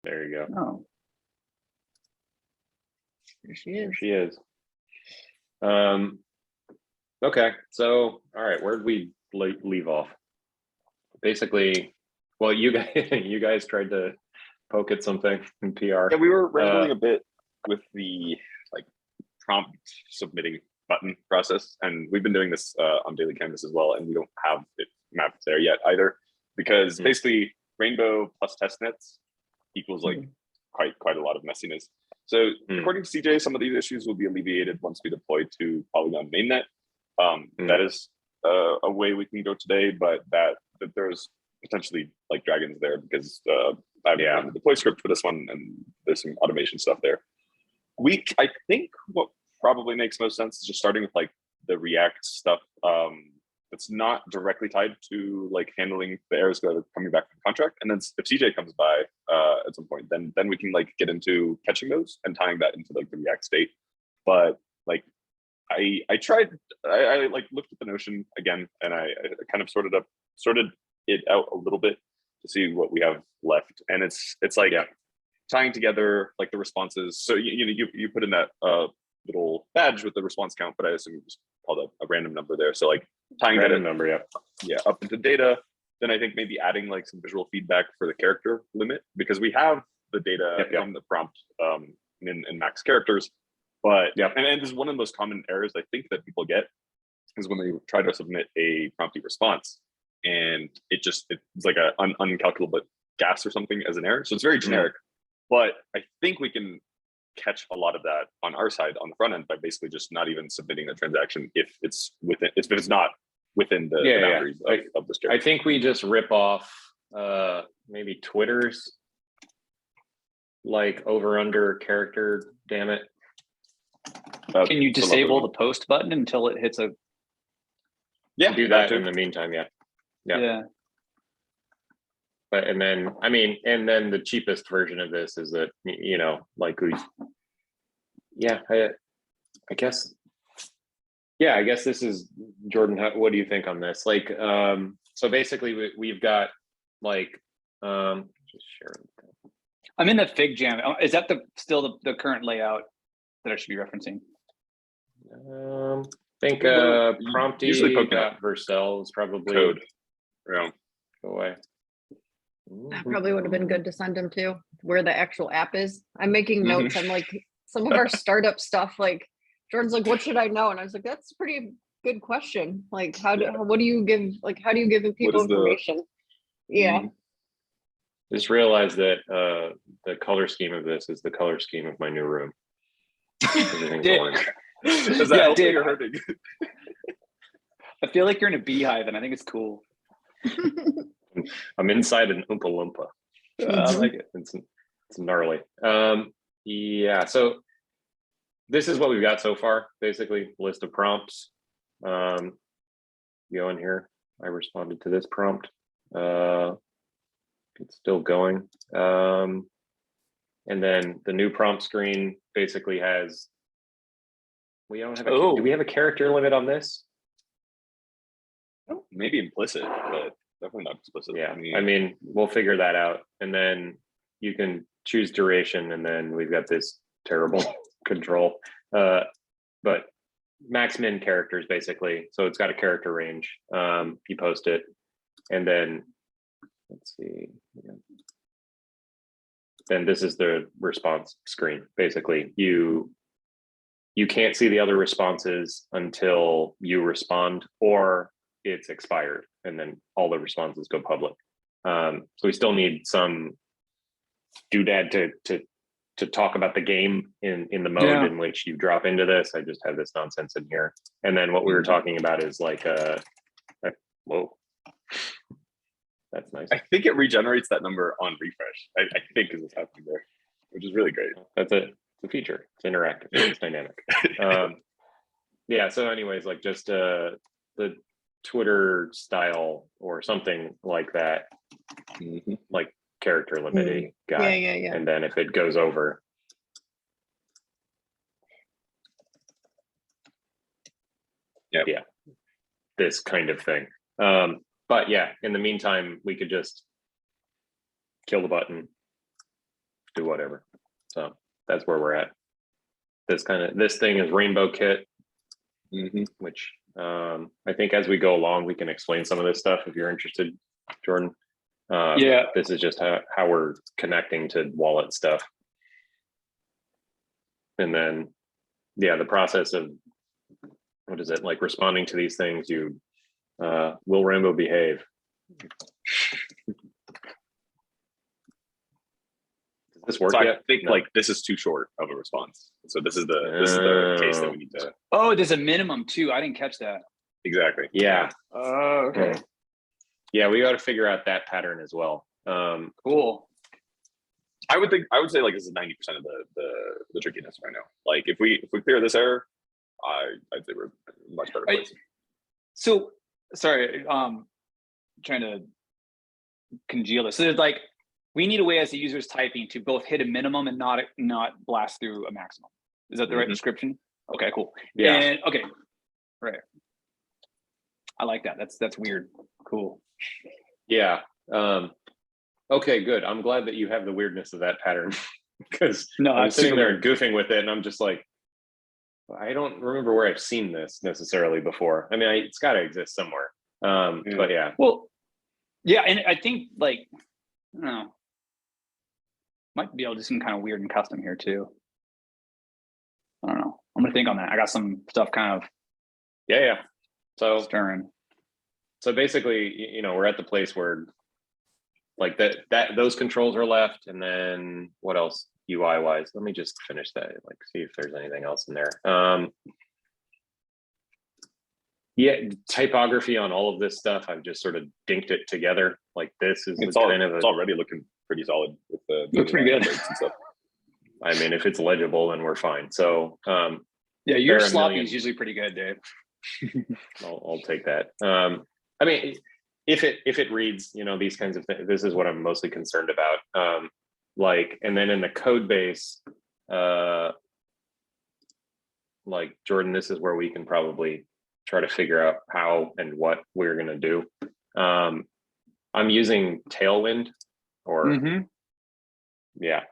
There you go. Oh. There she is. There she is. Okay, so all right, where did we leave off? Basically, well, you guys tried to poke at something in PR. Yeah, we were rambling a bit with the like prompt submitting button process, and we've been doing this on Daily Canvas as well, and we don't have it mapped there yet either, because basically Rainbow plus testnets equals like quite a lot of messiness. So according to CJ, some of these issues will be alleviated once we deploy to Polygon mainnet. That is a way we can go today, but that there's potentially like dragons there, because I have the deploy script for this one, and there's some automation stuff there. I think what probably makes most sense is just starting with like the React stuff that's not directly tied to like handling the errors that are coming back from the contract. And then if CJ comes by at some point, then we can like get into catching those and tying that into like the React state. But like I like looked at the Notion again, and I kind of sorted it out a little bit to see what we have left, and it's like tying together like the responses. So you put in that little badge with the response count, but I assume you just called a random number there. So like tying that number, up into data. Then I think maybe adding like some visual feedback for the character limit, because we have the data from the prompt in max characters. But and this is one of the most common errors I think that people get, is when they try to submit a Prompty response, and it's like an uncalculable gas or something as an error. So it's very generic, but I think we can catch a lot of that on our side on the front end by basically just not even submitting the transaction if it's not within the boundaries of this character. I think we just rip off maybe Twitter's like over under character, damn it. Can you disable the post button until it hits a? Yeah, do that in the meantime. Yeah. But and then the cheapest version of this is that like we. Yeah, I guess. Yeah, I guess this is Jordan. What do you think on this? Like, so basically we've got like, just sharing. I'm in the Fig Jam. Is that still the current layout that I should be referencing? I think Prompty.Vercel is probably code. Yeah. Go away. That probably would have been good to send him to where the actual app is. I'm making notes. I'm like, some of our startup stuff, like Jordan's like, what should I know? And I was like, that's a pretty good question. Like, how do you give people information? Just realize that the color scheme of this is the color scheme of my new room. Everything's orange. Is that helping or hurting? I feel like you're in a beehive, and I think it's cool. I'm inside an Oompa Loompa. I like it. It's gnarly. Yeah, so this is what we've got so far. Basically, list of prompts. Go in here. I responded to this prompt. It's still going. And then the new prompt screen basically has. We don't have. Do we have a character limit on this? Maybe implicit, but definitely not explicit. Yeah, I mean, we'll figure that out, and then you can choose duration, and then we've got this terrible control. But max min characters basically. So it's got a character range. You post it, and then let's see. Then this is the response screen. Basically, you can't see the other responses until you respond, or it's expired, and then all the responses go public. So we still need some doodad to talk about the game in the mode in which you drop into this. I just have this nonsense in here, and then what we were talking about is like whoa, that's nice. I think it regenerates that number on refresh. I think is what's happening there, which is really great. That's it. It's a feature. It's interactive. It's dynamic. Yeah. So, anyways, like just the Twitter style or something like that, like character limiting guy. Yeah. And then if it goes over, this kind of thing. But yeah, in the meantime, we could just kill the button, do whatever. So that's where we're at. This thing is Rainbow Kit, which I think as we go along, we can explain some of this stuff if you're interested, Jordan. Yeah. This is just how we're connecting to wallet stuff. And then, yeah, the process of, what is it, like responding to these things, you will Rainbow behave? Does this work So yet? I think No. like this is too short of a response. So this is the case that we need to. Oh, there's a minimum too. I didn't catch that. Exactly. Yeah. Oh, okay. Yeah, we got to figure out that pattern as well. Cool. I would say like this is 90% of the trickiness right now. Like if we clear this error, I'd say we're in a much better place. So sorry, trying to congeal this. So there's like, we need a way as the user's typing to both hit a minimum and not blast through a maximum. Is that the right description? Okay, cool. Yeah. And okay, right. I like that. That's weird. Cool. Yeah. Okay, good. I'm glad that you have the weirdness of that pattern because No, I'm that's sitting super there and goofing with it, and I'm just like, I don't remember where I've seen this necessarily before. I mean, it's got to exist somewhere. But yeah. Well, yeah, and I think like, I don't know, might be able to do some kind of weird and custom here too. I don't know. I'm gonna think on that. I got some stuff kind of Yeah. So stirring. So basically, you know, we're at the place where like that those controls are left, and then what else UI wise? Let me just finish that, like see if there's anything else in there. Yeah, typography on all of this stuff, I've just sort of dinked it together. Like this is It's already looking pretty solid with the Looks pretty good. and stuff. I mean, if it's legible, then we're fine. So Yeah, your there are a sloppy million- is usually pretty good, Dave. I'll take that. I mean, if it reads, you know, these kinds of things, this is what I'm mostly concerned about. Like, and then in the code base, like Jordan, this is where we can probably try to figure out how and what we're going to do. I'm using Tailwind or yeah.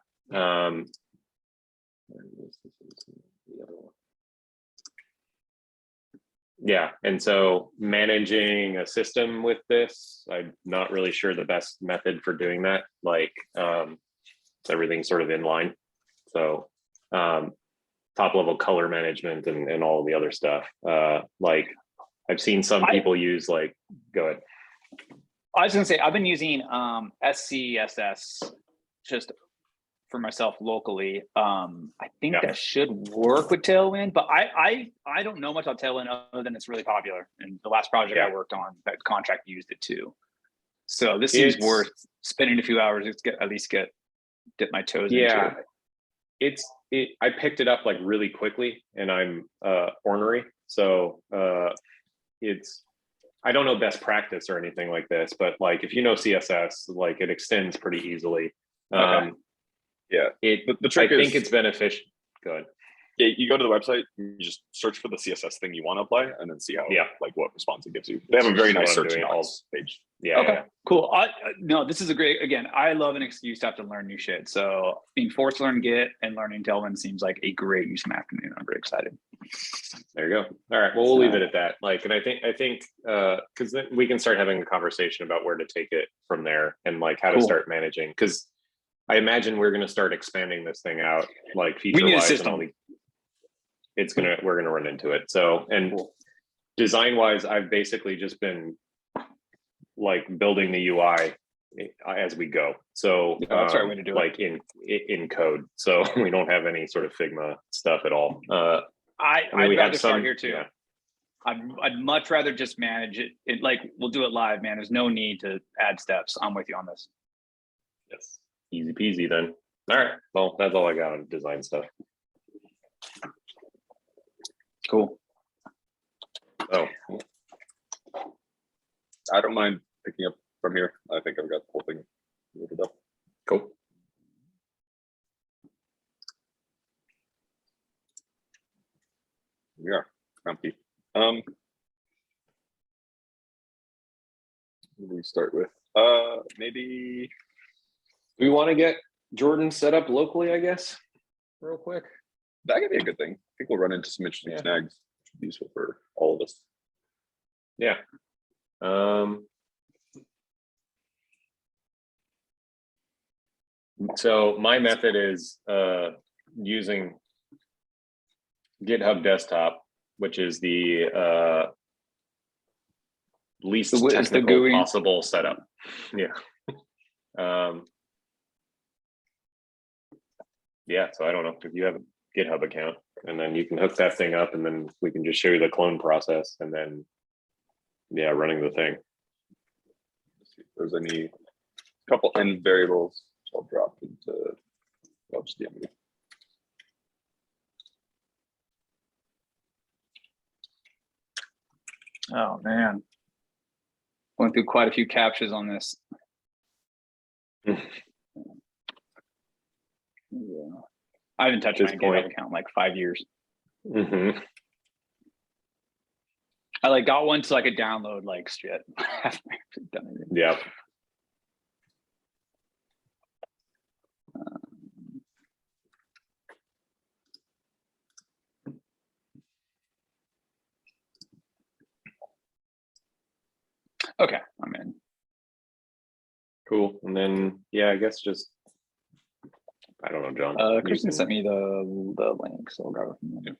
Yeah, and so managing a system with this, I'm not really sure the best method for doing that. Like, everything's sort of in line. So, top level color management and all the other stuff. Like, I've seen some people use like, go ahead. I was gonna say I've been using SCSS just for myself locally. I think that should work with Tailwind, but I don't know much about Tailwind other than it's really popular. And the last project I worked on, that contract used it too. So this seems worth spending a few hours to at least dip my toes into it. I picked it up like really quickly, and I'm ornery, so I don't know best practice or anything like this, but like if you know CSS, like it extends pretty easily. Yeah, the trick I think it's beneficial. Go ahead. Yeah, you go to the website, you just search for the CSS thing you want to apply, and then see how like what response it gives you. They have a very nice search page. Yeah. Okay. Yeah. Cool. No, this is a great. Again, I love an excuse to have to learn new shit. So being forced to learn Git and learning Tailwind seems like a great use of my afternoon. I'm very excited. There you go. All right. Well, we'll leave it at that. Like, and I think because then we can start having a conversation about where to take it from there and like how to start managing. Because I imagine we're going to start expanding this thing out, like feature wise, and all the. We're gonna run into it. So, and design wise, I've basically just been like building the UI as we go. So that's the right way to do like in code. So we don't have any sort of Figma stuff at all. I'd we rather have some start here too. Yeah. I'd much rather just manage it. Like we'll do it live, man. There's no need to add steps. I'm with you on this. Yes, easy peasy then. All right. Well, that's all I got on design stuff. Cool. Oh, I don't mind picking up from here. I think I've got the whole thing loaded up. Cool. We are Prompty. What do we start with? Maybe do we want to get Jordan set up locally, I guess, real quick. That could be a good thing. I think we'll run into some interesting Yeah. snags, which would be useful for all of us. Yeah. So my method is using GitHub Desktop, which is the least It's the technical GUI. possible setup. Yeah. Yeah, so I don't know if you have a GitHub account, and then you can hook that thing up, and then we can just show you the clone process, and then yeah, running the thing. Let's see if there's any couple end variables. So I'll drop into HDMI. Oh man, went through quite a few captures on this. Yeah. I haven't touched my GitHub account in like 5 years. Mm-hmm. I like got one so I could download like shit. Yeah. Okay, I'm in. Cool. And then yeah, I guess just I don't know, John. Kristen sent me the link, so I'll grab it from there.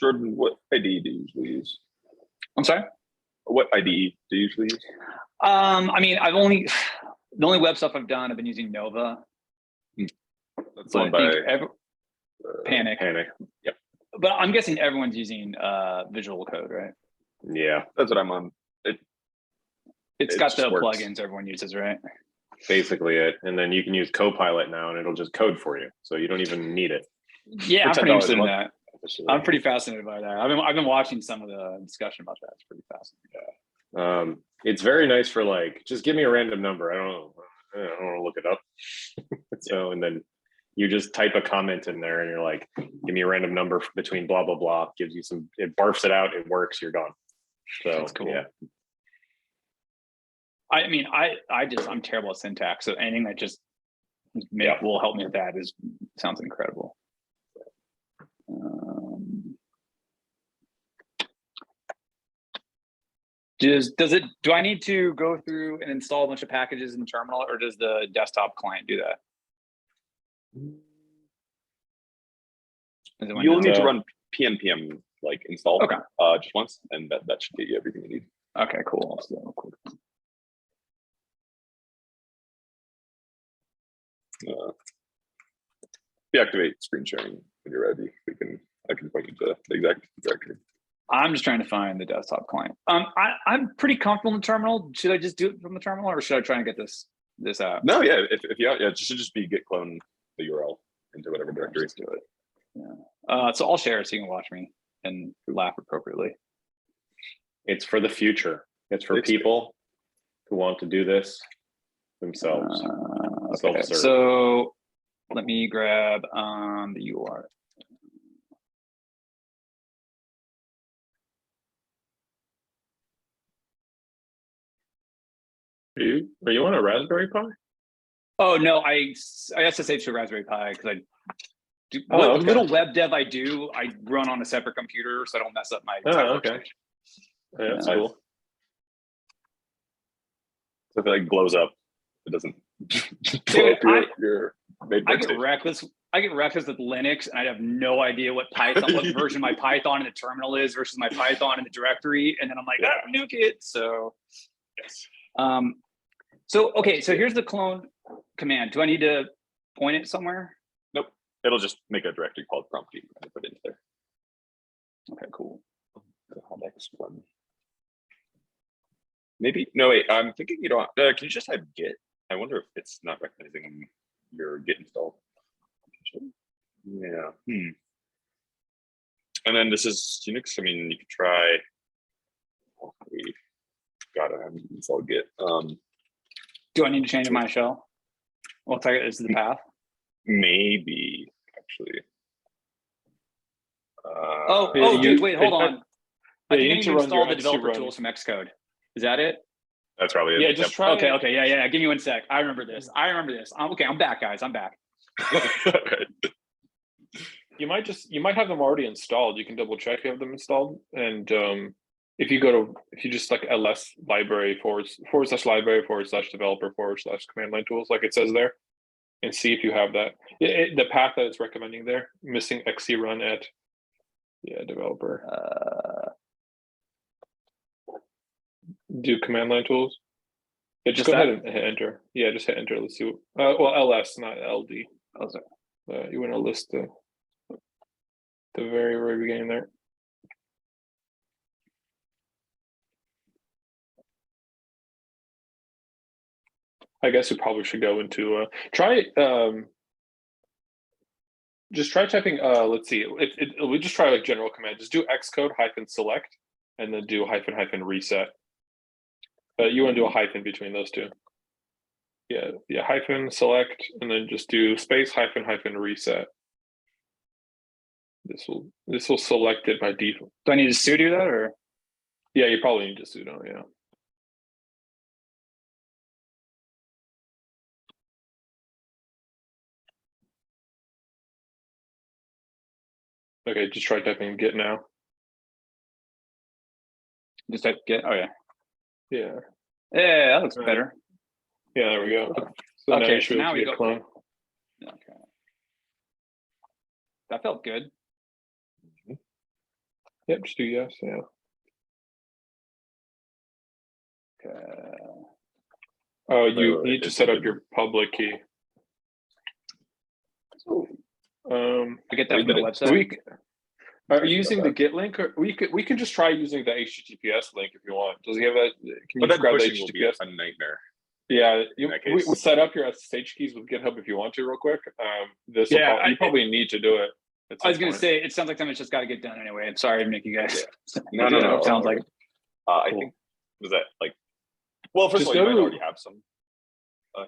Jordan, what IDE do you usually use? I'm sorry? What IDE do you usually use? I mean, the only web stuff I've done, I've been using Nova. That's So one I by think Panic. Panic. Yep. But I'm guessing everyone's using Visual Code, right? Yeah, that's what I'm on. It's It got just the works. plugins everyone uses, right? basically it. And then you can use Copilot now, and it'll just code for you, so you don't even need it. Yeah, I'm For pretty $10 interested a in month. that. I'm pretty fascinated by that. I've been watching some of the discussion about that. It's pretty fascinating. It's very nice for like, just give me a random number. I don't want to look it up. So, and then you just type a comment in there, and you're like, give me a random number between blah blah blah. Gives you some. It barfs it out. It works. You're gone. So That's cool. Yeah. I mean, I'm terrible at syntax, so anything that just will help me with that sounds incredible. Do I need to go through and install a bunch of packages in the terminal, or does the desktop client do that? You'll need to run pnpm like install Okay. Just once, and that should get you everything you need. Okay, cool. So, cool. Deactivate screen sharing when you're ready. I can point you to the exact directory. I'm just trying to find the desktop client. I'm pretty comfortable in the terminal. Should I just do it from the terminal, or should I try and get this out? No, yeah, if it should just be git clone the URL into whatever directory. Let's do it. Yeah. So I'll share it so you can watch me and laugh appropriately. It's for the future. It's for people who want to do this themselves. Okay. So let me grab the URL. Are you on a Raspberry Pi? Oh no, I SSH to Raspberry Pi because okay. little web dev I do, I run on a separate computer so I don't mess up my okay. Yeah, that's cool. So if it like blows up, it doesn't blow up your main I get reckless with Linux, and I have no idea what Python, what version my Python in the terminal is versus my Python in the directory, and then I'm like, nuke it. So yes. So here's the clone command. Do I need to point it somewhere? Nope. It'll just make a directory called Prompty and put it into there. Okay, cool. Next one. Maybe no wait. I'm thinking you don't. Can you just type git? I wonder if it's not recognizing your git install. Yeah. And then this is Unix. I mean, you could try. We gotta install git. Do I need to change my shell? Well, this is the path. Maybe actually. Oh, dude, wait, hold on. I think I need to install the developer run. tools from Xcode. Is that it? That's probably it. Yeah, just try. Okay, yeah. Give me 1 sec. I remember this. I'm back, guys. I'm back. You might have them already installed. You can double check you have them installed, and if you just like ls library /developer/command line tools, like it says there, and see if you have that. The path that it's recommending there, missing XC run at developer. Do command line tools. Yeah, just go ahead and hit enter. Yeah, just hit enter. Let's see. Well, ls, not ld. Oh, sorry. You want to list the very beginning there. I guess we probably should go into just try typing. Let's see. We just try like general command. Just do xcode -select and then do --reset. You want to do a hyphen between those two. Yeah, -select and then just do space -reset. This will select it by default. Do I need to sudo that or? Yeah, you probably need to sudo. Yeah. Okay, just try typing git now. Just type git. Oh yeah. Yeah. Yeah, that looks better. Yeah, there we go. So Okay, so now we git go. clone. Okay. That felt good. Yep, just do yes. Yeah. Okay. You need to set up your public key. I get that from the website. Are you using the Git link, or we can just try using the HTTPS link if you want? Does he have that? Can you But grab the pushing will be HTTPS? a nightmare. Yeah, that we case. set up your SSH keys with GitHub if you want to, real quick. You probably need to do it. I was going to say, it sounds like something's just got to get done anyway. I'm sorry to make you guys. No. It sounds like. I think was that like. Well, first Just of all, you go might to- already have some.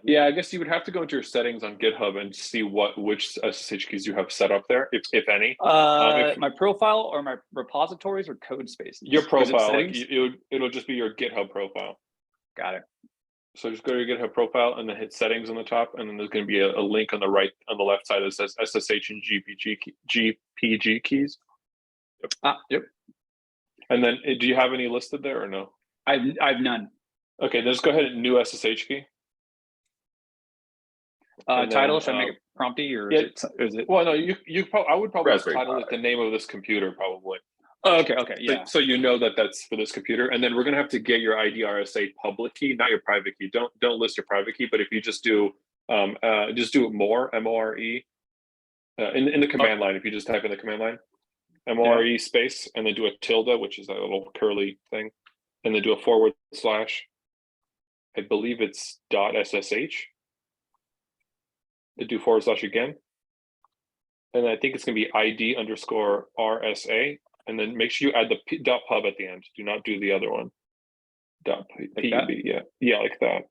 Yeah, I guess you would have to go into your settings on GitHub and see which SSH keys you have set up there, if any. My profile or my repositories or code spaces? Your profile, like settings? it'll just be your GitHub profile. Got it. So just go to your GitHub profile and then hit settings on the top, and then there's going to be a link on the left side that says SSH and GPG keys. Yep. And then do you have any listed there or no? I've none. Okay, then just go ahead and new SSH key. Title, should I make it Prompty or is it? Well, no, I would probably Raspberry title Pi. it the name of this computer, probably. Oh, okay, yeah. So you know that's for this computer, and then we're gonna have to get your ID RSA public key, not your private key. Don't list your private key, but if you just do more MORE in the command line. If you just type in the command line, MORE space, and then do a tilde, which is that little curly thing, and then do a /. I believe it's .ssh. Do / again, and I think it's gonna be ID _RSA. And then make sure you add the .pub at the end. Do not do the other one. .pub, yeah, like that.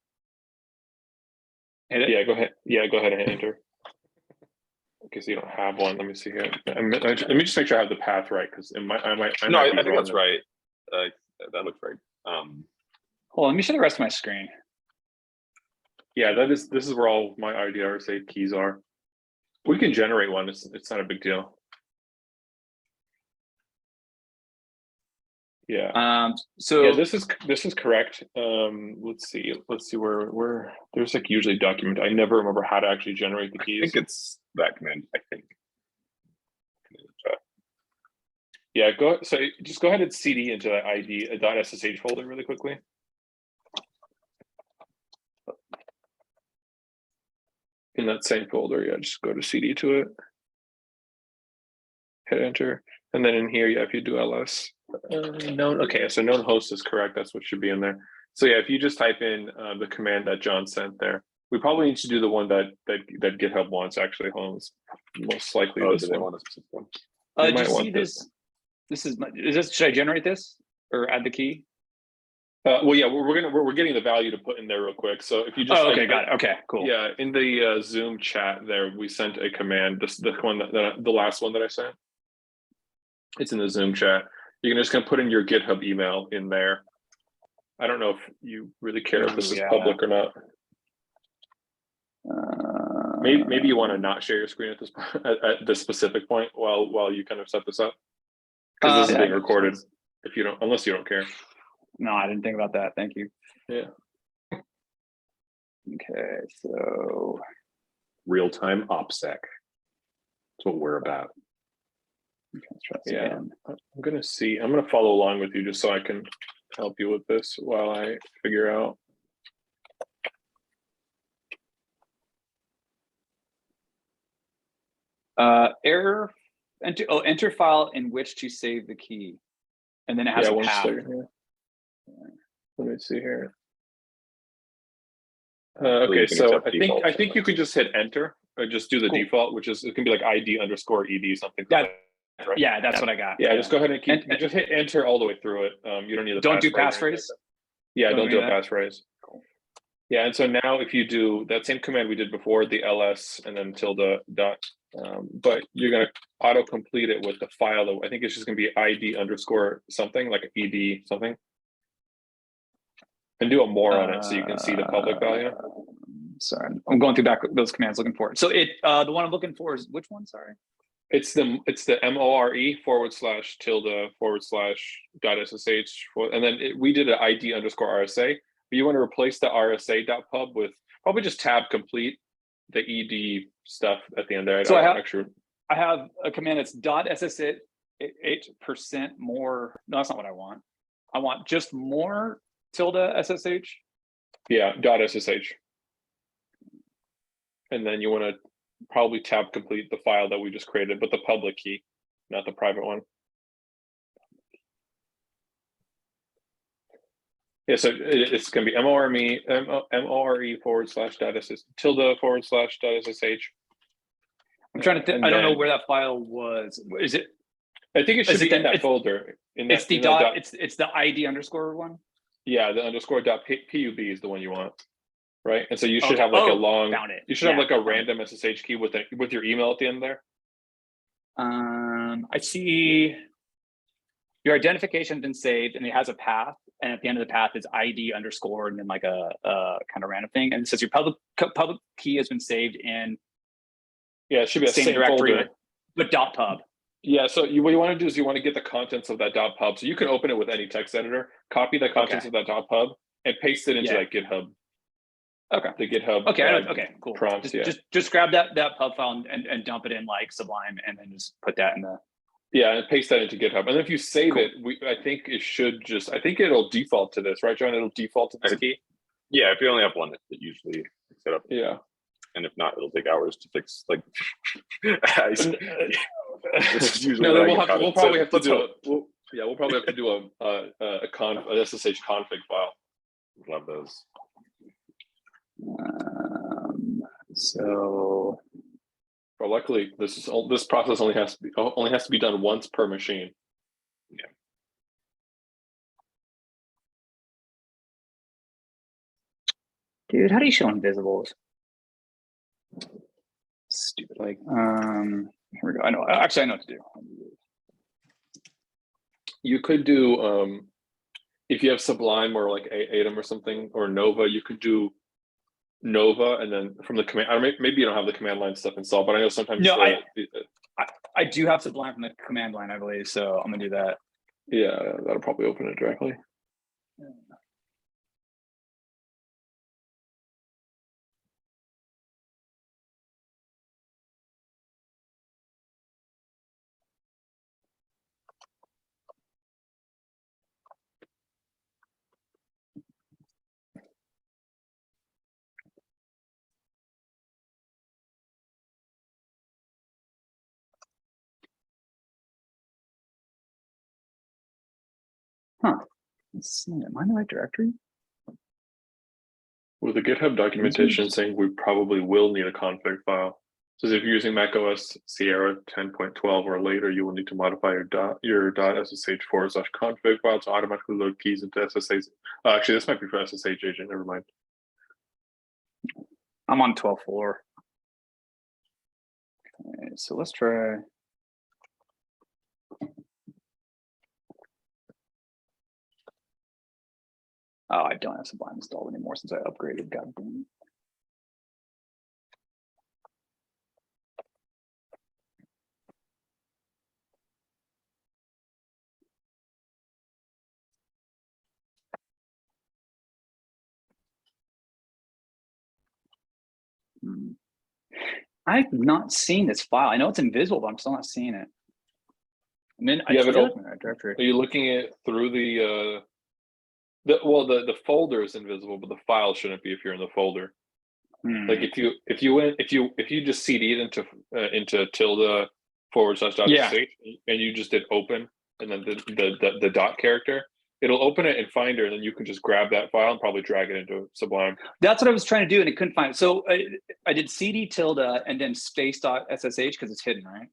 Yeah, go ahead. Yeah, go ahead and hit enter. Okay, so you don't have one. Let me see here. Let me just make sure I have the path right, because I think that's right. That looks right. Hold on, let me show the rest of my screen. Yeah, this is where all my IDRSA keys are. We can generate one. It's not a big deal. Yeah. So yeah, this is correct. Let's see where there's like usually document. I never remember how to actually generate the keys. I think it's that command. I think. Yeah, just go ahead and cd into that ID .ssh folder really quickly. In that same folder, yeah, just go to cd to it. Hit enter, and then in here, yeah, if you do ls. Known. Okay, so known host is correct. That's what should be in there. So yeah, if you just type in the command that John sent there, we probably need to do the one that GitHub wants. Actually, most likely this they one. want a specific one? Do you see this? Is this? Should I generate this or add the key? Well, yeah, we're getting the value to put in there real quick. So if you just got it. Okay, cool. Yeah, in the Zoom chat there, we sent a command. The last one that I sent. It's in the Zoom chat. You can just kind of put in your GitHub email in there. I don't know if you really care if this is public or not. Maybe you want to not share your screen at this at this specific point while you kind of set this up, because this is being recorded. If you don't, unless you don't care. No, I didn't think about that. Thank you. Yeah. Okay, so Real-time OPSEC. That's what we're about. okay, let's try this Yeah. again. I'm gonna follow along with you just so I can help you with this while I figure out. Error. Enter file in which to save the key, and then it has a one path. second here. Let me see here. Okay, you can so accept I defaults. think you could just hit enter or just do the Cool. default, which is it can be like ID_ED something. That- right? Yeah, that's what I got. Yeah, just go ahead and keep. And- Just hit enter all the way through it. You don't need the Don't do passphrase or anything passphrase? like that. Yeah, Don't don't do do a that? passphrase. Yeah, and so now if you do that same command we did before, the ls and then tilde dot, but you're gonna autocomplete it with the file that I think it's just gonna be ID_ something like ed something. And do a more on it so you can see the public value. Sorry, I'm going through back those commands looking for it. So the one I'm looking for is which one? Sorry. It's the more/.ssh and then we did an ID_RSA, but you want to replace the RSA.pub with probably just tab complete the ed stuff at the end there. So I have a command that's .ssh 8% more. No, that's not what I want. I want just more ~ssh. Yeah, .ssh. And then you want to probably tab complete the file that we just created, but the public key, not the private one. Yeah, so it's going to be more/.ssh. I'm trying to think. I don't know where that file was. Is it? I think it should be in that folder. It's the dot. It's the ID_ one. Yeah, the _.pub is the one you want, right? And so you should have like a long. Found it. You should have like a random SSH key with your email at the end there. I see your identification has been saved, and it has a path. And at the end of the path is ID_ and then like a kind of random thing. And it says your public key has been saved in. Yeah, it should be a same directory, folder. but .pub. Yeah, so what you want to do is you want to get the contents of that .pub. So you can open it with any text editor, copy the contents of that .pub, and paste it into that GitHub. Okay. The GitHub. Okay. Okay. Cool. Prompts. Just grab that pub file and dump it in like Sublime, and then just put that in the. Yeah, and paste that into GitHub. And if you save it, I think it should just. I think it'll default to this, right, John? It'll default to this key. Yeah, if you only have one, it usually picks it up. Yeah. And if not, it'll take hours to fix. Like, we'll probably have to do a SSH config file. Love those. So, but luckily, this process only has to be done once per machine. Yeah. Dude, how do you show invisibles? Stupid. Like, here we go. I know what to do. You could do if you have Sublime or like Atom or something, or Nova, you could do Nova, and then from the command. Maybe you don't have the command line stuff installed, but I know sometimes. No, I do have Sublime from the command line, I believe. So I'm gonna do that. Yeah, that'll probably open it directly. Yeah. Huh. Am I in the right directory? With the GitHub documentation saying we probably will need a config file. Says if you're using macOS Sierra 10.12 or later, you will need to modify your .ssh/config file to automatically load keys into SSH. Actually, this might be for SSH agent. Never mind. I'm on 12.4. Okay, so let's try. Oh, I don't have Sublime installed anymore since I upgraded. God damn it. I've not seen this file. I know it's invisible, but I'm still not seeing it. And then You have it open that directory. Are you looking at through the folder is invisible, but the file shouldn't be if you're in the folder. Like if you just cd'd into tilde /dot Yeah. sh and you just did open and then the dot character, it'll open it in Finder, and then you can just grab that file and probably drag it into Sublime. That's what I was trying to do, and it couldn't find it. So I did cd tilde and then space dot ssh because it's hidden, right?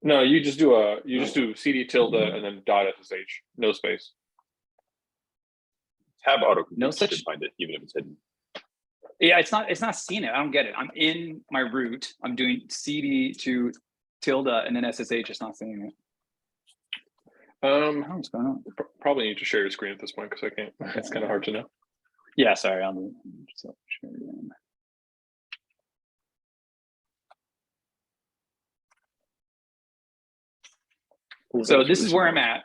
No, you just do cd tilde and then dot sh, no space. Tab auto No should such- find it even if it's hidden. Yeah, it's not seeing it. I don't get it. I'm in my root. I'm doing cd to tilde and then ssh. It's not seeing it. I don't know what's going on. Probably need to share your screen at this point because I can't. It's kind of hard to know. Yeah, sorry. I'm just share it again. So this is where I'm at.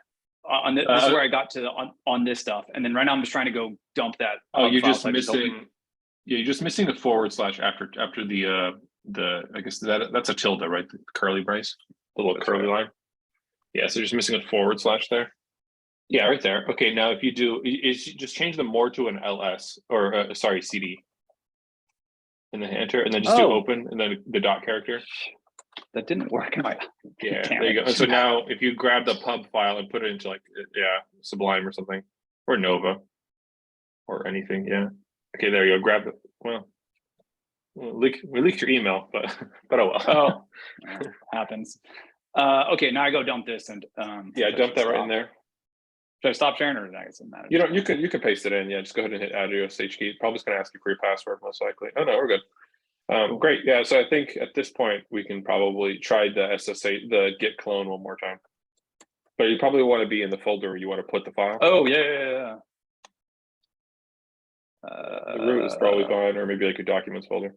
This is where I got to on this stuff, and then right now I'm just trying to go dump that. Oh, you're file, just so I missing. Yeah, you're just missing the / after the. I guess that's a tilde, right? The curly brace, the little That's curly right. line. Yeah, so just missing a / there. Yeah, right there. Okay, now if you do, is just change the more to an ls or sorry cd, and then enter, and then just do open, and then the dot character. That didn't work in my. Yeah, Damn there you it. go. And so now if you grab the pub file and put it into like Sublime or something, or Nova, or anything, yeah. Okay, there you go. Grab it. Well, we leaked your email, but oh well. Oh, happens. Okay, now I go dump this and Yeah, should I dump that right stop? in there. Should I stop sharing or does it matter? You can paste it in. Yeah, just go ahead and hit add your SH key. Probably just gonna ask you for your password most likely. Oh no, we're good. Great. Yeah. So I think at this point we can probably try the SSH, the git clone one more time. But you probably want to be in the folder where you want to put the file. Oh yeah. The root is probably fine, or maybe like your documents folder.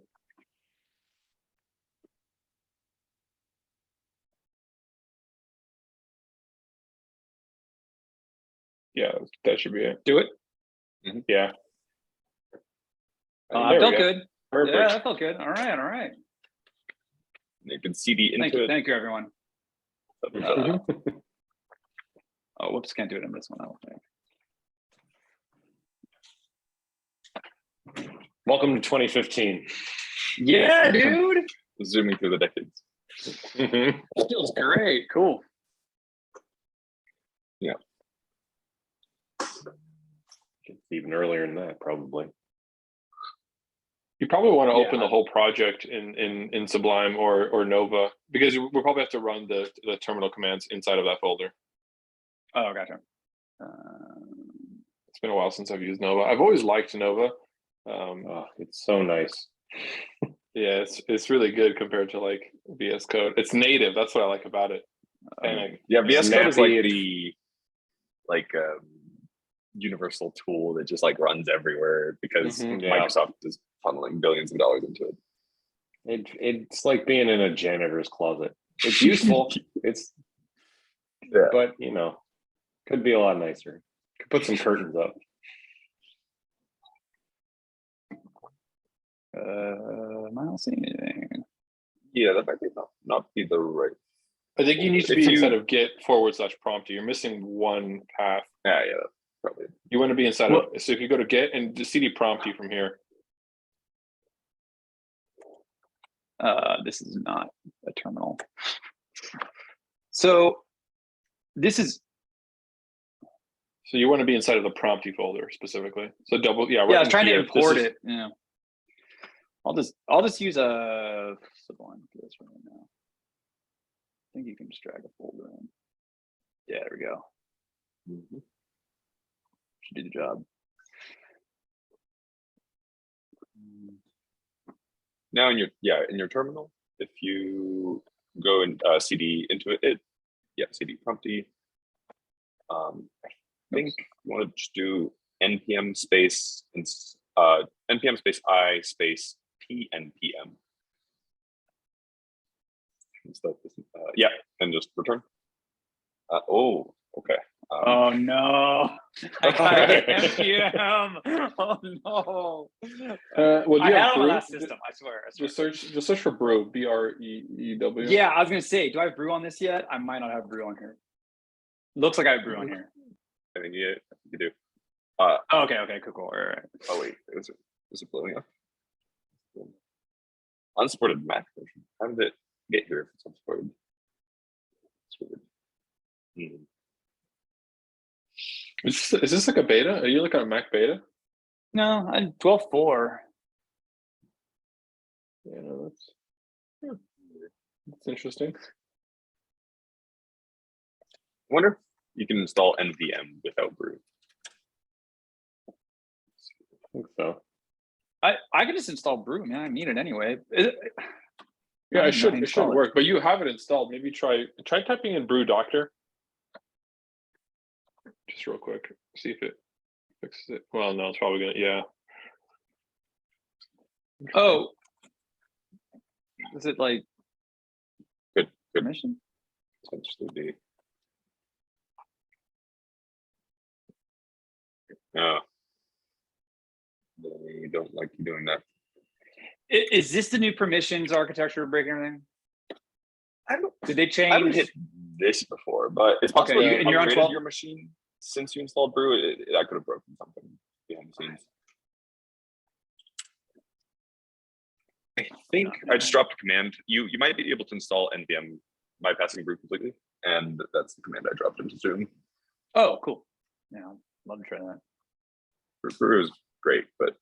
Yeah, that should be it. Do it. Yeah. That There we felt go. good. Perfect. Yeah, that felt good. All right. You can CD Thank into you, it. thank you, everyone. Oh, whoops, can't do it in this one. I don't think. Welcome to 2015. Yeah, dude. Zooming through the decades. Mhm. That feels great. Cool. It's even earlier than that, probably. You probably want to Yeah. open the whole project in Sublime or Nova, because we'll probably have to run the terminal commands inside of that folder. Oh, gotcha. It's been a while since I've used Nova. I've always liked Nova. Oh, it's so nice. Yeah, it's really good compared to like VS Code. It's native. That's what I like about it. And Yeah, VS Code is like Snappy. the universal tool that just like runs everywhere because Mhm. Yeah. Microsoft is funneling billions of dollars into it. It's like being in a janitor's closet. It's useful. Yeah. But could be a lot nicer. Could put some curtains up. Am I not seeing anything? Yeah, that might be not be the right. I think you need to If be you- inside of git /prompty. You're missing one path. Yeah, that's probably it. You want to be inside of, so if you go to git and just cd prompty from here. This is not a terminal. So this is. So you want to be inside of the prompty folder specifically. So double, Yeah, I was trying to import it. Yeah. I'll just use a Sublime for this right now. I think you can just drag a folder in. Yeah, there we go. Should do the job. Now in your terminal, if you go and CD into it, CD prompty. I think you want to just do npm space npm space I space pnpm. Yeah, and just return. Oh, okay. Oh no! I got an npm. Oh no! Well, do I you had have it on my brew? last system. I swear. Just search for brew. BREEW. Yeah, I was gonna say, do I have brew on this yet? I might not have brew on here. Looks like I have brew on here. I think you do. Oh, okay, cool. All right. Oh wait, is it blowing up? Unsupported Mac version. How did it get here if it's unsupported? It's weird. Is this like a beta? Are you looking at Mac beta? No, I'm 12.4. Yeah, no, that's interesting. I wonder if you can install npm without brew. I think so. I can just install brew, man. I need it anyway. Yeah, I it should install it. work, but you have it installed. Maybe try typing in brew doctor. Just real quick, see if it fixes it. Well, no, it's probably gonna, yeah. Oh, is it like Good. permission? Potentially be. No. They don't like you doing that. Is this the new permissions architecture breaking everything? Did they I haven't change? hit this before, but it's possible Okay, you and you're on upgraded 12? your machine since you installed brew. I could have broken something behind the scenes. I think I just dropped a command. You might be able to install npm bypassing brew completely, and that's the command I dropped into Zoom. Oh, cool. Yeah, I'd love to try that. Brew is great, but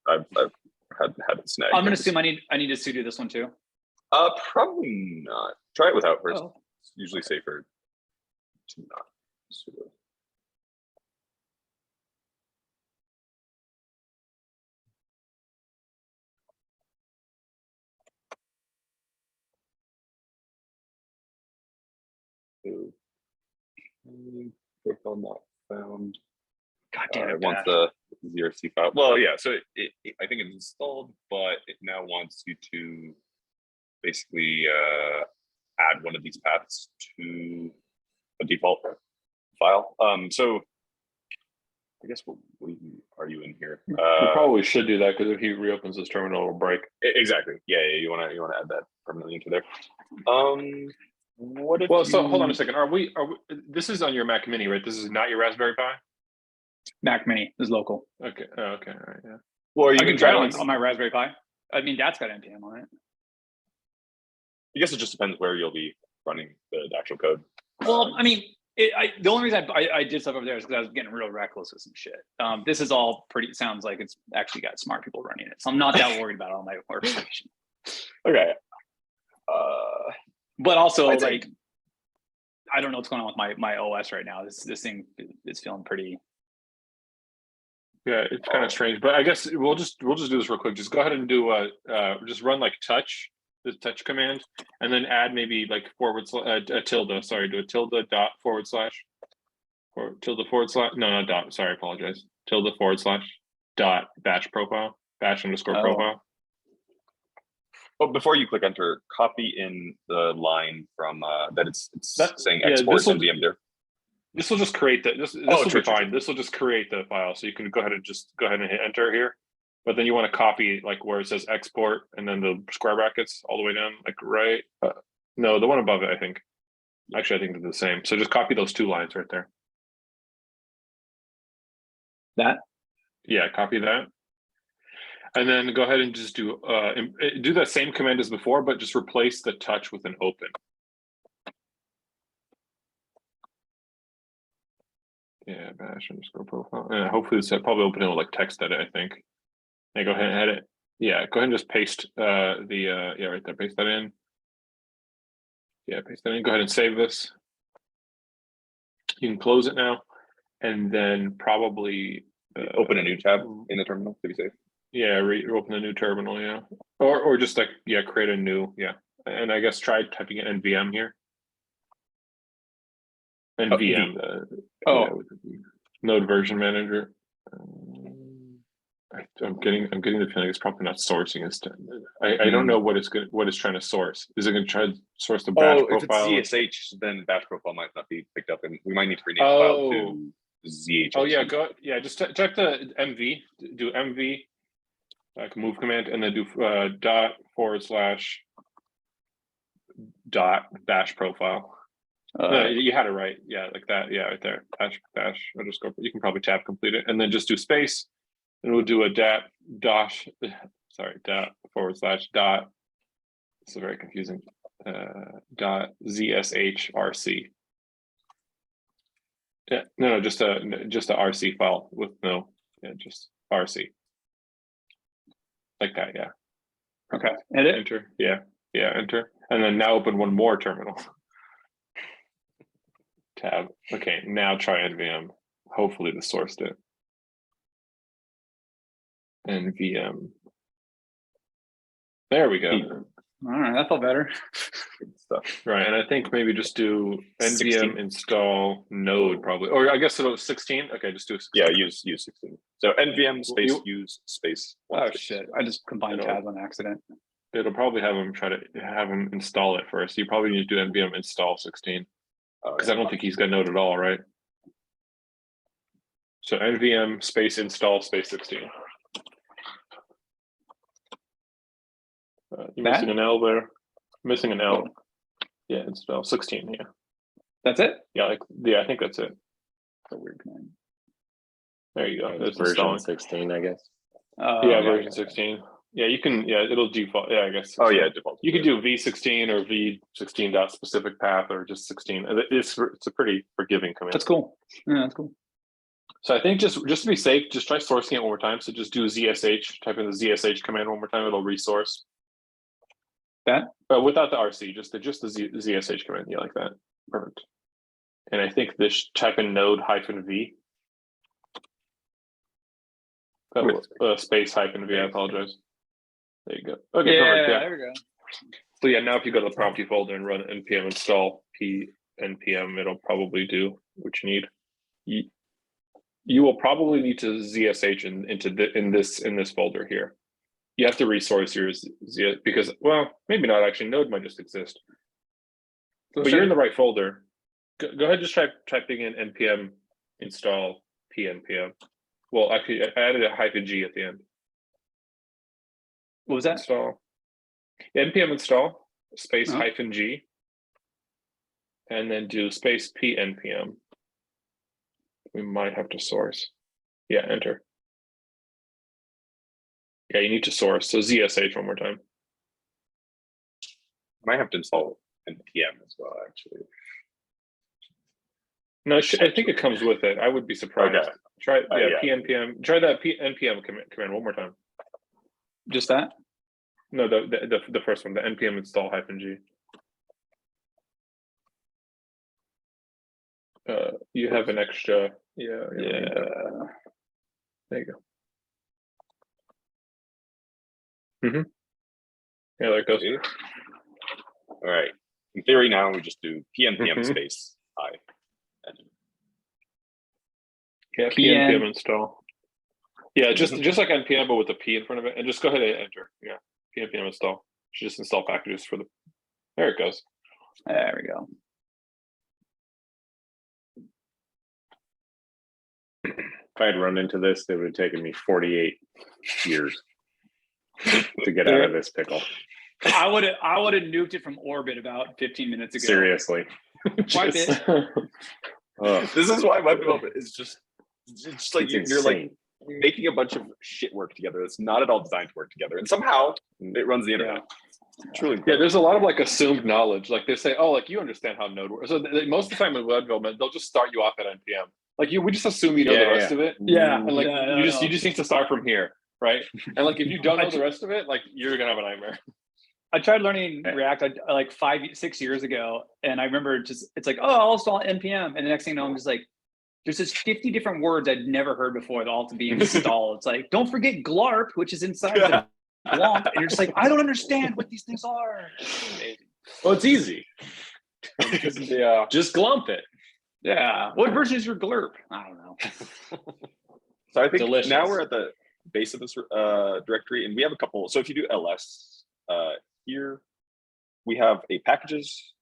I've had it snagged. I'm gonna assume I need to sudo this one too. Probably not. Try it without first. Oh. It's usually safer to not sudo. Profile not found. God damn it, It wants Bash. the ZRC file. Well, yeah. So I think it's installed, but it now wants you to basically add one of these paths to a default file. So I guess what are you in here? You probably should do that because if he reopens his terminal, it'll break. Exactly. Yeah. You want to add that permanently into there. What if Well, so hold on a second. Are we? This is on your Mac Mini, right? This is not your Raspberry Pi. Mac Mini is local. Okay. Oh, okay. All right. Yeah. Well, you I can try it on my Raspberry Pi. I mean, that's got npm on it. I guess it just depends where you'll be running the actual code. Well, I mean, the only reason I did stuff over there is because I was getting real reckless with some shit. This is all pretty. Sounds like it's actually got smart people running it, so I'm not that worried about it on my workstation. Okay. But also, I like, think- I don't know what's going on with my OS right now. This thing is feeling pretty. Yeah, it's kind of strange, but I guess we'll just do this real quick. Just go ahead and do just run like the touch command, and then add maybe like a tilde. Sorry, do a tilde dot forward slash, or tilde forward slash. No, not dot. Sorry, I apologize. Tilde forward slash dot bash profile underscore profile. Well, before you click enter, copy in the line from that it's saying yeah, export this'll- NVM there. This will just create this Oh, will true, be fine. This will just create the file, so you can go ahead and hit enter here. But then you want to copy like where it says export and then the square brackets all the way down, like right. No, the one above it, I think. Actually, I think they're the same. So just copy those two lines right there. That? Yeah, copy that. And then go ahead and just do that same command as before, but just replace the touch with an open. Yeah, bash underscore profile. Hopefully it's probably open it with like text edit, I think. Yeah, go ahead and edit. Yeah, go ahead and just paste yeah, right there. Paste that in. Yeah, paste that in. Go ahead and save this. You can close it now, and then probably Open a new tab in the terminal to be safe. Yeah, open a new terminal. Yeah, or just like create a new and I guess try typing in NVM here. NVM. Node version manager. I'm getting the feeling it's probably not sourcing instead. I don't know what it's trying to source. Is it going to try to source the batch If it's profile? ZSH, then batch profile might not be picked up, and we might need to rename the file to ZH. Oh yeah, just check the MV. Do MV like move command, and then do dot / dash profile. No, you had it right. Yeah, like that. Yeah, right there. Dash underscore. You can probably tab complete it, and then just do space, and we'll do a dot / dot. It's very confusing. Dot ZSHRC. Yeah, no, just a RC file with just RC. Like that, yeah. Okay, edit. Enter, yeah, enter. And then now open one more terminal. Tab. Okay, now try NVM. Hopefully the sourced it. NVM. There we go. All right, that felt better. Good stuff. Right, and I think maybe just do NVM 16. install node probably, or I guess it was 16. Okay, just do 16. Yeah, use 16. So NVM space use space. Oh space. shit! I just combined tabs on accident. It'll probably have him install it first. You probably need to do NVM install 16 because I don't think he's got node at all, right? So NVM space install space 16. You're missing an L there. Missing an L. Yeah, install 16. Yeah. That's it. Yeah, I think that's it. That's a weird command. There you go. That's version installing. 16, I guess. Yeah, version 16. Yeah, you can. Yeah, it'll default. Yeah, I guess. Oh yeah, default. You could do v16 or v16 dot specific path or just 16. It's a pretty forgiving command. That's cool. Yeah, that's cool. So I think just to be safe, just try sourcing it one more time. So just do ZSH. Type in the ZSH command one more time. It'll resource. That? Without the RC, just the ZSH command. Yeah, like that. Perfect. And I think this type in node -v. Space -v. I apologize. There you go. Okay, yeah, perfect. Yeah, there we go. So yeah, now if you go to the Prompty folder and run npm install p npm, it'll probably do what you need. You will probably need to ZSH in this folder here. You have to resource your Z because, well, maybe not actually. Node might just exist. So but you're in the right folder. Go ahead and just try typing in npm install p npm. Well, actually, I added a -g at the end. What was that? Install. npm install space Uh-huh. -g, and then do space p npm. We might have to source. Yeah, enter. Yeah, you need to source. So ZSH one more time. Might have to install npm as well, actually. No, I think it comes with it. I would be surprised. Okay. Try yeah. pnpm. Try that npm command one more time. Just that? No, the first one, the npm install -g. You have an extra. Yeah. There you go. Yeah, there it goes. Okay. All right. In theory, now we just do pnpm Mhm. space I. Yeah, pnpm install. Yeah, just like npm, but with a p in front of it, and just go ahead and enter. Yeah, pnpm install. Should just install packages for the. There it goes. There we go. If I had run into this, it would have taken me 48 years to get out of this pickle. I would have nuked it from orbit about 15 minutes ago. Seriously. Wipe it. This is why web development is just like It's you're like insane. making a bunch of shit work together. It's not at all designed to work together, and somehow it runs the internet. Truly. Yeah, there's a lot of like assumed knowledge. Like they say, oh, like you understand how Node works. So most of the time in web development, they'll just start you off at npm. Like we just assume you know the rest of it. Yeah. And like Yeah, you just need to start from here, right? And like if you don't know the rest of it, like you're gonna have a nightmare. I tried learning React like 5-6 years ago, and I remember it's like, oh, I'll install npm, and the next thing you know, I'm just like, there's just 50 different words I'd never heard before that all have to be installed. It's like, don't forget glarp, which is inside the glomp, and you're just like, I don't understand what these things are. Well, it's easy. Yeah. Just glump it. Yeah. What version is your glurp? I don't know. So I think Delicious. now we're at the base of this directory, and we have a couple. So if you do ls here, we have a packages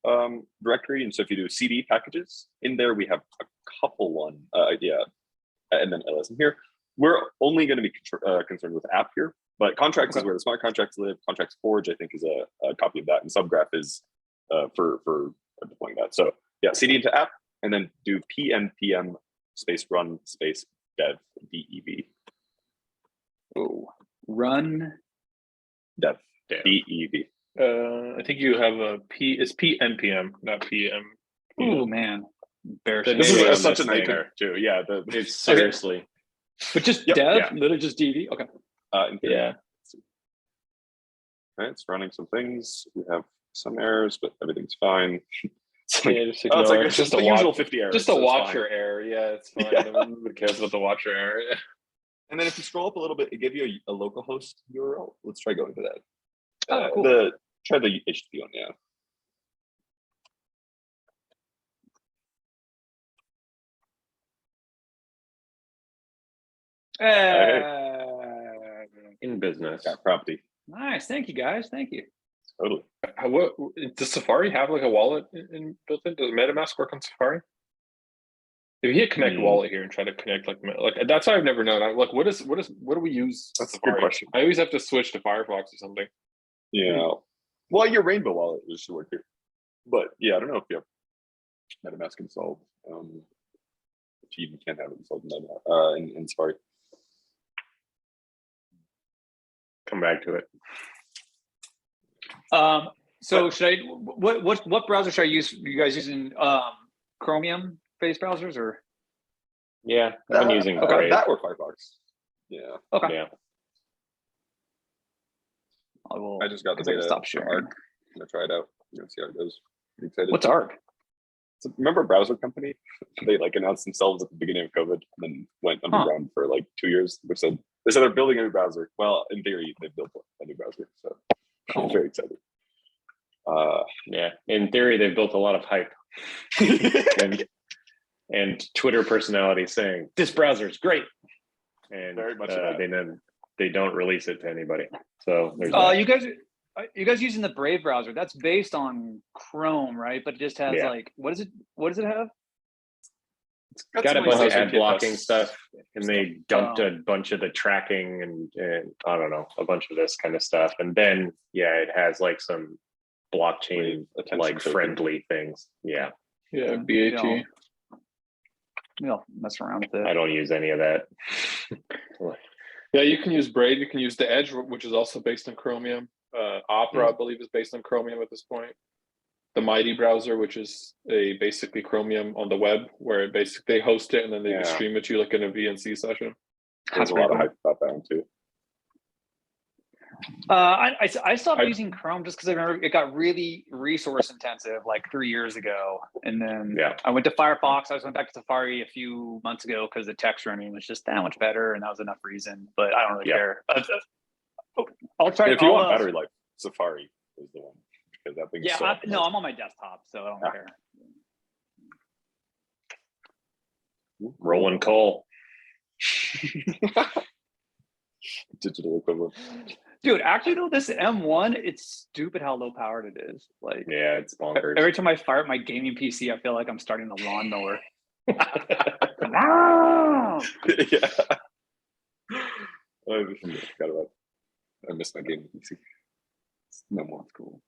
directory, and so if you do cd packages in there, we have a couple one and then ls in here. We're only going to be concerned with app here, but contracts is where the smart contracts live. Contracts Forge, I think, is a copy of that, and subgraph is for deploying that. So yeah, cd into app, and then do pnpm space run space dev dev. Oh, run Dev Dev. dev. I think you have a P. It's PNPM, not PM. Oh man, embarrassing. This Naming on is such this a thing. nightmare too. Yeah, It's seriously. But just Yep, dev, yeah. literally just DV. Okay. in theory. Yeah. Right, it's running some things. We have some errors, but everything's fine. It's like, Yeah, just oh, it's ignore like it. it's just the usual 50 errors. Just a so it's watcher fine. error. Yeah, it's fine. Yeah. Nobody cares about the watcher error. And then if you scroll up a little bit, it gives you a localhost URL. Let's try going to that. Oh, cool. Try the HTTP one, yeah. In business. Got Prompty. Nice. Thank you, guys. Thank you. Totally. What does Safari have like a wallet built in? Does MetaMask work on Safari? If you hit connect wallet here and try to connect like that's what I've never known. Like what do we use? That's a good Safari? question. I always have to switch to Firefox or something. Yeah. Well, your Rainbow wallet should work here. But yeah, I don't know if you have MetaMask installed. If you even can have it installed in Safari. Come back to it. So should I? What browser should I use? You guys using Chromium based browsers or? Yeah, I'm using Okay, Brave. that or Firefox. Yeah. Okay. Yeah. I just got the beta. Stop for sharing. Arc. I'm gonna try it out. I'm gonna see how it goes. Pretty excited. What's Arc? So, remember Browser Company? They like announced themselves at the beginning of COVID and then went underground for like 2 years. They said they're building a new browser. Well, in theory, they built a new browser. So I'm very excited. Yeah. In theory, they've built a lot of hype and Twitter personalities saying this browser is great, and Very much they don't release it to anybody. So there's that. You guys using the Brave browser? That's based on Chrome, right? But it just has like what is it? What does it have? It's got a bunch of ad blocking stuff, and they dumped a bunch of the tracking and I don't know, a bunch of this kind of stuff. And then it has like some blockchain like friendly things. Yeah. Yeah, BAT. I'll mess around with it. I don't use any of that. Yeah, you can use Brave. You can use the Edge, which is also based on Chromium. Opera, I believe, is based on Chromium at this point. The Mighty browser, which is basically Chromium on the web, where they host it and then they stream it to you like in a VNC session. There's a lot of hype about that one too. I stopped using Chrome just because I remember it got really resource intensive like 3 years ago, and then I went to Firefox. I just went back to Safari a few months ago because the text running was just that much better, and that was enough reason. But I don't really care. I'll try. If you want battery life, Safari is the one because that thing. Yeah, I'm on my desktop, so I don't care. Rolling coal. Digital equivalent. Dude, actually though, this M1, it's stupid how low powered it is. Like, yeah, it's bonkers. Every time I fire up my gaming PC, I feel like I'm starting a lawnmower. Yeah. I forgot about. I missed my gaming PC. No more. It's cool.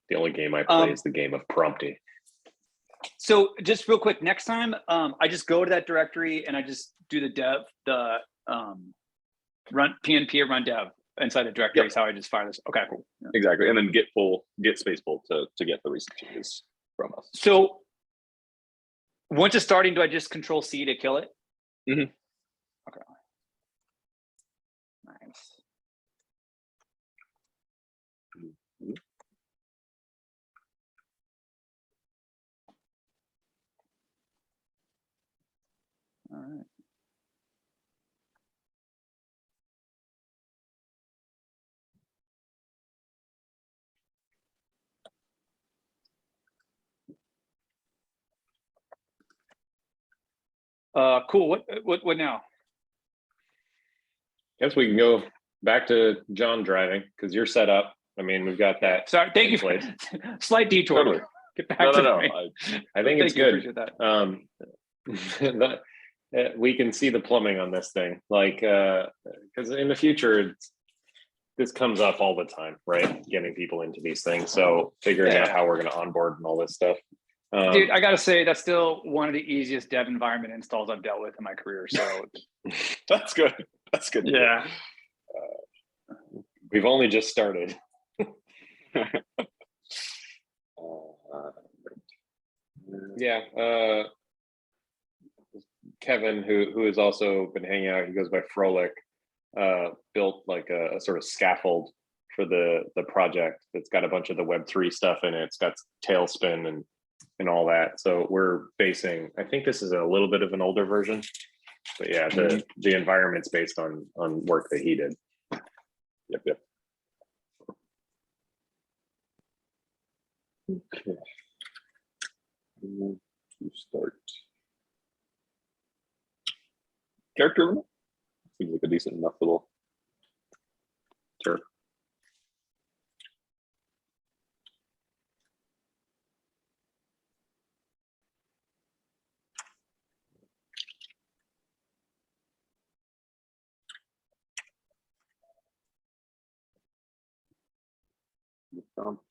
The only game I play is the game of Prompty. So just real quick, next time, I just go to that directory and I just do run PNP or run dev inside the directory. Is how I just fire this. Okay, cool. Yeah. Exactly, and then get space pull to get the recent changes from us. So once it's starting, do I just Control C to kill it? Mm-hmm. Okay. Nice. Mm-hmm. All right. Cool. What now? Guess we can go back to John driving because you're set up. I mean, we've got that. Sorry, thank you in for place. slight detour. Totally. Get back No, to no, the no. main. I think it's Thank you, good. appreciate that. We can see the plumbing on this thing, like because in the future this comes up all the time, right? Getting people into these things, so figuring out Yeah. how we're going to onboard and all this stuff. Dude, I gotta say that's still one of the easiest dev environment installs I've dealt with in my career. So That's good. That's good. yeah. We've only just started. Yeah. Kevin, who has also been hanging out, he goes by Frolic, built like a sort of scaffold for the project that's got a bunch of the Web3 stuff in it. It's got Tailspin and all that. So we're basing, I think this is a little bit of an older version, but yeah, the environment's based on work that he did. Yep. Okay. To start. Character limit? Seems like a decent enough little. Sure. Prompt.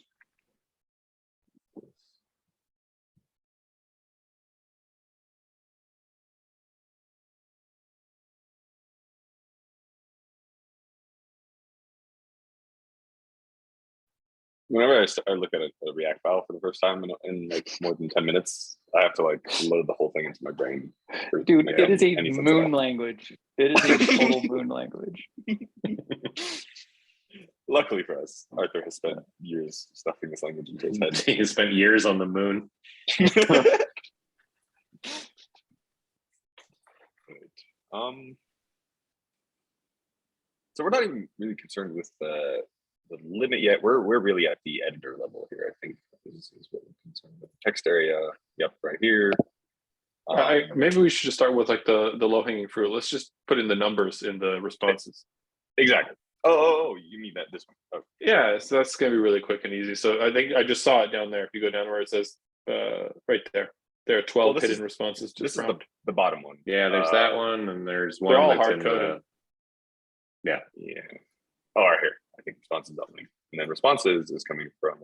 Whenever I look at a React file for the first time in like more than 10 minutes, I have to like load the whole thing into my brain. Dude, it is a any sense at moon all. language. It is a total moon language. Luckily for us, Arthur has spent years stuffing this language into his head. He spent years on the moon. So we're not even really concerned with the limit yet. We're really at the editor level here. I think is what we're concerned with. Text area, yep, right here. Maybe we should just start with like the low hanging fruit. Let's just put in the numbers in the responses. Exactly. Oh, you mean that this one? Oh. Yeah, so that's gonna be really quick and easy. So I think I just saw it down there. If you go down where it says right there, there are 12 Well, hidden responses to This is prompt. the bottom one. Yeah, there's that one, and there's one They're all that's hard in coded. Yeah. Oh, right here. I think responses .link. And then responses is coming from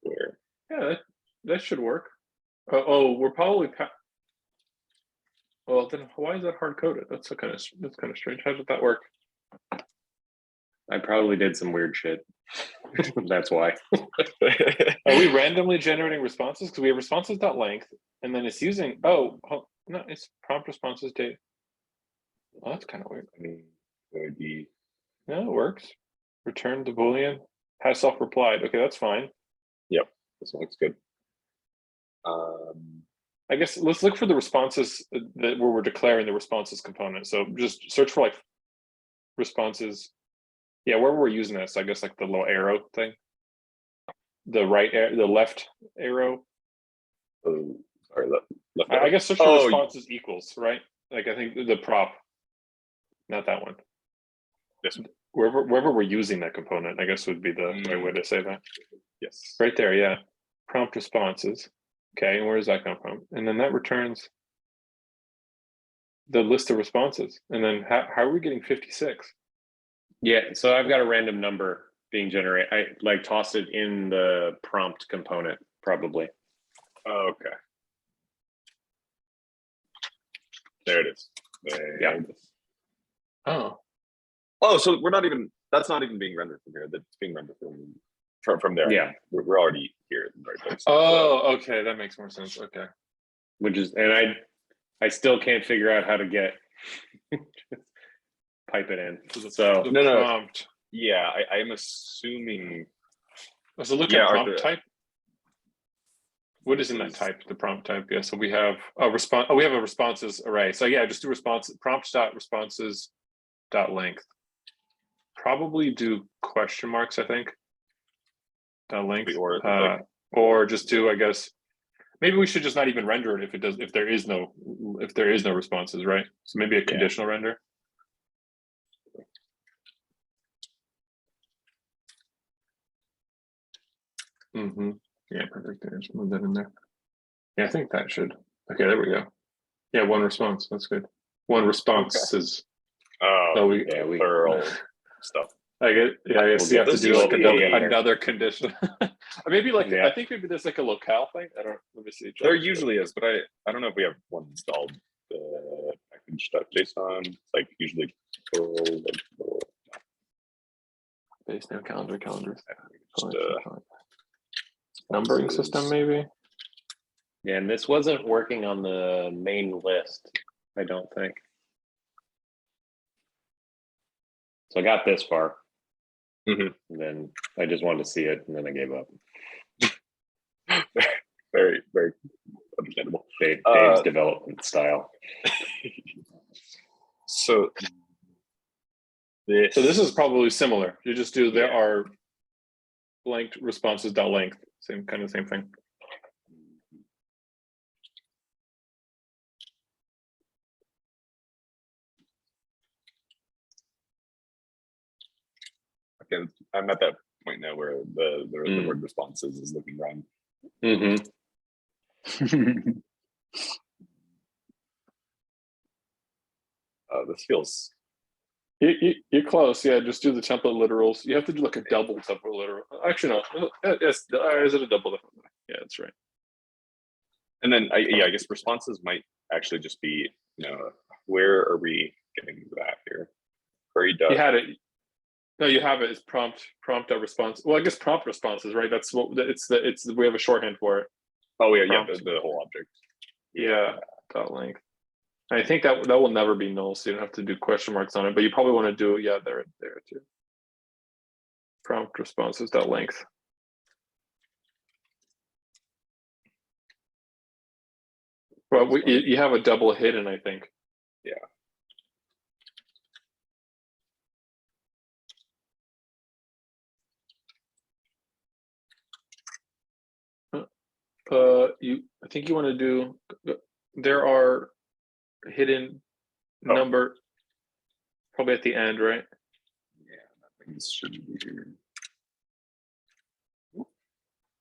where? Yeah, that should work. We're probably well, then why is that hard coded? That's kind of strange. How did that work? I probably did some weird shit. That's why. Are we randomly generating responses? Because we have responses.length, and then it's using no, it's prompt responses date. Well, that's kind of weird. I mean, maybe. No, it works. Return the boolean. Has self-replied. Okay, that's fine. Yep, this one looks good. I guess let's look for the responses where we're declaring the responses component. So just search for like responses. Yeah, where we're using this, I guess like the little arrow thing. The left arrow. Oh, sorry, left. I guess search for responses equals, right? Like I think the prop, not that one. This one. Wherever we're using that component, I guess would be the right way to say that. Yes. Right there, yeah. Prompt responses. Okay, and where does that come from? And then that returns the list of responses. And then how are we getting 56? Yeah, so I've got a random number being generated. I like tossed it in the prompt component, probably. Oh, okay. There it is. Yeah. It is. Oh, so that's not even being rendered from here. That's being rendered from there. Yeah. We're already here in the right place. Oh, okay, that makes more sense. Okay. Which is, and I still can't figure out how to get pipe it in. So The No. prompt. Yeah, I'm assuming. So look Yeah, at prompt Arthur. type. What is in that type? The prompt type. Yeah. So we have a response. Oh, we have a responses array. So yeah, just do response prompts.responses.length. Probably do question marks, I think. Length. Or Or just do, I guess, Maybe we should just not even render it if there is no responses, right? So maybe a conditional render. Yeah, perfect. Just move that in there. Yeah, I think that should. Okay, there we go. Yeah, one response. That's good. One response is. we plural stuff. I guess you have to do like another condition. Maybe like Yeah. I think maybe there's like a locale thing. I don't. Let me see. There usually is, but I don't know if we have one installed. Package.json. It's like usually Base now calendar. just, Numbering system maybe. Yeah, and this wasn't working on the main list, I don't think. So I got this far. And then I just wanted to see it, and then I gave up. very, very understandable. Dave's development style. So this is probably similar. You just do there are blank responses dot length, same thing. again, I'm at that point now where the word responses is looking wrong. This feels. You're close. Yeah, just do the template literals. You have to do like a double template literal. Actually, no. Yes, is it a double? Yeah, that's right. And then I guess responses might actually just be, where are we getting that here? Query. You had it. No, you have it. It's prompt response. Well, I guess prompt responses, right? That's what it's we have a shorthand for it. Oh yeah, the whole object. Yeah, dot length. I think that will never be null, so you don't have to do question marks on it, but you probably want to do there too. Prompt responses dot length. Well, you have a double hidden, I think. Yeah. I think you want to do. There are hidden number probably at the end, right? Yeah, I think this should be here.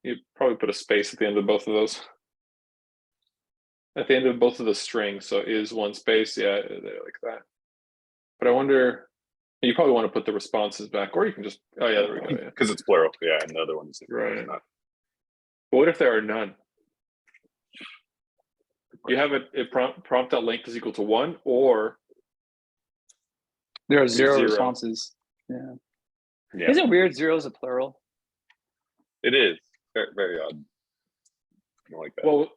You probably put a space at the end of both of those. At the end of both of the strings, so is one space, yeah, like that. But I wonder, you probably want to put the responses back, or you can just, there we go, yeah. Because it's plural, yeah, and the other one is right. Not. But what if there are none? You have a prompt.length is equal to 1, or there are zero responses. Yeah. Isn't it weird? Zero is a plural. It is very, very odd. I don't like that. Well,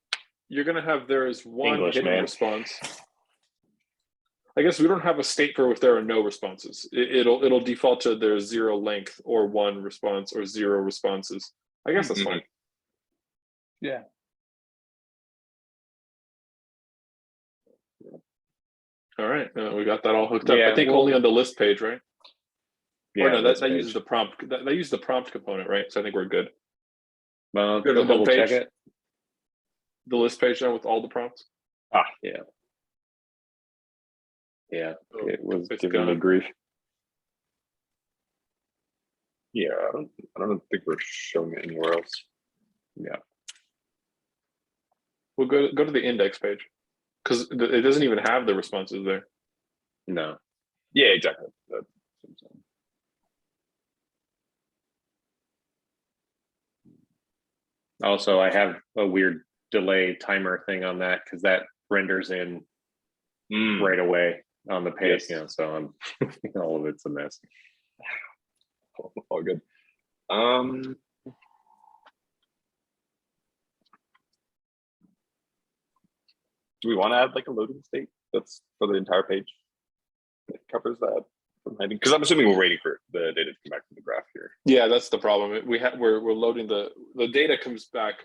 you're gonna have there is one English, hidden man. response. I guess we don't have a state for if there are no responses. It'll default to there's 0 length or 1 response or 0 responses. I guess that's fine. Yeah. All right, we got that all hooked up. Yeah, I think only on the list page, right? Yeah, or no, that page. uses the prompt. That uses the prompt component, right? So I think we're good. Well, Go to the double check homepage. it. The list page now with all the prompts. Yeah. Yeah, Oh, it was it's giving me gone. grief. Yeah, I don't think we're showing it anywhere else. Yeah. We'll go to the index page because it doesn't even have the responses there. No. Yeah, exactly. Also, I have a weird delay timer thing on that because that renders in right away on the page. Yes. So I'm all of it's a mess. All good. Do we want to add like a loading state that's for the entire page that covers that from hiding? Because I'm assuming we're waiting for the data to come back from the graph here. Yeah, that's the problem. We're loading the data comes back,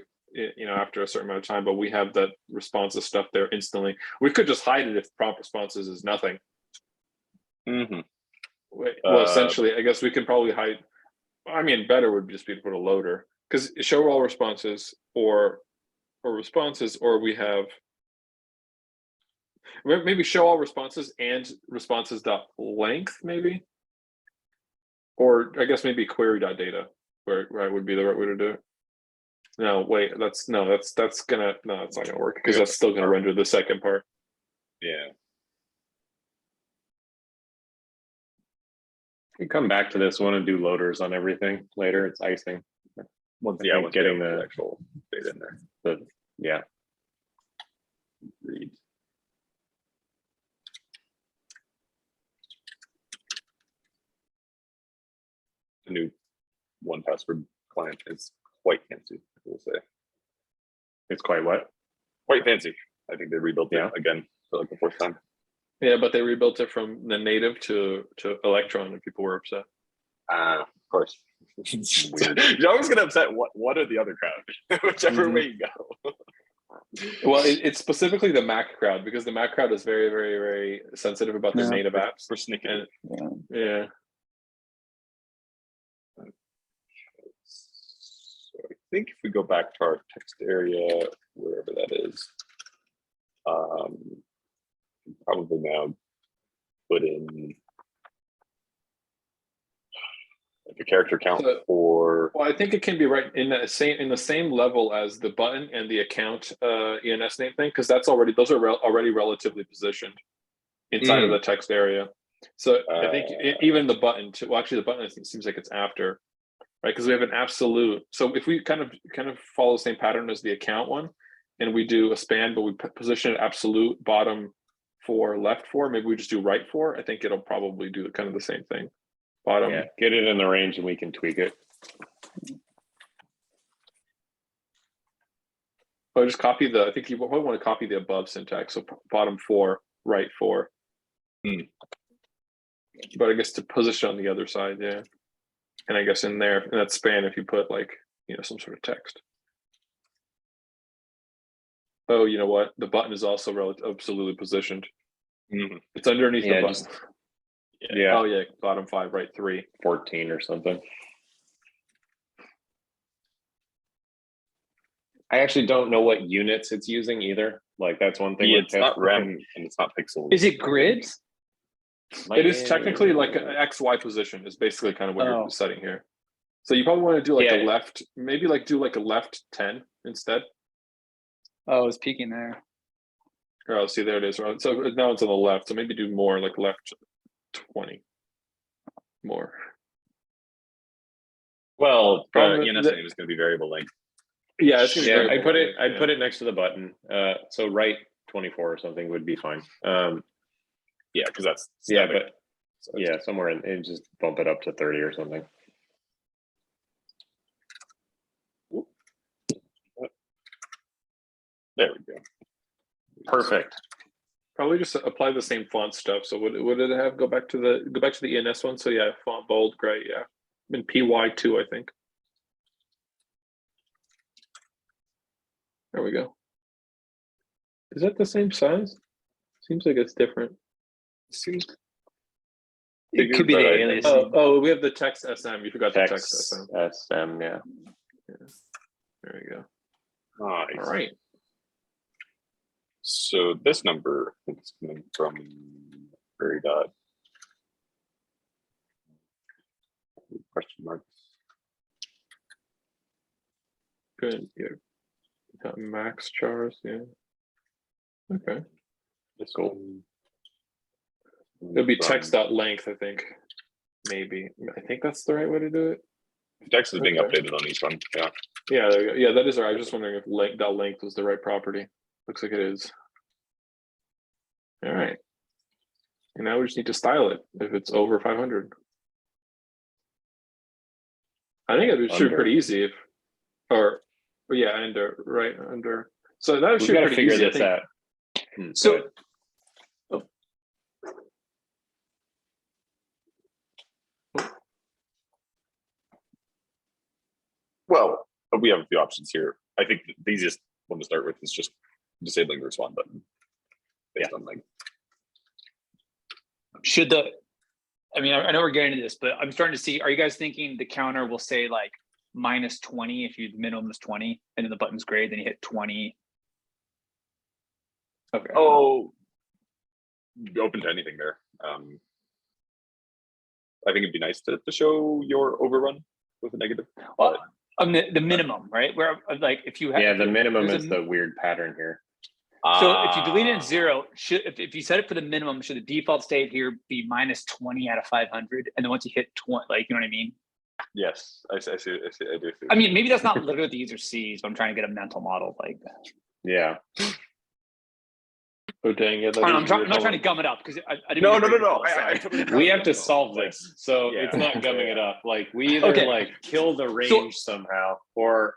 after a certain amount of time, but we have that responsive stuff there instantly. We could just hide it if prompt responses is nothing. Well, essentially, I guess we could probably hide. I mean, better would just be to put a loader because show all responses or or responses, or we have maybe show all responses and responses dot length, maybe, or I guess maybe query dot data, where right would be the right way to do it. No, wait, that's not gonna work because that's still gonna render the second part. Yeah. We come back to this one and do loaders on everything later. It's icing. Once I think once getting we have the- actual data in there. Yeah. Read. The new 1Password client is quite fancy, I will say. It's quite what? Quite fancy. I think they rebuilt Yeah. it again for like the fourth time. Yeah, but they rebuilt it from the native to Electron, and people were upset. Of course. You're always gonna upset one or the other crowd, whichever way you go. Well, it's specifically the Mac crowd, because the Mac crowd is very, very, very sensitive about their Yeah. native apps. For sneaking. And, yeah. So I think if we go back to our text area, wherever that is, probably now put in like a character count So- for. Well, I think it can be right in the same level as the button and the account ENS name thing, because those are already relatively positioned inside of the text area. So I think even the button too. Well, actually, the button seems like it's after, right? Because we have an absolute. So if we kind of follow the same pattern as the account one, and we do a span, but we position it absolute bottom 4, left 4. Maybe we just do right 4. I think it'll probably do kind of the same thing. Bottom. Yeah. Get it in the range and we can tweak it. Oh, just copy I think you probably want to copy the above syntax. So bottom 4, right 4. But I guess to position on the other side, yeah. And I guess in there, in that span, if you put like, some sort of text. Oh, you know what? The button is also absolutely positioned. Mhm. It's underneath Yeah, the button. just- Yeah. Oh yeah, bottom 5, right 3. 14 or something. I actually don't know what units it's using either. Like that's one thing. Yeah, with it's not text. rem and it's not pixels. Is it grids? It is technically like an XY position is basically kind of what Oh. you're setting here. So you probably want to do like Yeah. a left, maybe like do like a left 10 instead. Oh, it's peaking there. Oh, see, there it is. So now it's on the left. So maybe do more like left 20 more. Well, Problem- ENS name is going to be variable length. Yeah, it's gonna be yeah, variable I'd put it. length, I'd yeah. put it next to the button. So right 24 or something would be fine. Yeah, because that's Yeah, static. but So it's- yeah, somewhere in and just bump it up to 30 or something. There we go. Perfect. Probably just apply the same font stuff. So would it have go back to the ENS one? So yeah, font bold, gray, yeah. And PY2, I think. There we go. Is that the same size? Seems like it's different. Seems It could be the Bigger, but I- alias. Oh, we have the text SM. You forgot the text Text SM. SM. Yeah. There you go. nice. All right. So this number, I think it's coming from query dot question marks. Good. Yeah. Got max chars. Yeah. Okay. This Cool. one It'll be from- text dot length, I think. Maybe. I think that's the right way to do it. Text is being Okay. updated on each one. Yeah. Yeah, there you go. Yeah, that is right. I was just wondering if dot length was the right property. Looks like it is. All right. And now we just need to style it if it's over 500. I think it should be Under. pretty easy if, or yeah, under, right, under. So that We've should got be to pretty figure easy. I this think. out. So Well, we have a few options here. I think the easiest one to start with is just disabling the respond button based on length. should I know we're getting into this, but I'm starting to see, are you guys thinking the counter will say like minus 20 if the minimum is 20, and then the button's gray, then you hit 20. Okay. Oh, open to anything there. I think it'd be nice to show your overrun with a negative. Well, the minimum, right? Where like if you have Yeah, the minimum there's is the weird pattern here. So if you delete it at 0, if you set it for the minimum, should the default state here be minus 20 out of 500? And then once you hit 20, like, you know what I mean? Yes, I see. I do see. I mean, maybe that's not literally what the user sees, but I'm trying to get a mental model. Like, Yeah. Oh dang it! I'm not trying to gum it up because I didn't. No. mean to break it, I totally We have to solve this, so Yeah. it's not gumming it up. Like we either Okay. like kill the range somehow, or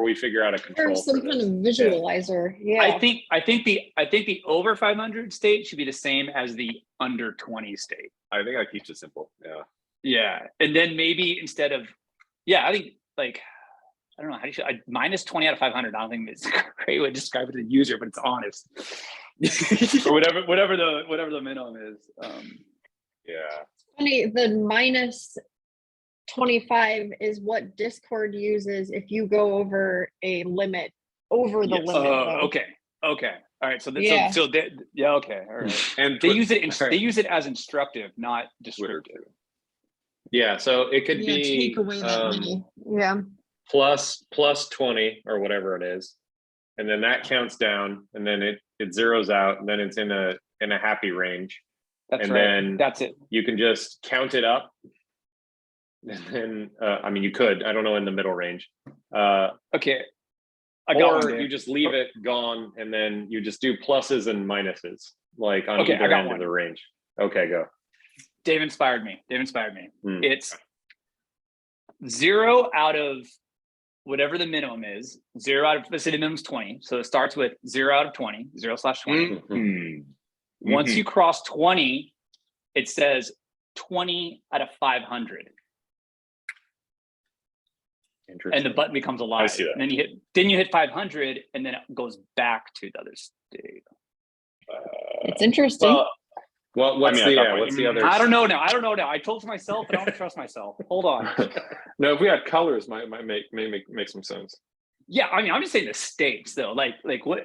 we figure out a control Or some for kind this. of visualizer. Yeah. I think the over 500 state should be the same as the under 20 state. I think I keep it simple. Yeah. Yeah, and then maybe instead of, I think like, I don't know how you should minus 20 out of 500. I don't think it's a great way to describe it to the user, but it's honest. Or whatever the minimum is. Yeah. Funny, the minus 25 is what Discord uses if you go over a limit, over the Yes. limit. though. Okay. All right. So Yeah. okay. All right. And They use it as instructive, not Twitter descriptive. too. Yeah, so it could Yeah, be take away that many. Yeah. plus 20 or whatever it is, and then that counts down, and then it zeroes out, and then it's in a happy range. That's And right. then That's it. You can just count it up, and then I mean, you could, I don't know, in the middle range, Okay. I got one, or Dave. you just leave it gone, and then you just do pluses and minuses, like on Okay, I either got end one. of the range. Okay, go. Dave inspired me. Hmm. It's 0 out of whatever the minimum is. 0 out of, let's say the minimum is 20. So it starts with 0 out of 20, 0/20. Mhm. Once you cross 20, it says 20 out of 500. Interesting. And the button becomes alive. I see that. And then you hit 500, and then it goes back to the other state. It's interesting. Well, what's I mean, at that point, what's the other? I don't know now. I told myself, but I don't trust myself. Hold on. No, if we had colors, might make some sense. Yeah, I mean, I'm just saying the states though. Like what?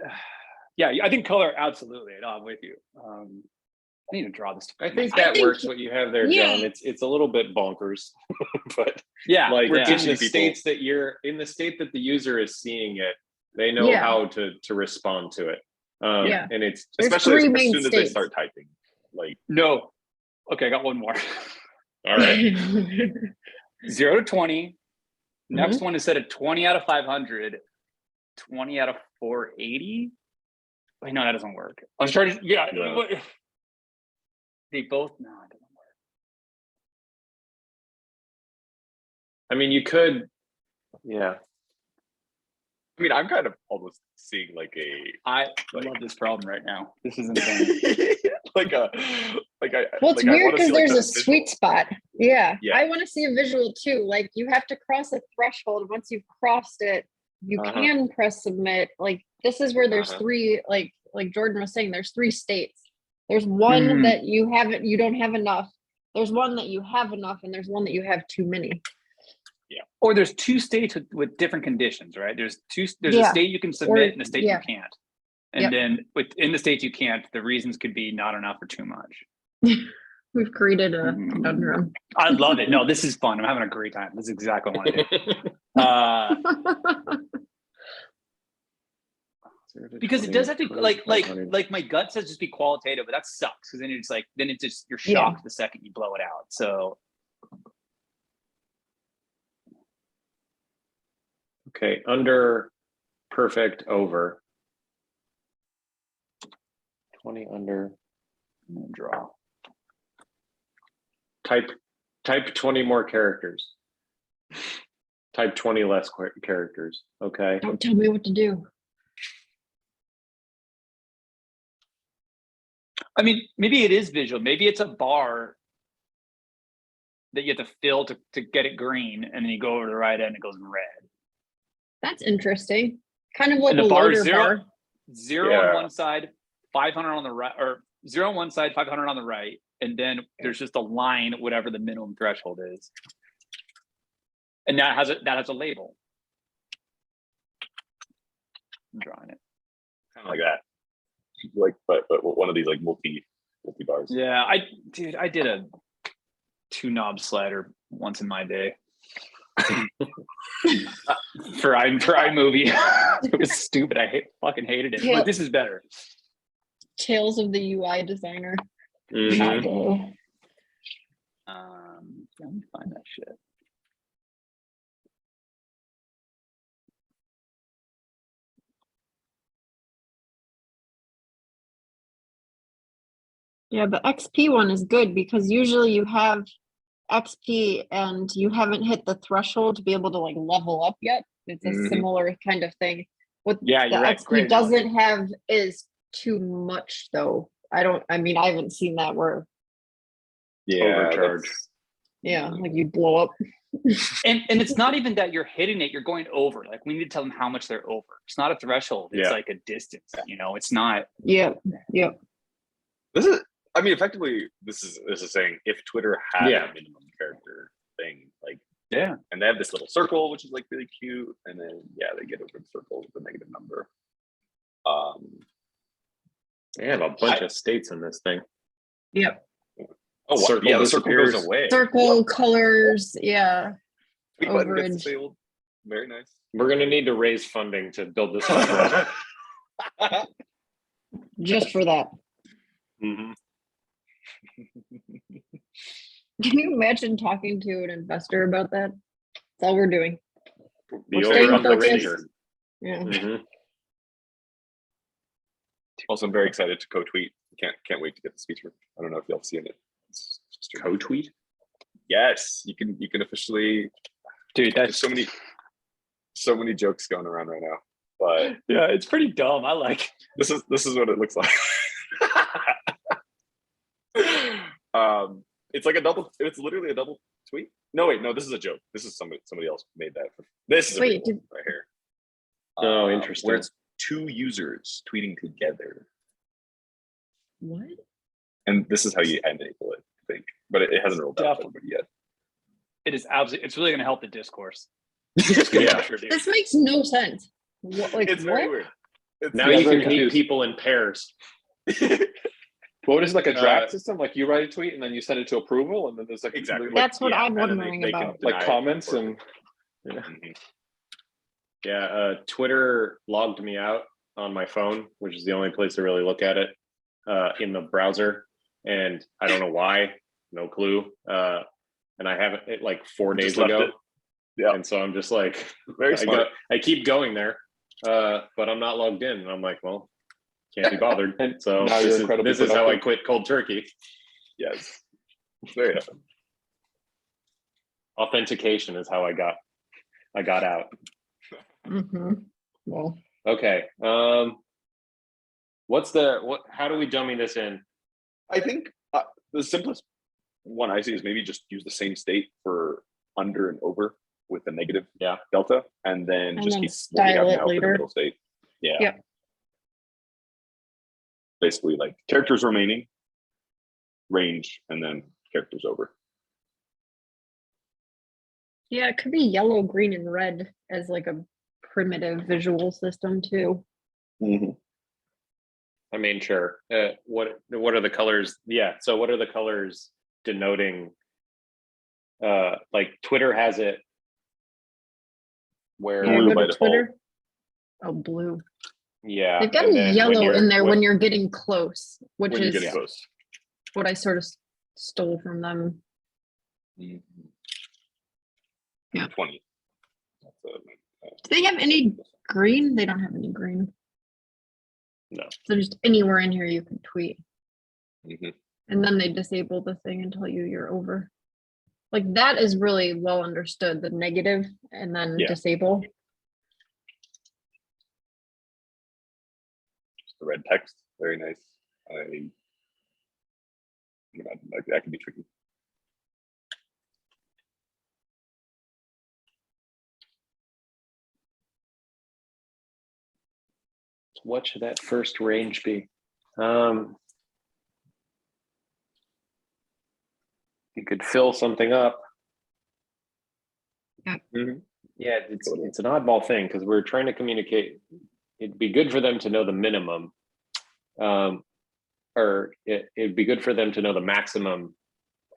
Yeah, I think color absolutely. No, I'm with you. I need to draw this. I think I that think- works. What you have there, yeah. John. It's a little bit bonkers, but Yeah, like we're in teaching the people. states that the user is seeing it, they know Yeah. how to respond to it. Yeah. And it's There's Especially three as main soon as they states. start typing. Like, No. Okay, I got one more. all right. 0 to 20. Next one is set at 20 out of 500. 20 out of 480. Wait, no, that doesn't work. I was trying to. Yeah. No. They both. No, it doesn't work. I mean, you could. Yeah. I mean, I'm kind of almost seeing like I Like- love this problem right now. This is insane. well, it's Well, it's weird because there's a sweet spot. Yeah. Yeah. I want to see a visual too. Like you have to cross a threshold. Once you've crossed it, you Uh-huh. can press submit. Like this is where there's Uh-huh. three, like Jordan was saying, there's 3 states. There's one that you don't have enough. There's one that you have enough, and there's one that you have too many. Or there's 2 states with different conditions, right? There's a Yeah. state you can submit and a state yeah. you can't. And Yep. then within the states you can't, the reasons could be not enough or too much. We've created a conundrum. I love it. No, this is fun. I'm having a great time. This is exactly what I want to do. Because it does have to like my gut says just be qualitative, but that sucks because then it's like you're Yeah. shocked the second you blow it out. So Okay, under, perfect, over. 20 under. I'm gonna draw. Type 20 more characters. Type 20 less characters. Okay. Don't tell me what to do. I mean, maybe it is visual. Maybe it's a bar that you have to fill to get it green, and then you go over to the right end, it goes red. That's interesting. Kind of like And a the bar loader is 0 bar. Yeah. on one side, 500 on the right, or 0 on one side, 500 on the right, and then there's just a line, whatever the minimum threshold is. And that has a label. I'm drawing it. Kind of like that. Like, but one of these like multi bars. Yeah, I did a 2-knob slider once in my day. for iMovie. It was stupid. I fucking hated it. Yeah. But this is better. Tales of the UI designer. Mhm. Let me find that shit. Yeah, the XP one is good because usually you have XP and you haven't hit the threshold to be able to like level up yet. It's a Mhm. similar kind of thing. What Yeah, the you're right. XP Great doesn't have is too much though. I haven't seen that where Overcharge. like you blow up. And it's not even that you're hitting it, you're going over. Like we need to tell them how much they're over. It's not a threshold, it's Yeah. like a distance, you know, it's not. Yeah. This is, I mean, effectively, this is saying if Twitter had Yeah. a minimum character thing, like, Yeah. and they have this little circle, which is like really cute, and then they get over the circle with a negative number. They have a bunch of states in this thing. Yep. Oh, Circle yeah, the circle goes disappears. away. Circle colors, yeah. Tweet button gets overage. disabled. Very nice. We're gonna need to raise funding to build this up. Just for that. Mhm. Can you imagine talking to an investor about that? That's all we're doing. The We're old staying fundraiser. Yeah. Mhm. Also, I'm very excited to co-tweet. Can't wait to get this feature. I don't know if y'all have seen it. It's just Co-tweet? Yes, you can officially. Dude, There's so many jokes going around right now, but yeah, it's pretty dumb. I like this is what it looks like. It's like it's literally a double tweet. No, wait, no, this is a joke. This is somebody else made that. This is a Wait, real one right here. Oh, interesting. Where it's 2 users tweeting together, What? and this is how you enable it, I think, but it hasn't rolled out for everybody yet. it is absolutely, it's really going to help the discourse. Yeah. This makes no sense. Like It's what? very weird. It's Now Yeah, you very can hate confused. people in pairs. What is it, like a draft system? Like you write a tweet and then you send it to approval, and then there's like Exactly. like, That's what I'm and then wondering they can about. deny like it comments or- and Mhm. Yeah, Twitter logged me out on my phone, which is the only place to really look at it in the browser, and I don't know why, no clue. And I haven't it like 4 days Just left ago, it. Yeah. and so I'm just like, Very smart. I keep going there, but I'm not logged in, and I'm like, well, can't be bothered. And So now you're incredibly this is how I productive. quit cold turkey. Yes. It's very helpful. Authentication is how I got out. Mm-hmm. Well, Okay. How do we dummy this in? I think the simplest one I see is maybe just use the same state for under and over with the negative delta, and then And just then keep style what we have it now for the later. middle state. Yeah. Yep. Basically, like characters remaining, range, and then characters over. yeah, it could be yellow, green, and red as like a primitive visual system too. I mean, sure. What are the colors? Yeah. So what are the colors denoting? Like Twitter has it where Yeah, Blue go by to default. Twitter. Oh, blue. yeah, They've got and a then yellow in there when you're- you're getting close, which When you're is getting close. what I sort of stole from them. Yeah. 20. Do they have any green? They don't have any green. No. So just anywhere in here you can tweet. Mhm. And then they disable the thing and tell you you're over. Like that is really well understood, the negative and then Yeah. disable. Just the red text, very nice. Like that can be tricky. What should that first range be? You could fill something up. Yeah, it's an oddball thing because we're trying to communicate. It'd be good for them to know the minimum, or it'd be good for them to know the maximum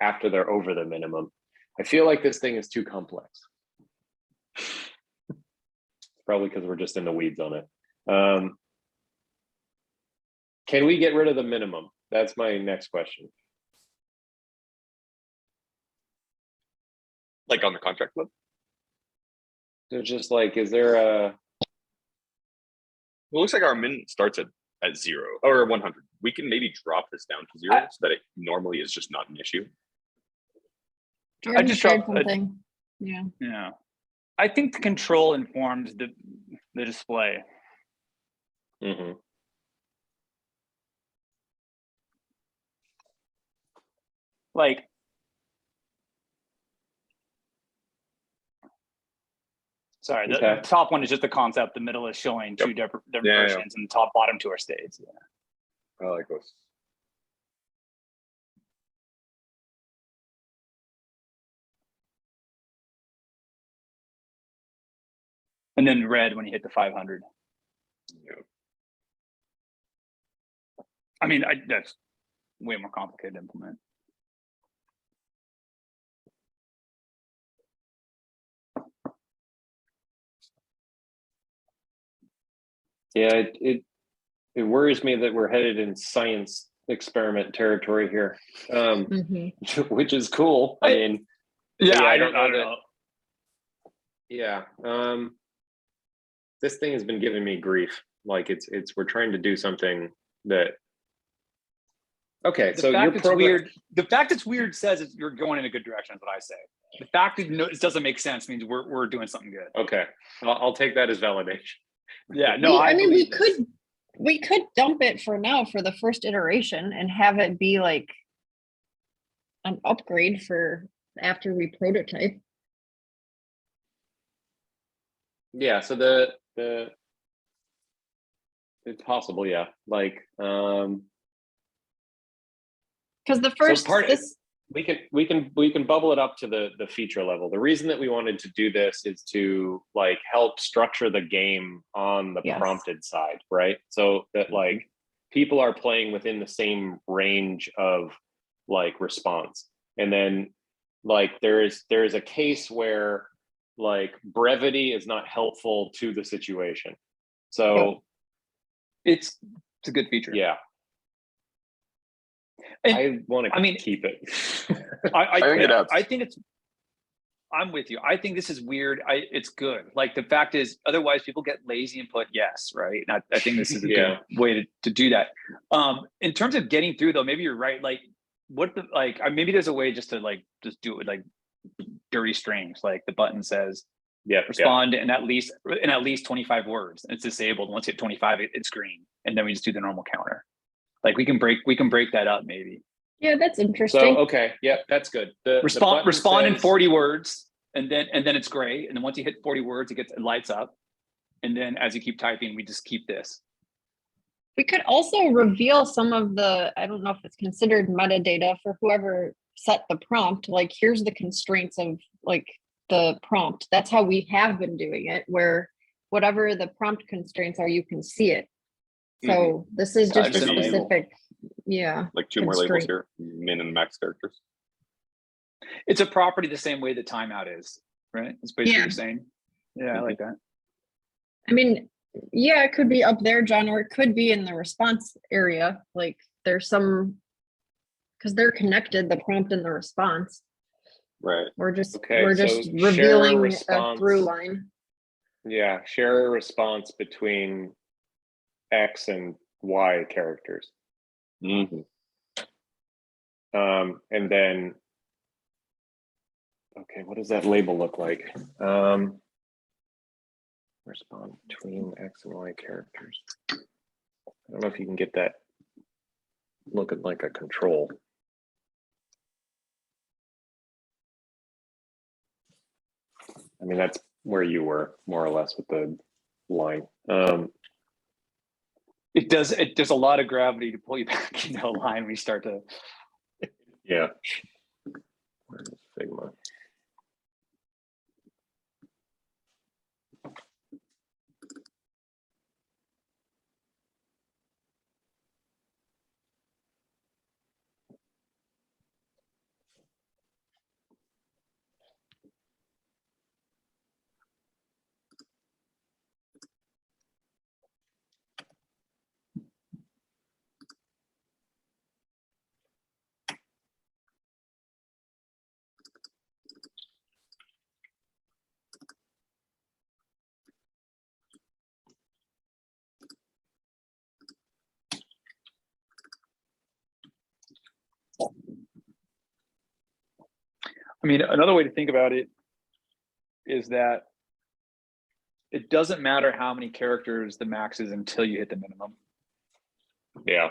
after they're over the minimum. I feel like this thing is too complex. Probably because we're just in the weeds on it. Can we get rid of the minimum? That's my next question. Like on the contract flip? So just like, is there a? Well, it looks like our min starts at 0 or 100. We can maybe drop this down to 0 so that it normally is just not an issue. I just tried dropped something. Yeah. Yeah. I think the control informs the display. Mm-hmm. Like, sorry, the Okay. top one is just the concept. The middle is showing two different versions, and the top bottom two are states. Yeah. I like this. And then red when you hit the 500. Yeah. I mean, that's way more complicated to implement. Yeah, it worries me that we're headed in science experiment territory here, which is cool. I mean, yeah, I I don't don't know know. Yeah, this thing has been giving me grief. Like we're trying to do something that. Okay, The so your fact it's program. weird. The fact it's weird says you're going in a good direction. Is what I say. The fact that it doesn't make sense means we're doing something good. Okay, I'll take that as validation. Yeah, no, I mean, believe we could dump it for now for the first iteration and have it be like an upgrade for after we prototype. Yeah, so it's possible, yeah. Like because the first we can bubble it up to the feature level. The reason that we wanted to do this is to like help structure the game on the prompted side, right? So that like people are playing within the same range of like response. And then like there is a case where like brevity is not helpful to the situation. So it's a good feature. Yeah. And, I want to keep it. I think it's. I'm with you. I think this is weird. It's good. Like the fact is, otherwise people get lazy and put yes, right? And I think this is a good way to do that. In terms of getting through, though, maybe you're right. Like, maybe there's a way just to just do it with like dirty strings. Like the button says, respond in at least 25 words. And it's disabled. Once you hit 25, it's green, and then we just do the normal counter. Like we can break that up maybe. Yeah, that's interesting. So okay, yeah, that's good. Respond in 40 words, and then it's gray. And then once you hit 40 words, it lights up. And then as you keep typing, we just keep this. We could also reveal some of the, I don't know if it's considered metadata for whoever set the prompt. Like here's the constraints of like the prompt. That's how we have been doing it, where whatever the prompt constraints are, you can see it. So this is just a specific, like two more labels here, min and max characters. It's a property the same way the timeout is, right? That's basically what you're saying. Yeah, I like that. I mean, yeah, it could be up there, John, or it could be in the response area. Like there's some, because they're connected, the prompt and the response. Right. We're just revealing a through line. Yeah, share a response between X and Y characters. Mm-hmm. And then, okay, what does that label look like? Respond between X and Y characters. I don't know if you can get that looking like a control. I mean, that's where you were more or less with the line. There's a lot of gravity to pull you back into a line when you start to. Yeah. Where's Figma? I mean, another way to think about it is that it doesn't matter how many characters the max is until you hit the minimum. Yeah.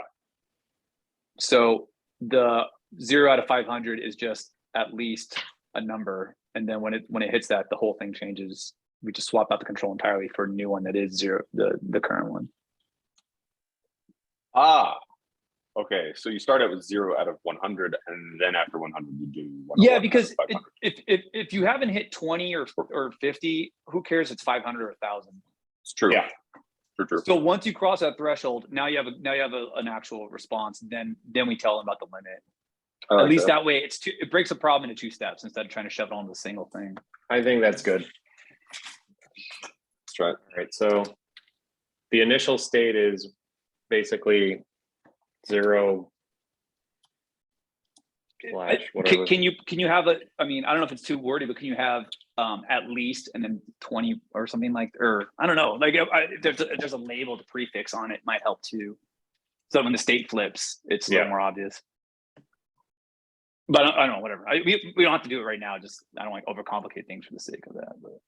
So the 0 out of 500 is just at least a number, and then when it hits that, the whole thing changes. We just swap out the control entirely for a new one that is 0, the current one. Ah, okay. So you start out with 0 out of 100, and then after 100, you do 101 Yeah, out of because 500. if you haven't hit 20 or 50, who cares? It's 500 or 1,000. It's true. Yeah. True. So once you cross that threshold, now you have an actual response. Then we tell them about the limit. I like At least that way, it breaks a problem into 2 steps instead of trying to shove it onto a single thing. I think that's good. Let's try it. All right. So the initial state is basically 0 slash whatever. Can you have a? I mean, I don't know if it's too wordy, but can you have at least and then 20 or something like, or I don't know, like if there's a label to prefix on it, might help too. So when the state flips, it's a little more obvious. But I don't know, whatever. We don't have to do it right now. Just I don't want to overcomplicate things for the sake of that. But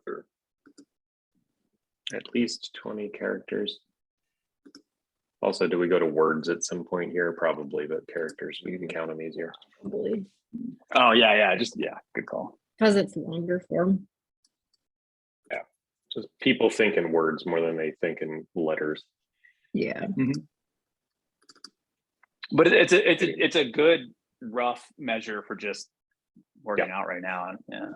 Sure. At least 20 characters. Also, do we go to words at some point here? Probably, but characters, we can count them easier. Probably. oh yeah, good call. Because it's longer form. Just people think in words more than they think in letters. Yeah. But it's a good rough measure for just working out right now. Yeah.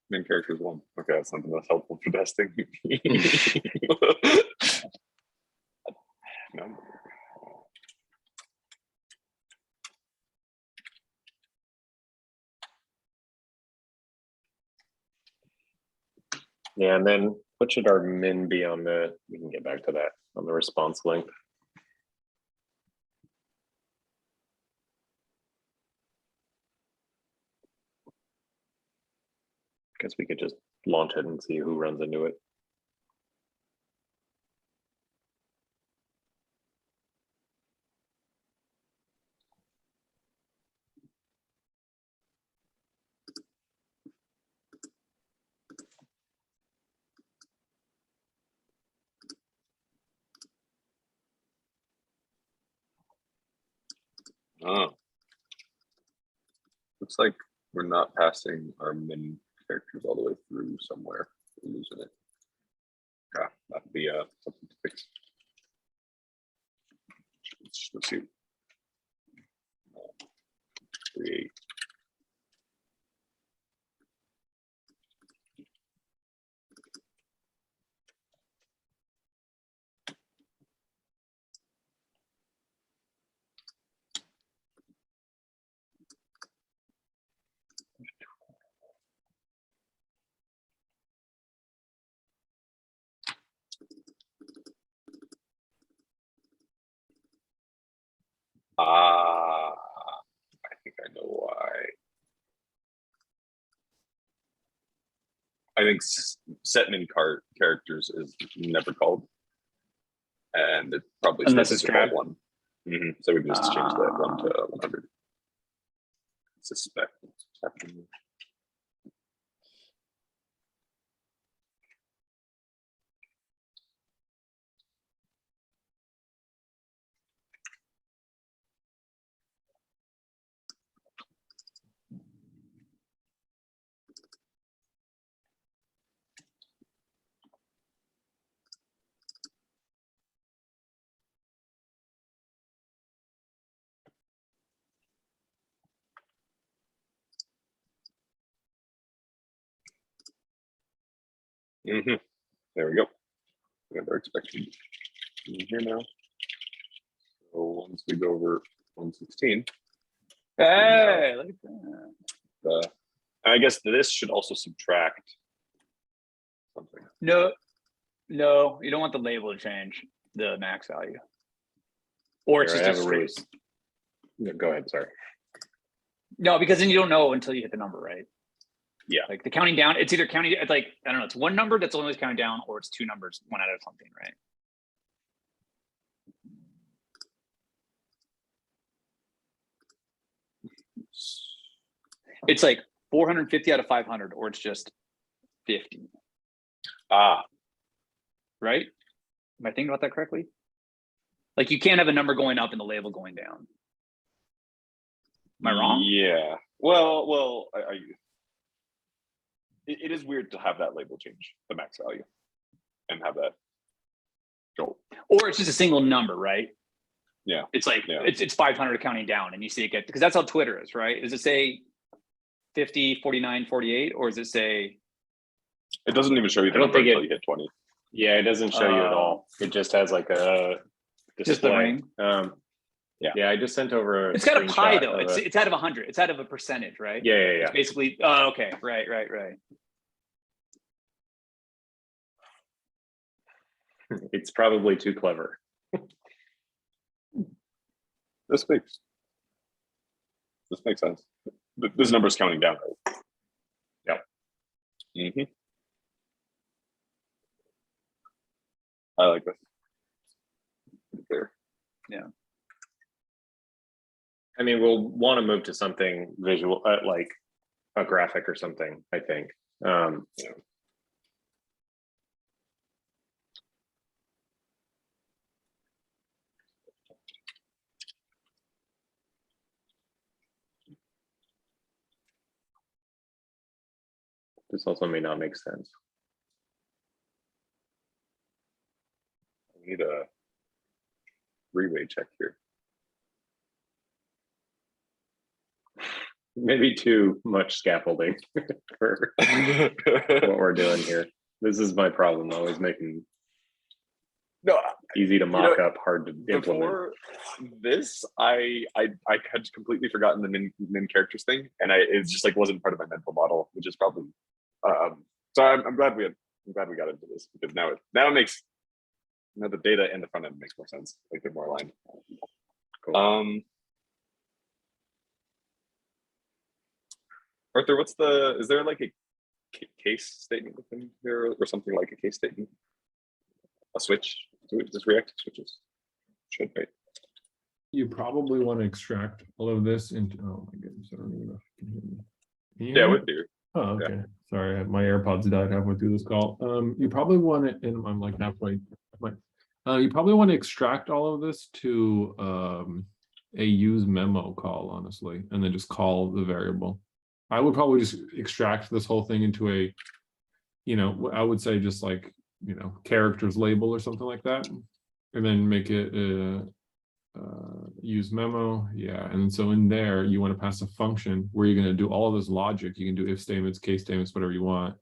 Main character is 1. Okay, that's something that's helpful for testing. No. Yeah, and then what should our min be on the, we can get back to that, on the response length. Guess we could just launch it and see who runs into it. Oh. Looks like we're not passing our min characters all the way through somewhere. We're losing it. Yeah, that'd be something to fix. Let's see. Create. I think I know why. I think set min characters is never called, and it probably Unless stays it's a trad. one. So we just change that 1 to 100. Suspect. There we go. They're expected in here now. So once we go over 116, Hey, look at that. I guess this should also subtract something. No, you don't want the label to change the max value. Or it's Here, I just have a a really. straight. Yeah, go ahead. Sorry. No, because then you don't know until you hit the number, right? Yeah. Like the counting down, it's either counting, it's like, I don't know, it's one number that's always counting down, or it's two numbers, one out of something, right? It's like 450 out of 500, or it's just 50. Ah, Right? Am I thinking about that correctly? Like you can't have a number going up and the label going down. Am I wrong? Yeah. Well, it is weird to have that label change the max value and have that go. Or it's just a single number, right? Yeah. It's like Yeah. it's 500 counting down, and you see it get, because that's how Twitter is, right? Does it say 50, 49, 48, or does it say? It doesn't even show you the I don't number think until it- you hit 20. Yeah, it doesn't show you at all. It just has like a display. Just the ring? Yeah, I just sent over. It's got a pie screenshot though. of It's out of 100. It's out of a percentage, right? Yeah. It's basically. Oh, okay. Right. It's probably too clever. This makes sense. This number's counting down, right? Yeah. Mm-hmm. I like this. There. Yeah. I mean, we'll want to move to something visual, like a graphic or something, I think. Yeah. This also may not make sense. I need a three-way check here. Maybe too much scaffolding for what we're doing here. This is my problem. Always making No, easy to mock up, hard to implement. before this, I had completely forgotten the min characters thing, and it just like wasn't part of my mental model, which is probably. So I'm glad we got into this, because now it makes the data and the front end makes more sense. Like they're more aligned. Cool. Arthur, is there like a case statement within here, or something like a case statement? A switch? Does React switches? Should, right? You probably want to extract all of this into. Oh my goodness, I don't even know if you can hear me. Can you Yeah, hear me? would do. Oh, okay. Sorry, my AirPods died halfway through this call. You probably want it, and I'm like halfway. You probably want to extract all of this to a use memo call, honestly, and then just call the variable. I would probably just extract this whole thing into a, I would say just like, characters label or something like that, and then make it use memo. Yeah, and so in there you want to pass a function where you're going to do all of this logic. You can do if statements, case statements, whatever you want.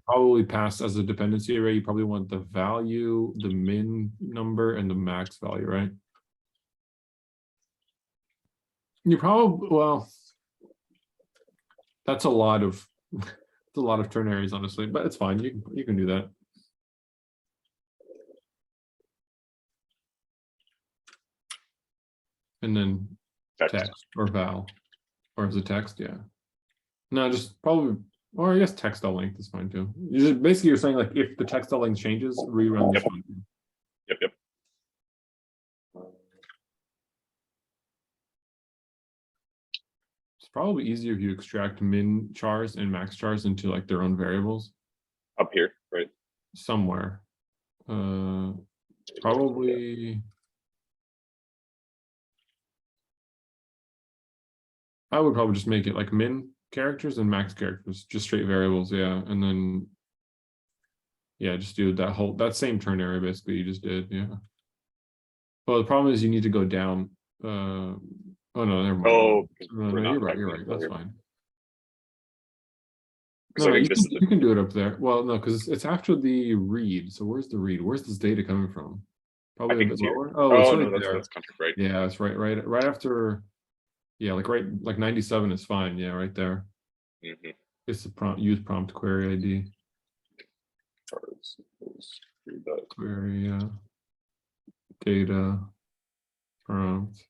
Probably pass as a dependency array. You probably want the value, the min number, and the max value, right? You probably, well, that's a lot of it's a lot of ternaries, honestly, but it's fine. You can do that. And then text or val, or is it text? Yeah. No, just probably, or I guess text length is fine too. Basically, you're saying like if the text length changes, rerun this function. Yep. It's probably easier if you extract min chars and max chars into like their own variables Up here, right? somewhere. Probably. I would probably just make it like min characters and max characters, just straight variables, yeah. And then, yeah, just do that same ternary basically you just did, yeah. Well, the problem is you need to go down. Oh no, never mind. Oh, No, you're right. That's fine. Because I think this is you can do it up there. Well, no, because it's after the read. So where's the read? Where's this data coming from? Probably a think bit it's here. lower. Oh, it's Oh right no, there. that's contract, right? Yeah, it's right after. Yeah, like 97 is fine. Yeah, right there. Mm-hmm. It's the prompt, use prompt query ID. Query, data, prompt.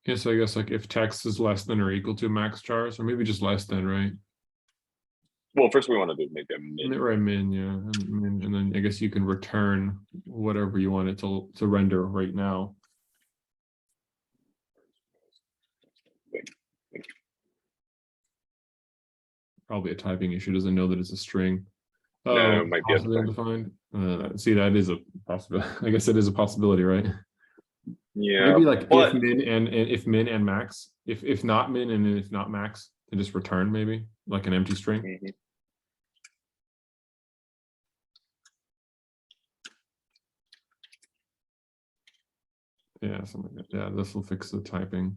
Yeah, so I guess like if text is less than or equal to max chars, or maybe just less than, right? Well, first we want to do maybe a min. Right, min, yeah, and then I guess you can return whatever you want it to render right now. Probably a typing issue, doesn't know that it's a string. No, it might be possibly undefined. undefined. See, that is a possibility. I guess it is a possibility, right? Yeah, Maybe like but if min and if min and max, if not min and if not max, then just return maybe like an empty string. Mhm. Yeah, something like that. Yeah, this will fix the typing.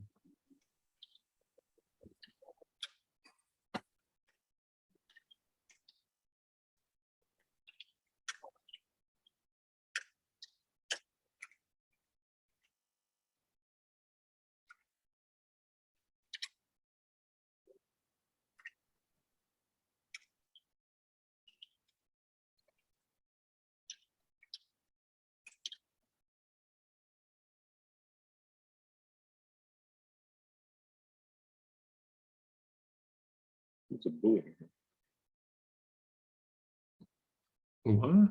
it's a boolean. What?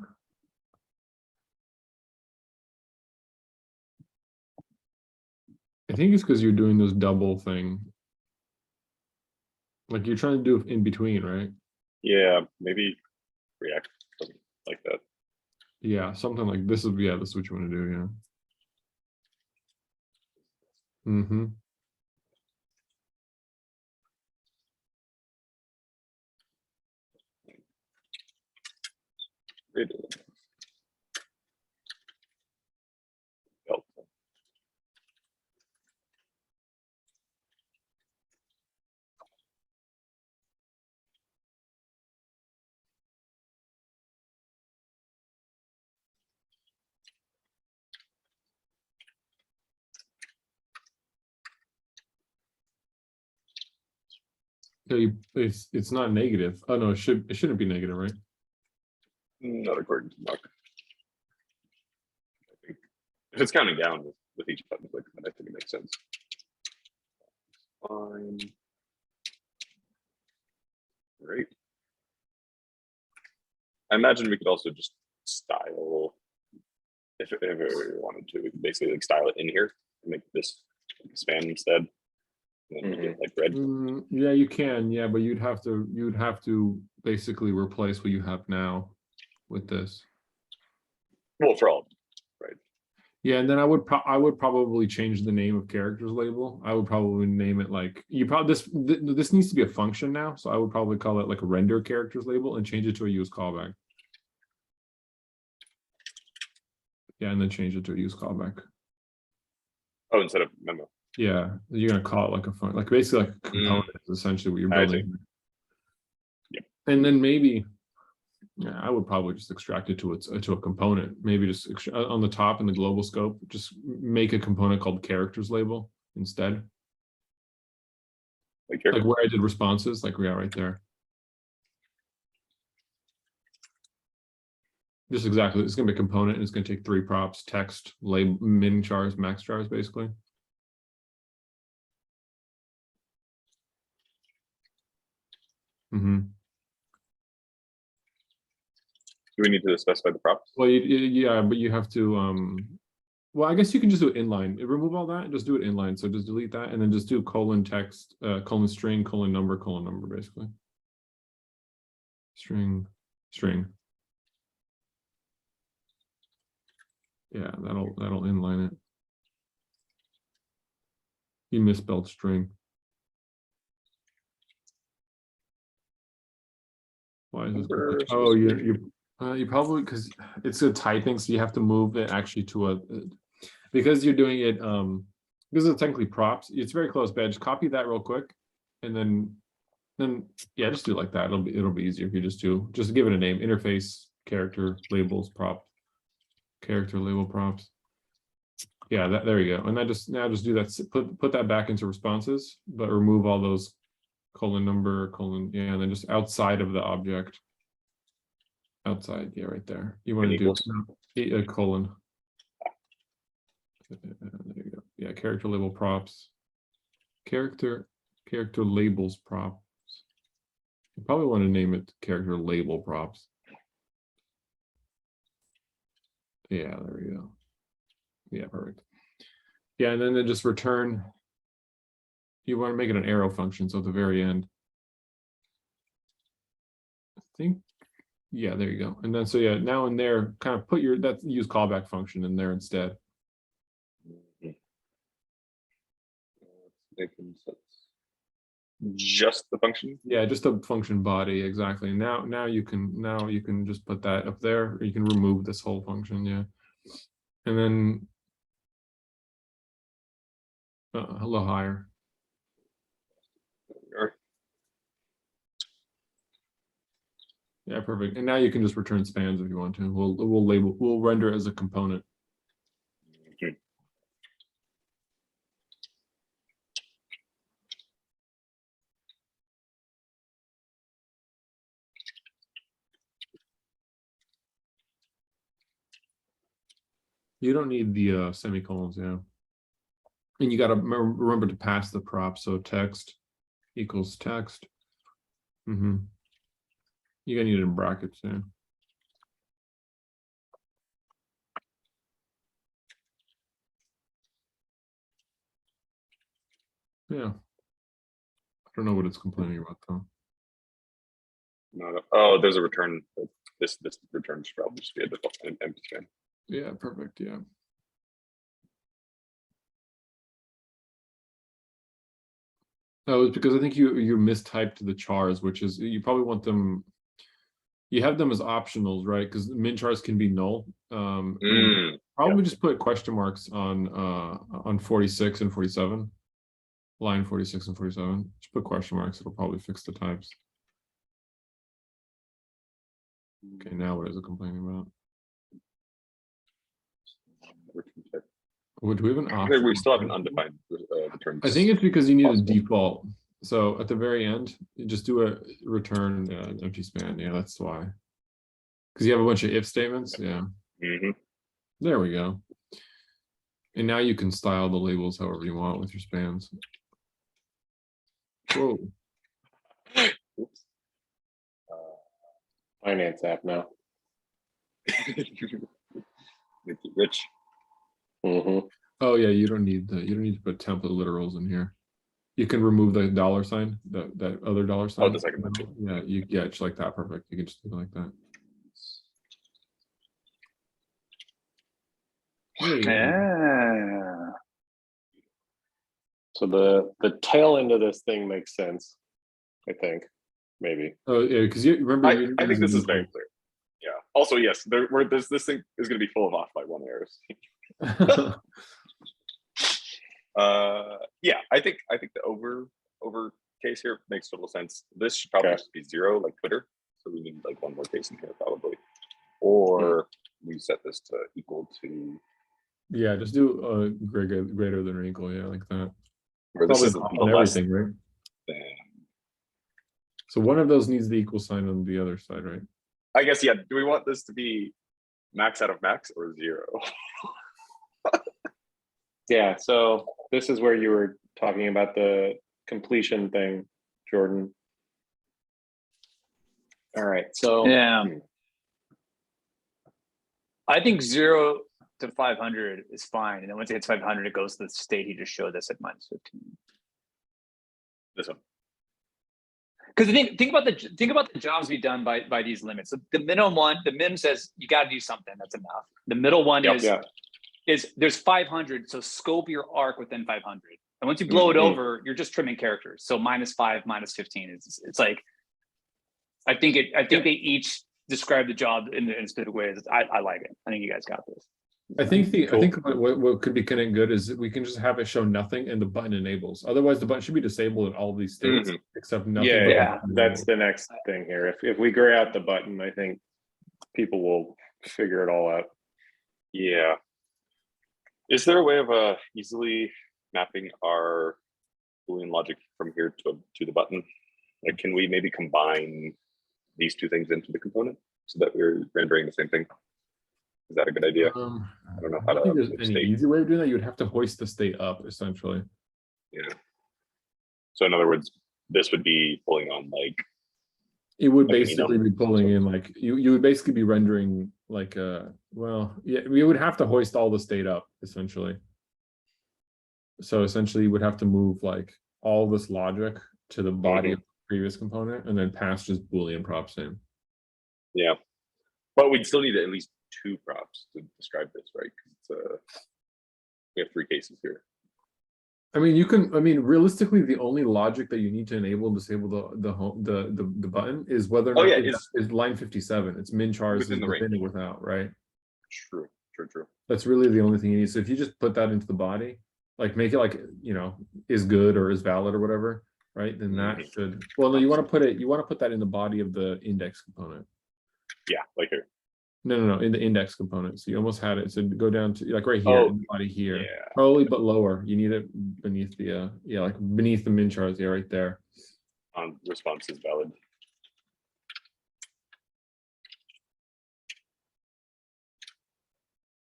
I think it's because you're doing this double thing. Like you're trying to do it in between, right? Yeah, maybe React doesn't like that. Yeah, something like this is this is what you want to do, yeah. Mm-hmm. It is. Delta. So it's not negative. Oh no, it shouldn't be negative, right? Not according to Muck. I think if it's counting down with each button click, then I think it makes sense. Fine. Great. I imagine we could also just style, if we wanted to, we could basically like style it in here and make this like a span instead. And then make it like red. Yeah, you can. Yeah, but you'd have to basically replace what you have now with this. Well, for all of them, right? Yeah, and then I would probably change the name of characters label. I would probably name it like this needs to be a function now, so I would probably call it like a render characters label and change it to a use callback. Yeah, and then change it to a use callback. Oh, instead of memo. Yeah, you're gonna call it like a fun, like basically like a component is essentially what you're I building. Yep. And then maybe, yeah, I would probably just extract it to a component. Maybe just on the top in the global scope, just make a component called characters label instead. Like here. Like where I did responses, like we are right there. Just exactly, it's gonna be a component and it's gonna take 3 props, text, label, min chars, max chars, basically. Mm-hmm. Do we need to specify the props? Well, yeah, but you have to, well, I guess you can just do it inline. Remove all that and just do it inline. So just delete that and then just do colon text, colon string, colon number, basically. String. Yeah, that'll inline it. You misspelled string. Why is this? Number Oh, you probably, because it's a typing, so you have to move it actually to a, because you're doing it, because it's technically props. It's very close, Ben. Just copy that real quick, and then yeah, just do it like that. It'll be easier if you just give it a name: interface, character, labels, prop, character, label, props. Yeah, there you go. And now just do that. Put that back into responses, but remove all those colon number, colon, yeah, and then just outside of the object. Outside, yeah, right there. You want to do a colon. There you go. Yeah, character label props. Character labels props. You probably want to name it character label props. Yeah, there we go. Yeah, perfect. Yeah, and then just return. You want to make it an arrow function, so at the very end. I think, yeah, there you go. And then so yeah, now in there, kind of put that use callback function in there instead. Just the function. Yeah, just a function body, exactly. Now you can just put that up there, or you can remove this whole function, yeah. And then a little higher. Yeah, perfect. And now you can just return spans if you want to. We'll render it as a component. Okay. You don't need the semicolons, yeah. And you got to remember to pass the prop. So text equals text. You're gonna need it in brackets, yeah. Yeah. I don't know what it's complaining about though. No. Oh, there's a return. This return should probably just be a default an empty span. Yeah, perfect. Yeah. Oh, it's because I think you mistyped the chars, which is you probably want them. You have them as optionals, right? Because min chars can be null. Probably just put question marks on 46 and 47. Line 46 and 47. Just put question marks. It'll probably fix the types. Okay, now what is it complaining about? Would we have an option? We still have an undefined return. I think it's because you need a default. So at the very end, you just do a return empty span. Yeah, that's why. Because you have a bunch of if statements. Yeah. There we go. And now you can style the labels however you want with your spans. Whoa. Oops. Finance app now. Make it rich. Oh yeah, you don't need to put template literals in here. You can remove the dollar sign, that other dollar sign. Oh, the second one too. Yeah, just like that. Perfect. You can just do it like that. Yeah. So the tail end of this thing makes sense, I think. Maybe. Oh yeah, because you remember. I think this is very clear. Yeah. Also, yes, this thing is going to be full of off by one errors. Yeah, I think the over case here makes total sense. This should probably just be 0, like Twitter. So we need like one more case in here probably, or we set this to equal to. Yeah, just do greater than or equal. Yeah, like that. Or this is on everything, right? So one of those needs the equal sign on the other side, right? I guess, yeah. Do we want this to be max out of max or 0? Yeah, so this is where you were talking about the completion thing, Jordan. All right, so yeah. I think 0 to 500 is fine. And then once it hits 500, it goes to the state he just showed us at -15. This one. Because think about the jobs be done by these limits. So the minimum one, the min says you got to do something. That's enough. The middle one is there's 500. So scope your arc within 500. And once you blow it Mhm. over, you're just trimming characters. So -5, -15 is it's like I think they each describe the job in specific ways. I like it. I think you guys got this. I think Cool. what could be kind of good is that we can just have it show nothing and the button enables. Otherwise, the button should be disabled in all of these states except nothing. Yeah, but yeah, the button that's enabled. the next thing here. If we gray out the button, I think people will figure it all out. Yeah. Is there a way of easily mapping our Boolean logic from here to the button? Like, can we maybe combine these two things into the component so that we're rendering the same thing? Is that a good idea? I don't know how I don't think to there's move any state. easy way of doing that. You would have to hoist the state up essentially. Yeah. So in other words, this would be pulling on like It would Like an basically be enum. pulling in like you would basically be rendering like well, yeah, we would have to hoist all the state up essentially. So essentially you would have to move like all this logic to the body of the previous component and then pass just Boolean props in. yeah. But we'd still need at least 2 props to describe this, right? Because we have 3 cases here. I mean, realistically, the only logic that you need to enable and disable the button is whether or Oh, not yeah, is line 57. It's min chars is Within the within range. or without, right? True. That's really the only thing you need. So if you just put that into the body, like make it like, you know, is good or is valid or whatever, right? Then that should, well, no, you want to put that in the body of the index component. Yeah, like here. No, in the index component. So you almost had it. So go down to like right here, Oh, in the body here. yeah. Probably, but lower. You need it beneath the yeah, like beneath the min chars, yeah, right there. On response is valid.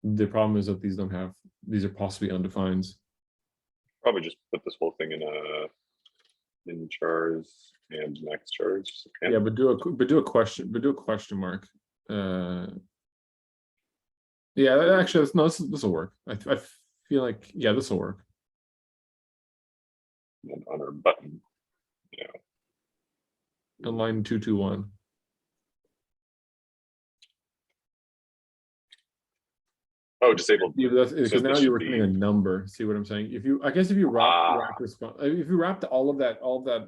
The problem is that these are possibly undefined. Probably just put this whole thing in chars and max chars. Yeah, but do a question mark. Yeah, actually, no, this will work. I feel like, yeah, this will work. And on our button. Yeah. On line 221. Oh, disabled. Yeah, but because So now this you're should returning a be- number. See what I'm saying? I guess if you wrapped all of that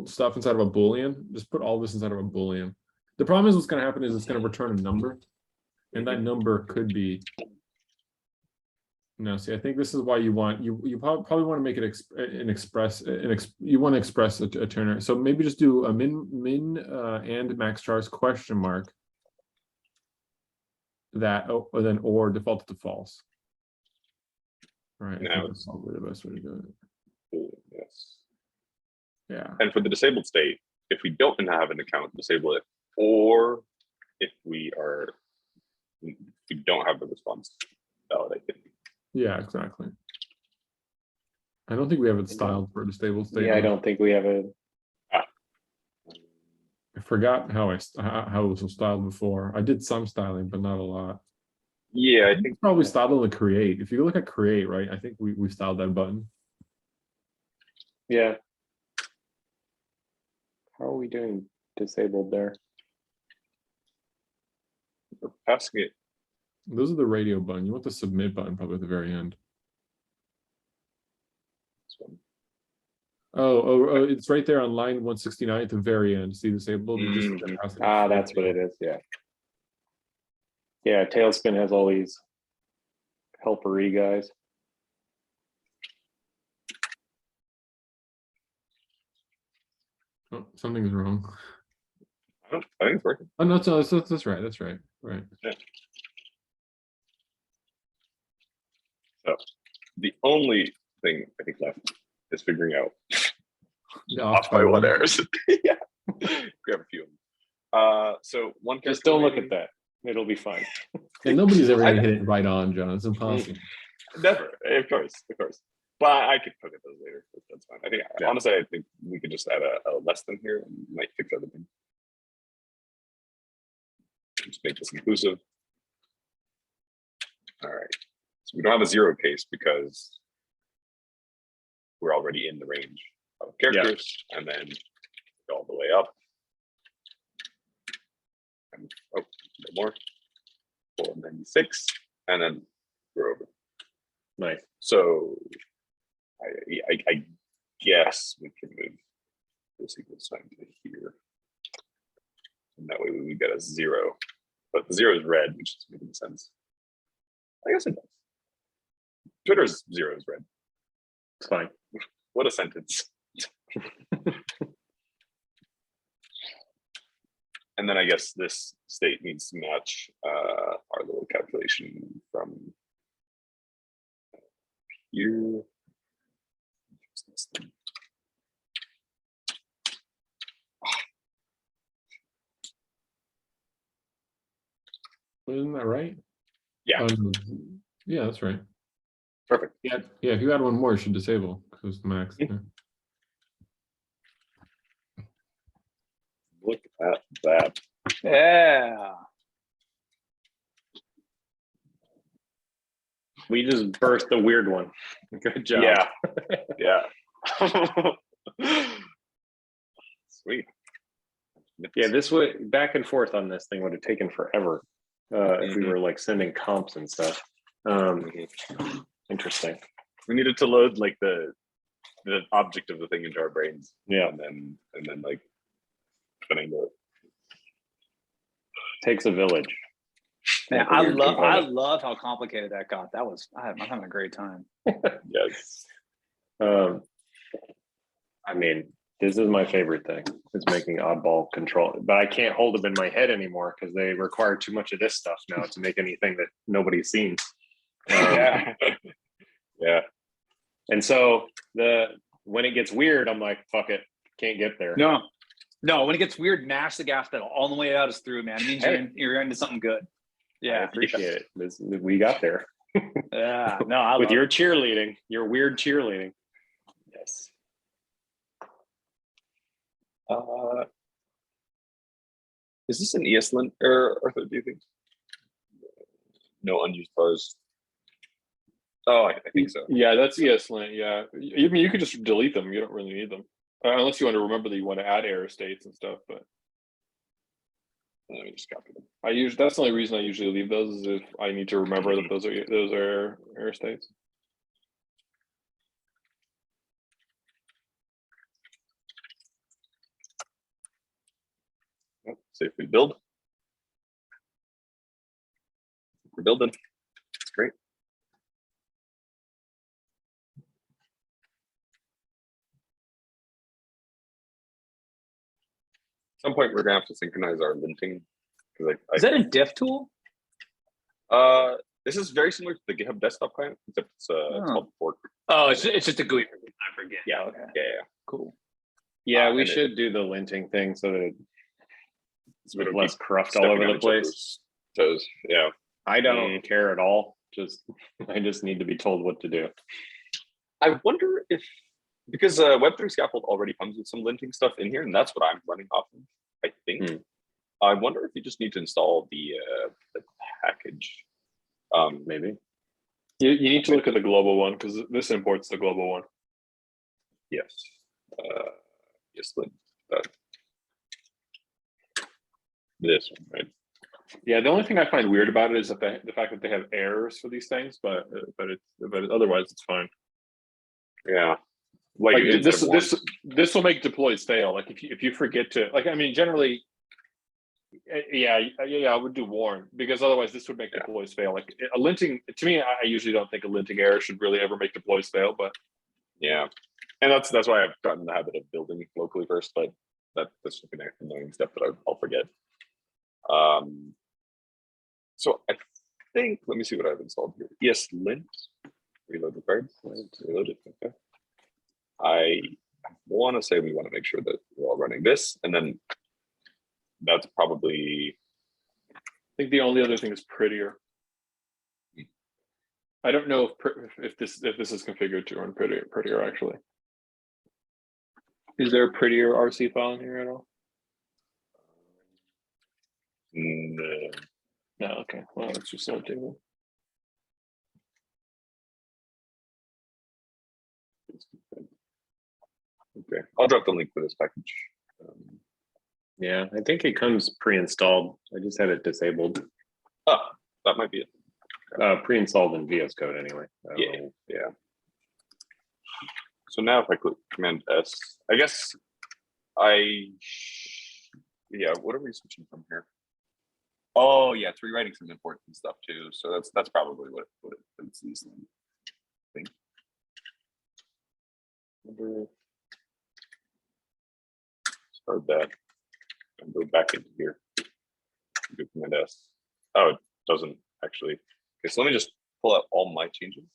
stuff inside of a Boolean, just put all this inside of a Boolean. The problem is what's going to happen is it's going to return a number, and that number could be. No, see, I think this is why you probably want to make it you want to express a turner. So maybe just do a min and max chars question mark. That or default to false. Right. Now I think that's probably the best way to do it. Yes. Yeah. And for the disabled state, if we don't have an account, disable it. Or if we don't have the response validate it. Yeah, exactly. I don't think we have it styled for a stable state. Yeah, I don't think we have a. I forgot how it was styled before. I did some styling, but not a lot. Yeah, I I think think it's probably styled on the create. If you look at create, right? I think we styled that button. Yeah. How are we doing disabled there? we're passing it. Those are the radio button. You want the submit button probably at the very end. This one. Oh, it's right there on line 169 at the very end. See disabled? You just That's what it is. Yeah. Yeah, Tailspin has all these helpery guys. Oh, something's wrong. I think it's working. Oh no, that's right. That's right. Right. So the only thing I think left is figuring out The off by one errors. Yeah. Grab a few of them. So one Just don't look at that. It'll be fine. And nobody's ever gonna hit it right on, John. It's impossible. Never, of course. But I could poke at those later. That's fine. I think honestly, I think we could just add a less than here and might fix everything. Just make this inclusive. All right. So we don't have a 0 case because we're already in the range of characters, and then go all the way up. And oh, no more. 496, and then we're over. Nice. So I guess we can move this equal sign to here. And that way we get a 0. But the 0 is red, which is making sense. I guess it does. Twitter's 0 is red. It's fine. What a sentence. And then I guess this state needs to match our little calculation from here. Isn't that right? Yeah, Yeah, that's right. perfect. Yeah, if you add one more, you should disable because it's the max. Yeah. Look at that. Yeah. We just birthed the weird one. Good job. Yeah. Sweet. Yeah, this would back and forth on this thing would have taken forever if we were like sending comps and stuff. Interesting. We needed to load like the object of the thing into our brains. Yeah, And then like spinning it. takes a village. Man, Like a I weird love component. how complicated that got. I'm having a great time. Yes. I mean, this is my favorite thing, is making oddball control, but I can't hold them in my head anymore because they require too much of this stuff now to make anything that nobody's seen. Yeah. Yeah. And so when it gets weird, I'm like, fuck it, can't get there. No, when it gets weird, mash the gas pedal all the way out is through, man. It means you're into something good. I Yeah. appreciate it. We got there. Yeah. No, I With love your it. cheerleading, your weird cheerleading. Yes. Is this an ESLint or Arthur, do you think? No unused bars. Oh, I think so. Yeah, that's ESLint. Yeah, I mean, you could just delete them. You don't really need them unless you want to remember that you want to add error states and stuff. But Let me just copy them. that's the only reason I usually leave those is if I need to remember that those are error states. Safely build. We're building. It's great. At some point, we're gonna have to synchronize our linting because Is that a diff tool? this is very similar to the GitHub desktop client, except it's called Fork. Oh, it's just a GUI. I forget. Yeah. Okay. Yeah. Cool. Yeah, we and should do the linting thing so that it's We don't less keep cruft all stepping over on the each place. other's toes. Yeah. I don't care at all. I just need to be told what to do. I wonder if because Web3 scaffold already comes with some linting stuff in here, and that's what I'm running off of. I think. I wonder if you just need to install the package. Maybe. You need to look at the global one because this imports the global one. Yes. Yes. This one, right? Yeah, the only thing I find weird about it is that the fact that they have errors for these things, but otherwise it's fine. Yeah. Like instead of one. this will make deploys fail. Like if you forget to I mean generally, yeah, I would do warn because otherwise this would make deploys fail. Like a linting to me, I usually don't think a linting error should really ever make deploys fail, but Yeah, and that's why I've gotten the habit of building locally first. But that's just an annoying step that I'll forget. So I think let me see what I've installed here. Yes, lint. Reload the card. Reload it. Okay. I want to say we want to make sure that we're all running this, and then that's probably. I think the only other thing is prettier. I don't know if this is configured to run prettier actually. Is there a prettier RC file in here at all? No. Okay. Well, it's just so table. Okay, I'll drop the link for this package. Yeah, I think it comes pre-installed. I just had it disabled. Oh, that might be it. Pre-installed in VS Code anyway. Yeah. So now if I click Command S, I guess yeah, what are we switching from here? Oh yeah, it's rewriting some important stuff too. So that's probably what it's these things. Start that and go back into here. Do Command S. Oh, it doesn't actually. Okay, so let me just pull out all my changes.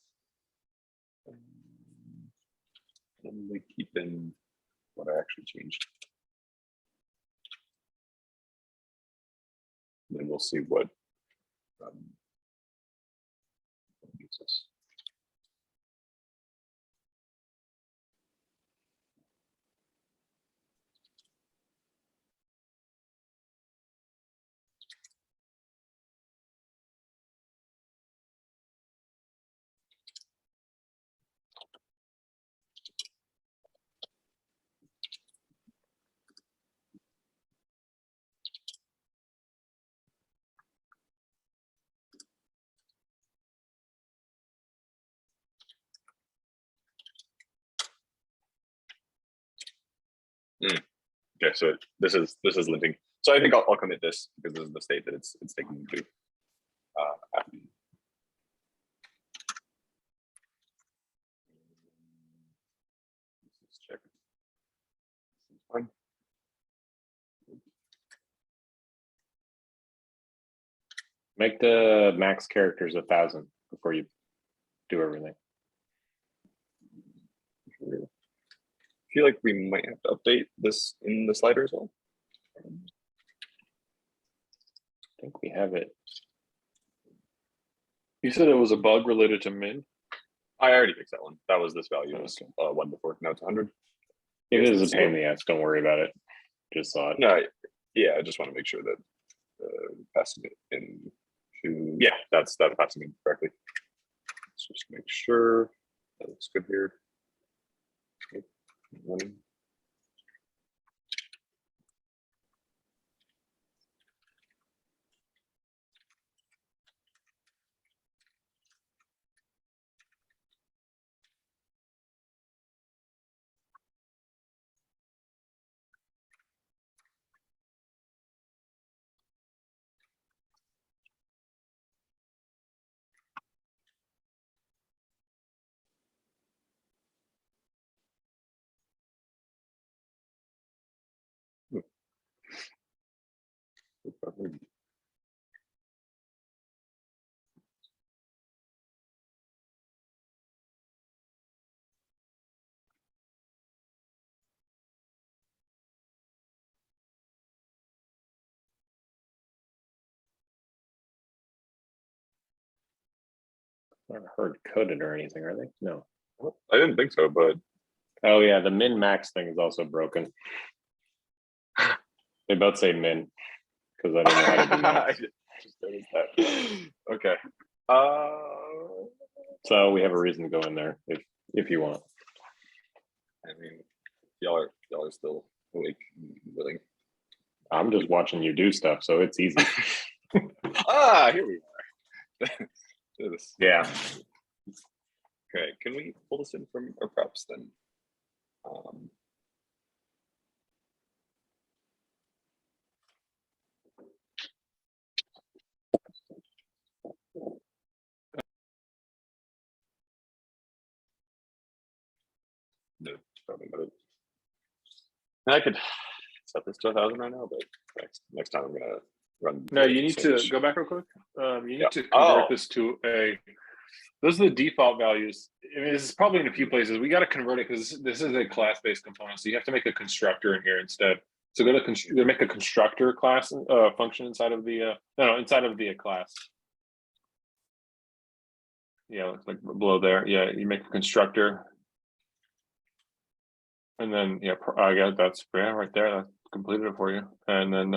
And we keep in what I actually changed. And then we'll see what gives us. Okay, so this is linting. So I think I'll commit this because this is the state that it's taking me to. Let's check. Fine. Make the max characters 1,000 before you do everything. I feel like we might have to update this in the slider as well. I think we have it. You said it was a bug related to min. I already fixed that one. That was this value. It was 1 before. Now it's 100. It is a pain in the ass. Don't worry about it. Just saw it. No, yeah, I just want to make sure that passing it in to that's passing it correctly. Let's just make sure that looks good here. Okay. Not hard coded or anything, are they? No. I didn't think so, but Oh yeah, the min max thing is also broken. They both say min because I don't know how to do I max. just noticed that. Okay. So we have a reason to go in there if you want. I mean, y'all are still awake and willing. I'm just watching you do stuff, so it's easy. Here we are. Do this. Yeah. Okay, can we pull this in from our props then? No, probably not. I could set this to 1,000 right now, but next time I'm gonna run. No, you need to Sesh. go back real quick. You need Yeah. to convert this to a. Those are the default values. I mean, this is probably in a few places. We got to convert it because this is a class-based component, so you have to make a constructor in here instead. So go to make a constructor class function inside of the inside of the class. Yeah, it's like below there. Yeah, you make a constructor, and then I got that's right there. That completed it for you. And then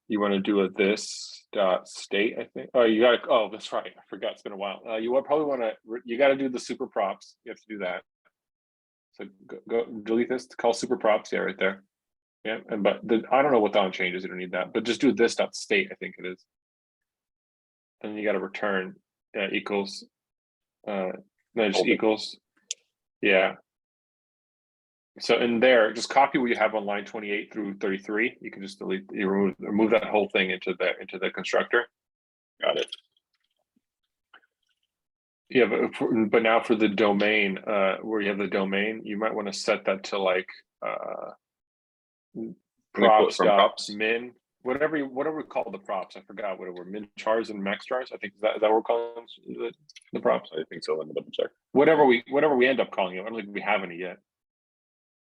you want to do a this dot state. I think. Oh, you got to. Oh, that's right. I forgot. It's been a while. You probably want to. You got to do the super props. You have to do that. So go delete this. Call super props. Yeah, right there. Yeah, but I don't know what the on changes. You don't need that. But just do this dot state. I think it is. And you got to return equals. No, just equals. Yeah. So in there, just copy what you have on line 28 through 33. You can just remove that whole thing into the constructor. Got it. Yeah, but now for the domain, where you have the domain, you might want to set that to like Can we pull it from props? min, whatever we call the props. I forgot what it were, min chars and max chars. I think is that what we're calling the props? I think so. Let me double check. Whatever we end up calling it. I don't think we have any yet.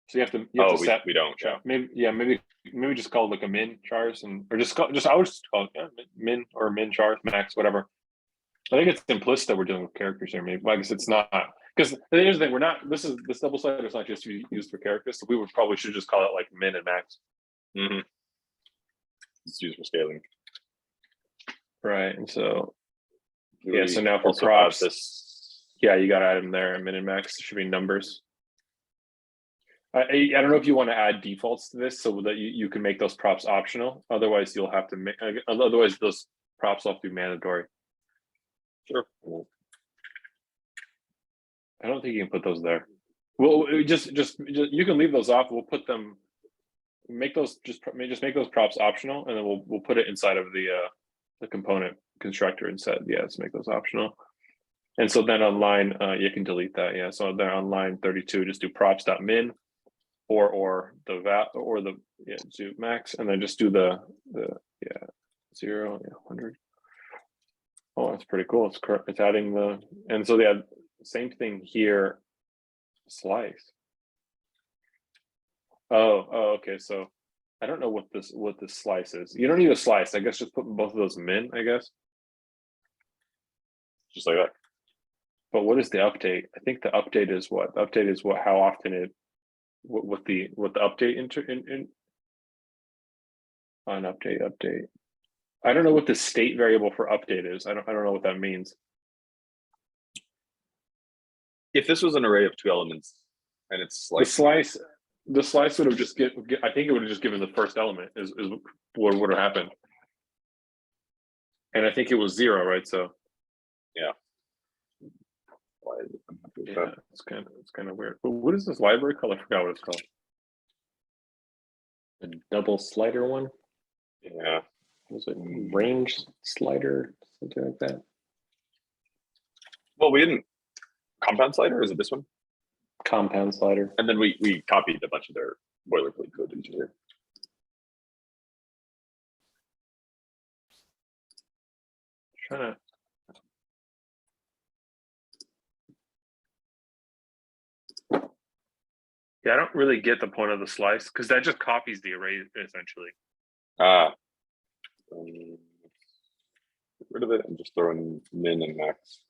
So you have to set. We don't. Yeah. Maybe just call it like a min chars I would just call it min or min chars max, whatever. I think it's implicit that we're dealing with characters here. Maybe, well, I guess it's not, because here's the thing: we're not. This double slider is not just to be used for characters, so we should just call it like min and max. Mm-hmm. It's used for scaling, right? And so, yeah. So now for props, you got to add them there. Min and max should be numbers. I don't know if you want to add defaults to this so that you can make those props optional. Otherwise, you'll have to make. Otherwise, those props will have to be mandatory. Sure. I don't think you can put those there. Well, just you can leave those off. We'll put them. Make those just make those props optional, and then we'll put it inside of the component constructor instead. Yeah, let's make those optional. And so then on line, you can delete that. Yeah. So then on line 32, just do props.min or the do max, and then just do the 0, 100. Oh, that's pretty cool. It's adding and so same thing here, slice. Oh, okay. So I don't know what this slice is. You don't need a slice. I guess just put both of those min, I guess. Just like that. But what is the update? I think the update is what? The update is how often what the update on update. I don't know what the state variable for update is. I don't know what that means. If this was an array of 2 elements and it's like the slice would have just I think it would have just given the first element is what would have happened. And I think it was 0, right? So yeah. Yeah, it's kind of weird. But what is this library called? I forgot what it's called. A double slider one. Yeah. Was it range slider, something like that? Well, we didn't. Compound slider, is it this one? Compound slider. And then we copied a bunch of their boilerplate code into here. Trying to. Yeah, I don't really get the point of the slice because that just copies the array essentially. Get rid of it and just throw in min and max.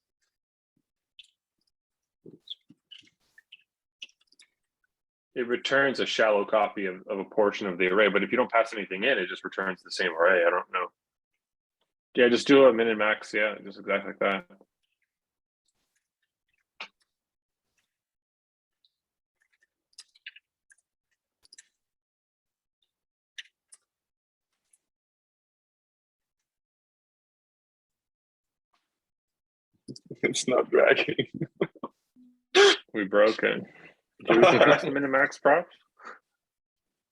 It returns a shallow copy of a portion of the array, but if you don't pass anything in, it just returns the same array. I don't know. Yeah, just do a min and max. Yeah, just exactly like that. It's not dragging. We broke it. Do we pass min and max props?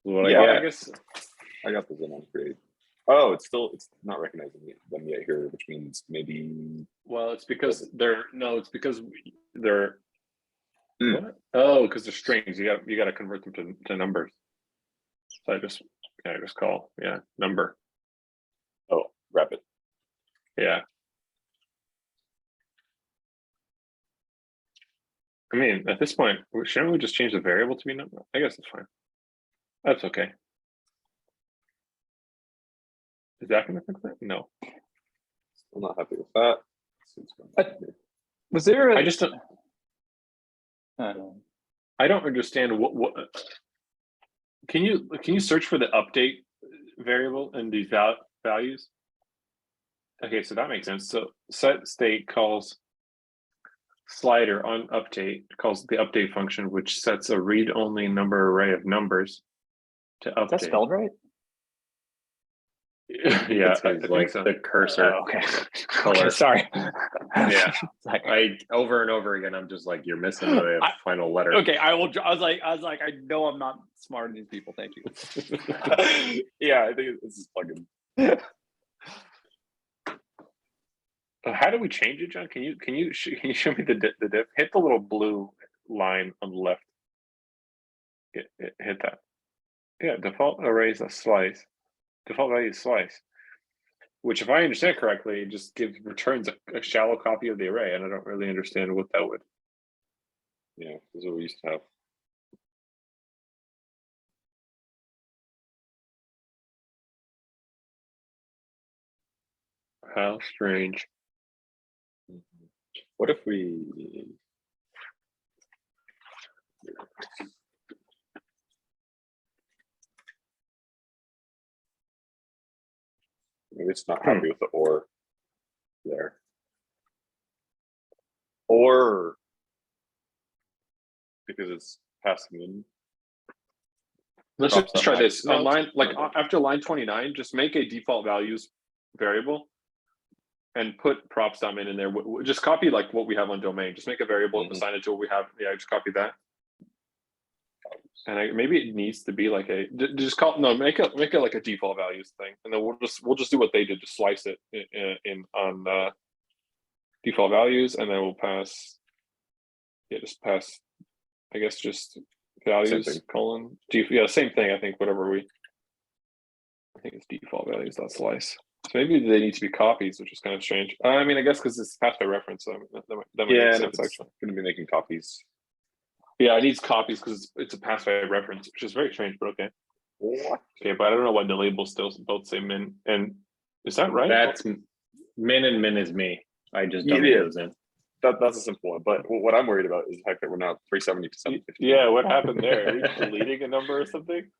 Well, I guess I got this in on create. Oh, it's not recognizing them yet here, which means maybe. Well, it's because they're What? Oh, because they're strings. You got to convert them to numbers. So I just call number. Oh, wrap it. Yeah. I mean, at this point, shouldn't we just change the variable to be number? I guess it's fine. That's okay. Is that going to fix it? No. I'm not happy with that. Was there I just don't. I don't understand what. Can you search for the update variable in these values? Okay, so that makes sense. So set state calls slider on update, calls the update function, which sets a read-only number array of numbers to update. Is that spelled right? Yeah, I it's think like so. the cursor Okay. color. Okay, sorry. Yeah. It's like, I over and over again, I'm just like, you're missing the final letter. okay, I will. I was like, I know I'm not smarter than these people. Thank you. Yeah, I think this is plugin. How do we change it, John? Can you show me the diff? Hit the little blue line on the left. Hit that. Yeah, default array is a slice. Default value is slice. Which, if I understand correctly, just returns a shallow copy of the array, and I don't really understand what that would. Yeah, this is what we used to have. How strange. What if we? Maybe it's not happy with the or there. Or because it's passing in. Let's Drops just that try this. max. On No, line, like no. after line 29, just make a default values variable and put props.min in there. Just copy like what we have on domain. Just make a variable, assign it to what we have. Yeah, just copy that. And maybe it needs to be like a just call make it like a default values thing, and then we'll just do what they did, just slice it in on default values, and then we'll pass. Yeah, just pass. I guess just values colon. Yeah, same thing. I think whatever I think it's default values dot slice. So maybe they need to be copies, which is kind of strange. I mean, I guess because it's passed by reference, so that might make sense actually. Going to be making copies. Yeah, it needs copies because it's a pass by reference, which is very strange, but okay. What? Okay, but I don't know why the labels still both say min. And is that right? That's min and min is me. I just don't Yeah. those in. That's a simple one. But what I'm worried about is the fact that we're now 370 to 750. Yeah, what happened there? Are we deleting a number or something?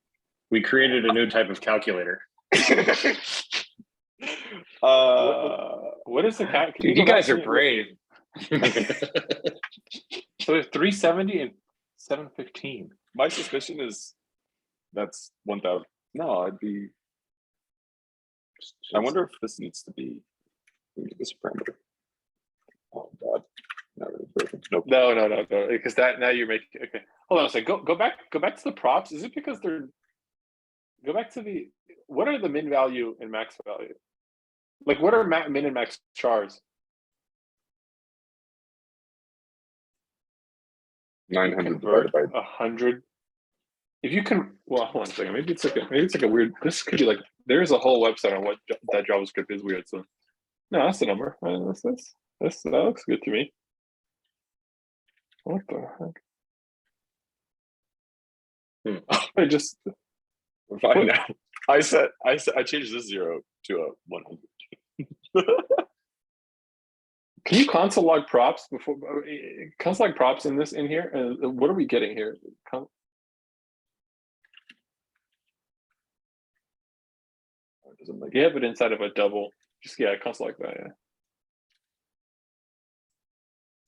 We created a new type of calculator. What is the cat? Dude, you guys are brave. So there's 370 and 715. My suspicion is that's 1,000. No, I'd be. I wonder if this needs to be. This parameter. Oh God, not really broken. Nope. No, because that now you're making okay. Hold on a second. Go back to the props. Is it because they're go back to the what are the min value and max value? Like what are min and max chars? 900 divided by 100. If you can, well, hold on a second. Maybe it's like a weird. This could be like there's a whole website on what that JavaScript is weird. So no, that's the number. That looks good to me. What the heck? I just fine now. I changed this 0 to a 100. Can you console log props before console log props in here? And what are we getting here? Yeah, but inside of a double, just console like that. Yeah.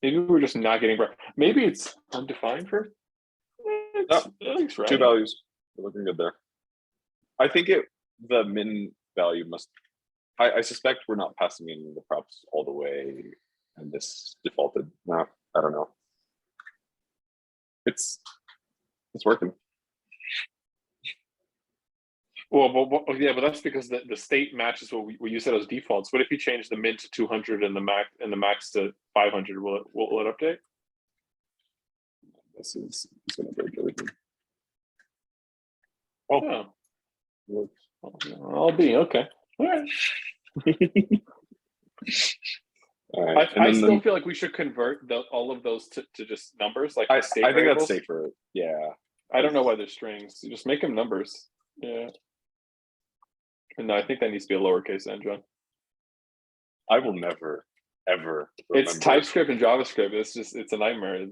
Maybe we're just not getting. Maybe it's undefined for. It's right. 2 values. We're looking good there. I think the min value must. I suspect we're not passing in the props all the way, and this defaulted. No, I don't know. It's working. Well, but that's because the state matches what you said as defaults. What if you change the min to 200 and the max to 500? Will it update? This is going to break everything. Oh, I'll be okay. All right. All right. I still feel like we should convert all of those to just numbers. Like I state think variables. that's safer. Yeah. I don't know why they're strings. You just make them numbers. Yeah. No, I think that needs to be a lowercase n, John. I will never, ever. It's TypeScript and JavaScript. It's a nightmare.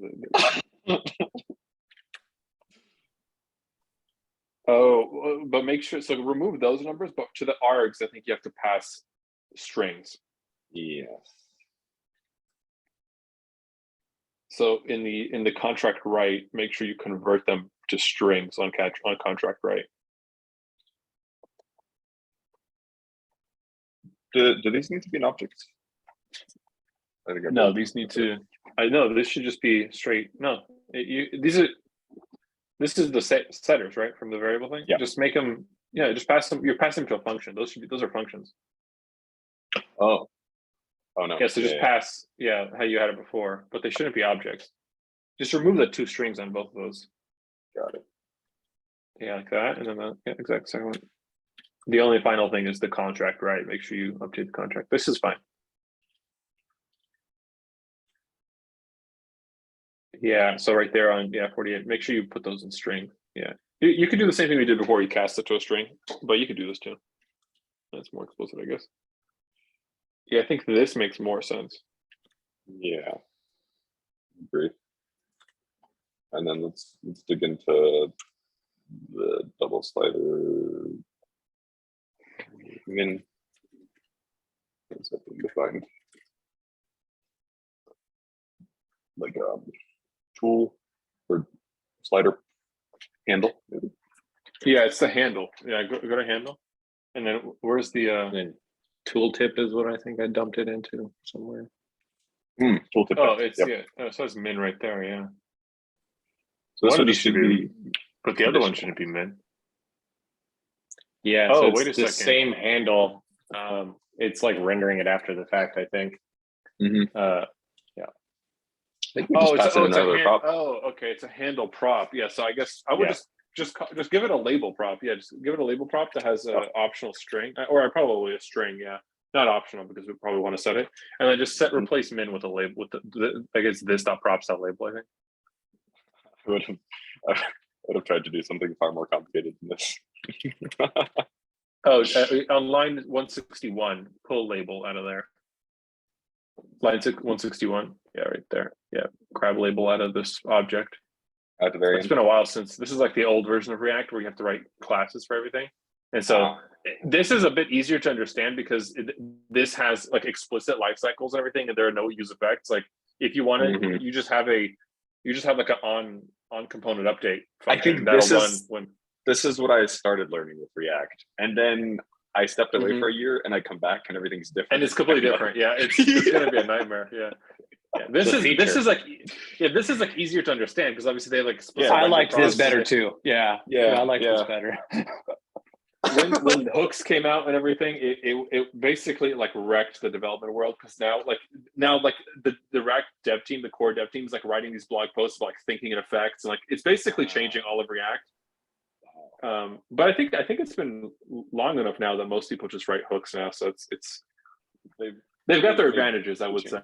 Oh, but make sure, so remove those numbers, but to the args, I think you have to pass strings. Yes. So in the contract write, make sure you convert them to strings on contract write. Do these need to be an object? I think No, these need to. I know this should just be straight. No, these are. This is the setters, right, from the variable thing. Yeah. Just make them. Yeah, just pass them. You're passing them to a function. Those are functions. Oh. Oh no. Yeah. So just pass. Yeah, how you had it before, but they shouldn't be objects. Just remove the 2 strings on both of those. Got it. Yeah, like that, and then exact second one. The only final thing is the contract, right? Make sure you update the contract. This is fine. Yeah, so right there on 48, make sure you put those in string. Yeah, you could do the same thing we did before. You cast it to a string, but you could do this too. That's more explicit, I guess. Yeah, I think this makes more sense. Yeah. Agree. And then let's dig into the double slider min. What's that being defined? Like tool or slider handle, maybe. Yeah, it's the handle. Yeah, go to handle, and then where's the And tooltip is what I think I dumped it into somewhere. Tooltip. oh, it's Yep. yeah. So it's min right there. Yeah. So this One one of these just should be, but the other one shouldn't be min. Yeah, Oh, so wait it's a the second. same handle. It's like rendering it after the fact, I think. Mhm. I think we just pass in another prop. Oh, okay, it's a handle prop. Yeah, so I guess I would Yeah. just give it a label prop. Yeah, just give it a label prop that has an optional string, or probably a string. Yeah, not optional because we probably want to set it, and then just replace min with a label with the I guess this dot props dot label. I think. I would have tried to do something far more complicated than this. Oh, on line 161, pull label out of there. Line 161. Yeah, right there. Yeah, grab label out of this object. At the very It's end. been a while since this is like the old version of React where you have to write classes for everything. And so this is a bit easier to understand because this has like explicit life cycles and everything, and there are no use effects. Like if you want to, Mhm. you just have like an on component update I function think that'll this run is- when This is what I started learning with React, and then I stepped away Mhm. for a year, and I come back, and everything's different. and it's completely different. Yeah, it's gonna be a nightmare. Yeah. Yeah, this The is feature. like easier to understand because obviously they have like Yeah. I render like this processes. better too. Yeah. Yeah, I like this yeah. better. When hooks came out and everything, it basically like wrecked the development world because now the React dev team, the core dev team is like writing these blog posts about, like thinking in effects and like it's basically changing all of React. But I think it's been long enough now that most people just write hooks now, so it's they've got their advantages, I would say.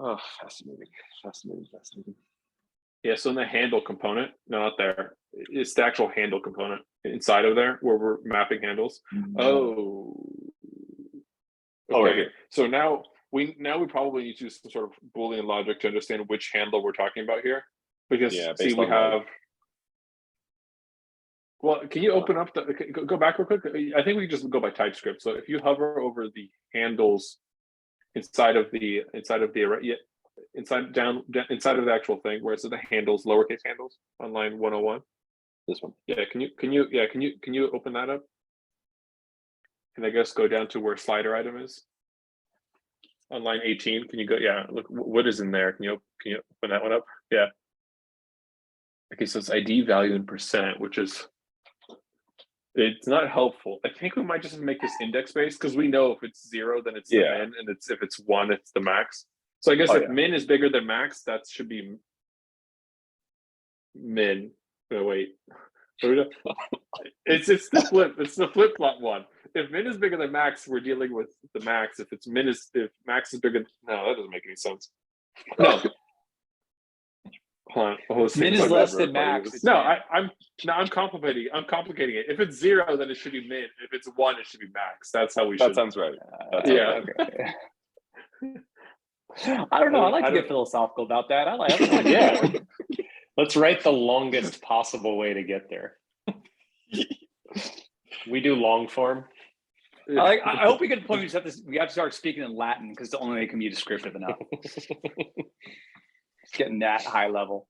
Oh, fascinating. Yeah, so in the handle component, no, not there. It's the actual handle component inside of there where we're mapping handles. Oh. Oh, right Okay. here. So now we probably need to use some sort of Boolean logic to understand which handle we're talking about here. Because Yeah, see, based we on have. Well, can you open up go back real quick? I think we can just go by TypeScript. So if you hover over the handles inside of the array, inside of the actual thing where it's the handles, lowercase handles on line 101. This one. Yeah, can you open that up? And I guess go down to where slider item is. On line 18, can you go? Yeah, look what is in there. Can you open that one up? Yeah. Okay, so it's ID value in percent, which is it's not helpful. I think we might just make this index based because we know if it's 0, then it's the min, and if it's 1, it's the max. So I guess if min is bigger than max, that should be min. Oh, wait. It's the flip. It's the flip flop one. If min is bigger than max, we're dealing with the max. If max is bigger, no, that doesn't make any sense. No. Hold on. Min is less than max. No, I'm complicating it. If it's 0, then it should be min. If it's 1, it should be max. That's how we should. That sounds right. Yeah. Okay. I don't know. I like to get philosophical about that. I like Yeah. Let's write the longest possible way to get there. We do long form. I hope we get to the point where we have to start speaking in Latin because the only way it can be descriptive enough. Getting that high level.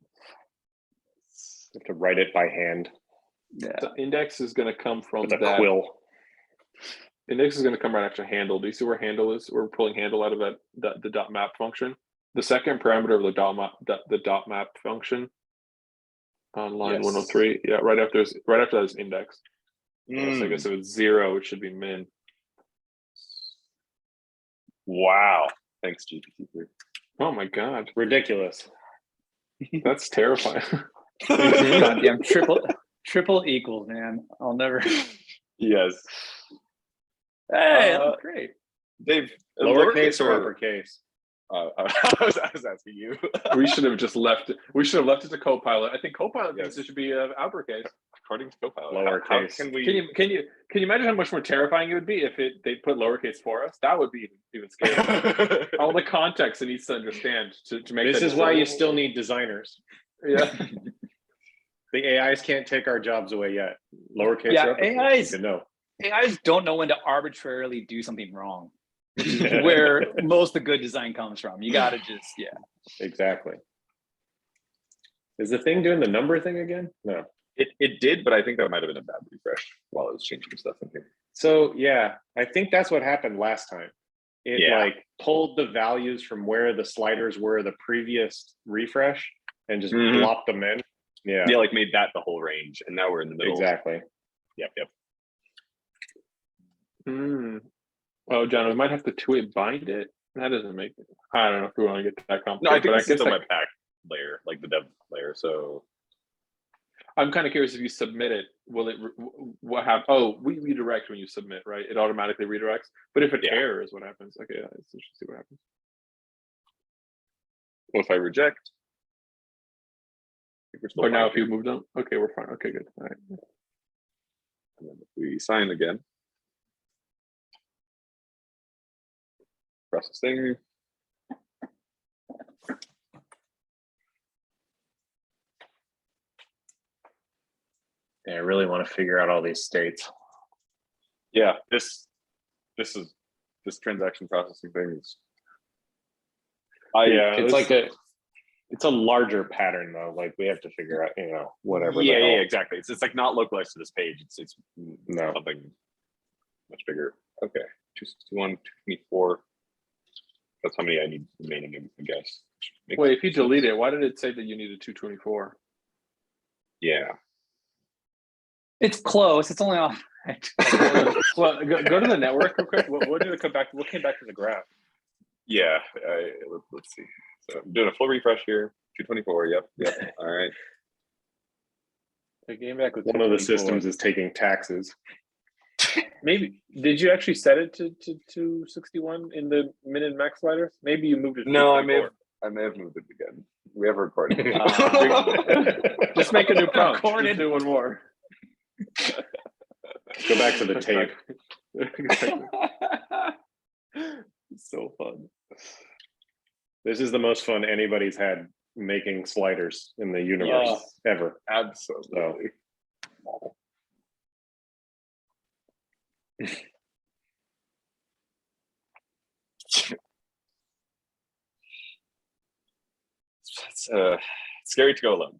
You have to write it by hand Yeah. The index is going to come from with a that. quill. Index is going to come right after handle. Do you see where handle is? We're pulling handle out of the dot map function. The second parameter of the dot map function on line Yes. 103. Yeah, right after that is index. So I guess Mm. if it's 0, it should be min. Wow. Thanks, GPT-3. Oh my god, Ridiculous. that's terrifying. Goddamn triple equals, man. I'll never. Yes. Hey, that was great. Dave, Lowercase or or uppercase? I was asking you. We should have just left it. We should have left it to Copilot. I think Copilot Yes. thinks it should be uppercase. According to Copilot, how Lowercase. can we? Can you imagine how much more terrifying it would be if they put lowercase for us? That would be even scarier. All the context it needs to understand to make. This that is why you decision. still need designers. Yeah. The AIs can't take our jobs away yet. Lowercase Yeah, or uppercase, AIs you can know. AIs don't know when to arbitrarily do something wrong, which is where most of the good design comes from. You got to just, yeah. Exactly. Is the thing doing the number thing again? No. It did, but I think that might have been a bad refresh while I was changing stuff in here. So yeah, I think that's what happened last time. It Yeah. like pulled the values from where the sliders were the previous refresh and just Mhm. blopped them in. Yeah, Yeah, like made that the whole range, and now we're in the middle. exactly. Yep. Oh, John, we might have to two-way bind it. That doesn't make it. I don't know if we want to get that complicated. No, I think but this is the like, webpack layer, like the dev layer. So I'm kind of curious if you submit it, will it? What happens? Oh, we redirect when you submit, right? It automatically redirects. But if it Yeah. errors, what happens? Okay, yeah, let's just see what happens. well, if I reject, I think we're still But now, fine if you here. moved them, okay, we're fine. Okay, good. All right. And then if we sign again, processing. Yeah, I really want to figure out all these states. Yeah, this transaction processing thing is. It's a larger pattern though. Like we have to figure out, whatever. Yeah, the hell. exactly. It's like not localized to this page. It's No. something much bigger. Okay, 261, 224. That's how many I need remaining, I guess. Makes Wait, if you sense. delete it, why did it say that you needed 224? Yeah. It's close. It's only off. Well, go to the network real quick. What did it come back? What came back to the graph? Yeah, let's see. So I'm doing a full refresh here. 224. Yep. All right. It came back with One of the 224. systems is taking taxes. Maybe did you actually set it to 261 in the min and max sliders? Maybe you moved it. To No, I 224. may have moved it again. We have a recording. Just make a new prompt. Recorded. Just do one more. Go back to the tape. It's so fun. This is the most fun anybody's had making sliders in the universe ever. Absolutely. It's scary to go alone.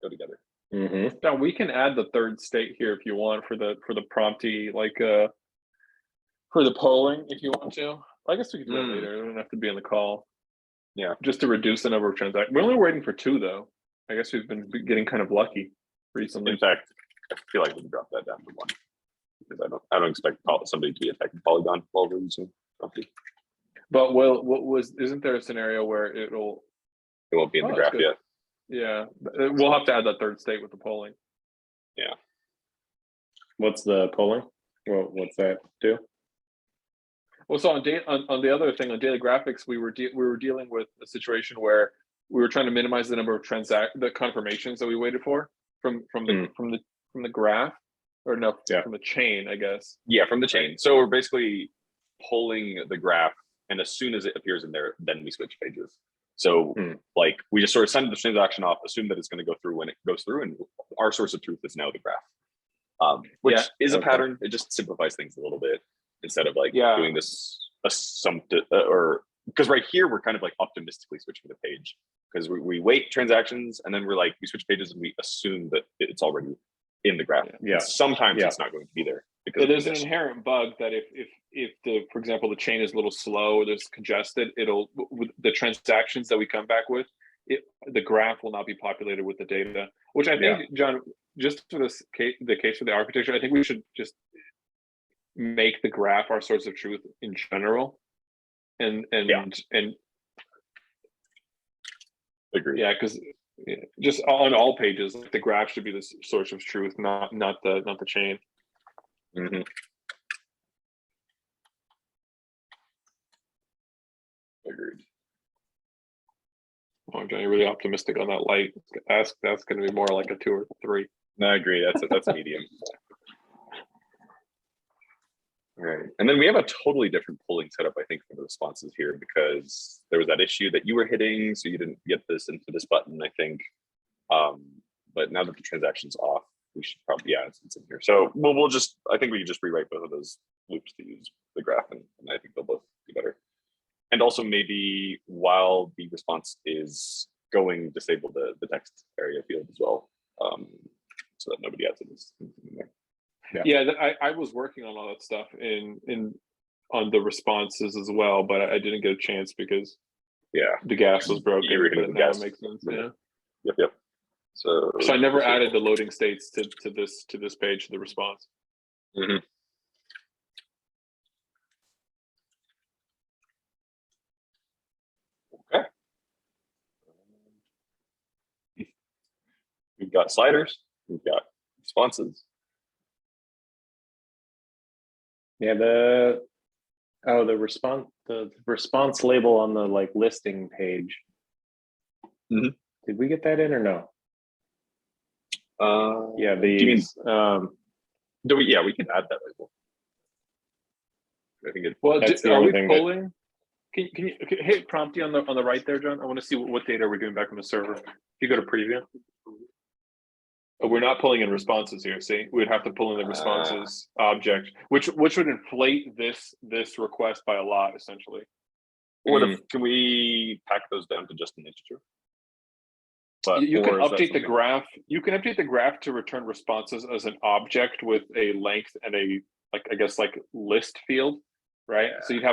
Go together. Mm-hmm. Now we can add the third state here if you want for the prompty, like for the polling if you want to. I guess we can do that later. It doesn't have to be in the call. Yeah. Just to reduce the number of transactions. We're only waiting for 2 though. I guess we've been getting kind of lucky recently. In fact, I feel like we can drop that down to 1 because I don't expect somebody to be affected Polygon while we're using Prompty. But isn't there a scenario where it It won't be in the that's graph good. yet. Yeah, we'll have to add that third state with the polling. What's the polling? Well, what's that do? Well, so on the other thing on daily graphics, we were dealing with a situation where we were trying to minimize the number of the confirmations that we waited for from the graph, or no, from the chain, I guess. Yeah, from the chain. So we're basically pulling the graph, and as soon as it appears in there, then we switch pages. So like we just sort of send the transaction off, assume that it's going to go through when it goes through, and our source of truth is now the graph, which is a pattern. It just simplifies things a little bit instead of like doing this assumptive or because right here we're kind of like optimistically switching the page because we wait transactions and then we switch pages and we assume that it's already in the graph. Yeah. And sometimes it's not going to be there, because of There's an congestion. inherent bug that if the, for example, the chain is a little slow or there's congested, it'll, with the transactions that we come back with, the graph will not be populated with the data, which I think, John, just for this case, the case of the architecture, I think we should just make the graph our source of truth in general. And Agreed. yeah, because just on all pages, like, the graph should be the source of truth, not the chain. Mm-hmm. Agreed. Oh, John, you're really optimistic on that light. That's going to be more like a 2 or 3. No, I agree. That's medium. All right. And then we have a totally different polling setup, I think, for the responses here, because there was that issue that you were hitting, so you didn't get this into this button, I think. But now that the transaction's off, we should probably, it's in here. So we'll just, I think we can just rewrite both of those loops to use the graph, and I think they'll both be better. And also maybe while the response is going, disable the text area field as well, so that nobody adds anything in there. Yeah, I was working on all that stuff on the responses as well, but I didn't get a chance because the gas was broken. You were hitting But the now gas. it makes sense. Yep. So I never added the loading states to this page, to the response. Mm-hmm. Okay. We've got sliders. We've got responses. Yeah, the response label on the like listing page. Mhm. Did we get that in or no? Yeah, do you mean, these we can add that label. I think it, Well, That's the are only we thing that- pulling? Can you hit Prompty on the right there, John? I want to see what data we're getting back from the server. If you go to preview. Oh, we're not pulling in responses here. See, we'd have to pull in the responses object, which would inflate this request by a lot, essentially. what if, can we pack those down to just an integer? But You can or is that update the something- graph. You can update the graph to return responses as an object with a length and a list field, right? So you'd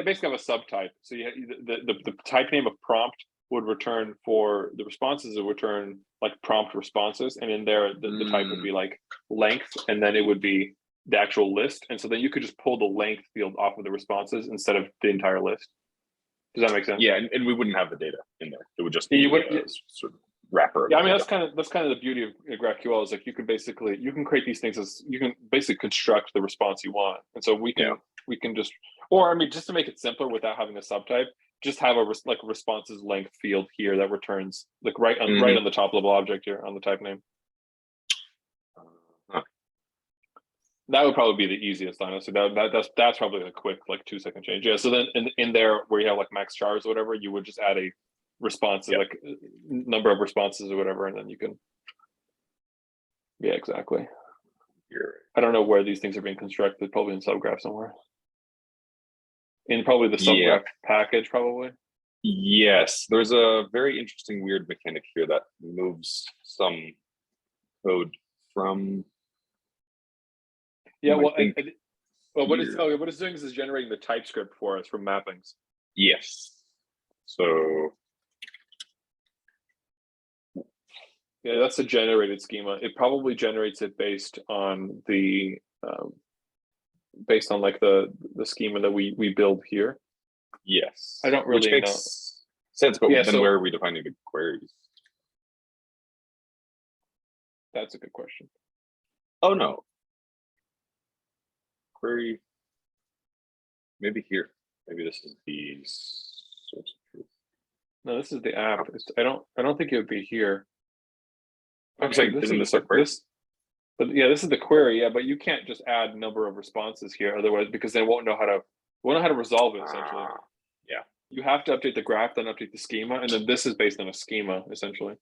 basically have a subtype. So the type name of prompt would return for the responses. It would return like prompt responses, and in there the type would be like length, and then it would be the actual list. And so then you could just pull the length field off of the responses instead of the entire list. Does that make sense? Yeah, and we wouldn't have the data in there. It would just be sort of wrapper. Yeah, I mean that's kind of the beauty of GraphQL is like you can create these things as you can basically construct the response you want, and so we can just, or I mean, just to make it simpler without having a subtype, just have a responses length field here that returns like right on the top level object here on the type name. That would probably be the easiest, honestly. That's probably a quick 2-second change. Yeah. So then in there where you have like max chars or whatever, you would just add a response like number of responses or whatever, and then you can. Yeah, exactly. I don't know where these things are being constructed. Probably in subgraph somewhere. In probably the subgraph package, probably. Yes, there's a very interesting weird mechanic here that moves some code from. Yeah, well, what it's doing is generating the TypeScript for us from mappings. Yes. So. Yeah, that's a generated schema. It probably generates it based on the like the schema that we build here. Yes. I don't really Which makes sense, but then where are we defining the queries? That's a good question. Oh no. Query. Maybe here. Maybe this is the source of truth. No, this is the app. I don't think it would be here. I'm saying, isn't this a query? But yeah, this is the query. Yeah, but you can't just add number of responses here, otherwise, because they won't know how to resolve it. Essentially, yeah. You have to update the graph, then update the schema, and then this is based on a schema, essentially.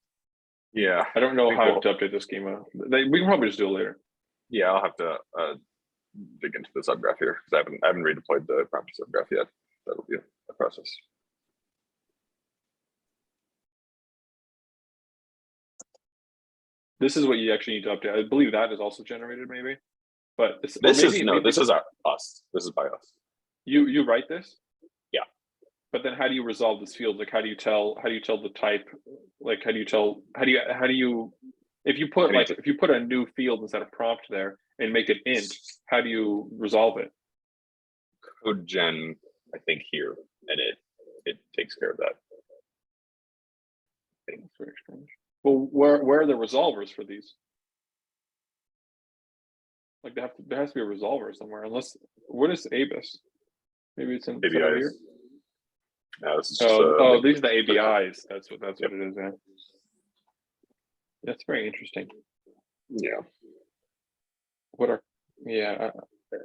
Yeah. I don't know how to update the schema. We can probably just do it later. Yeah, I'll have to dig into the subgraph here because I haven't redeployed the Prompty subgraph yet. That'll be a process. This is what you actually need to update. I believe that is also generated, maybe. but This is us. This is by us. You write this. Yeah. But then how do you resolve this field? Like how do you tell the type? Like how do you if you put a new field instead of prompt there and make it int, how do you resolve it? Code gen, I think here, and it takes care of that. That's very strange. Well, where are the resolvers for these? Like there has to be a resolver somewhere. Unless what is ABIS? Maybe it's in ABIs. here. No, this is just, these are the ABIs. That's what it is. Yeah. That's very interesting. Yeah.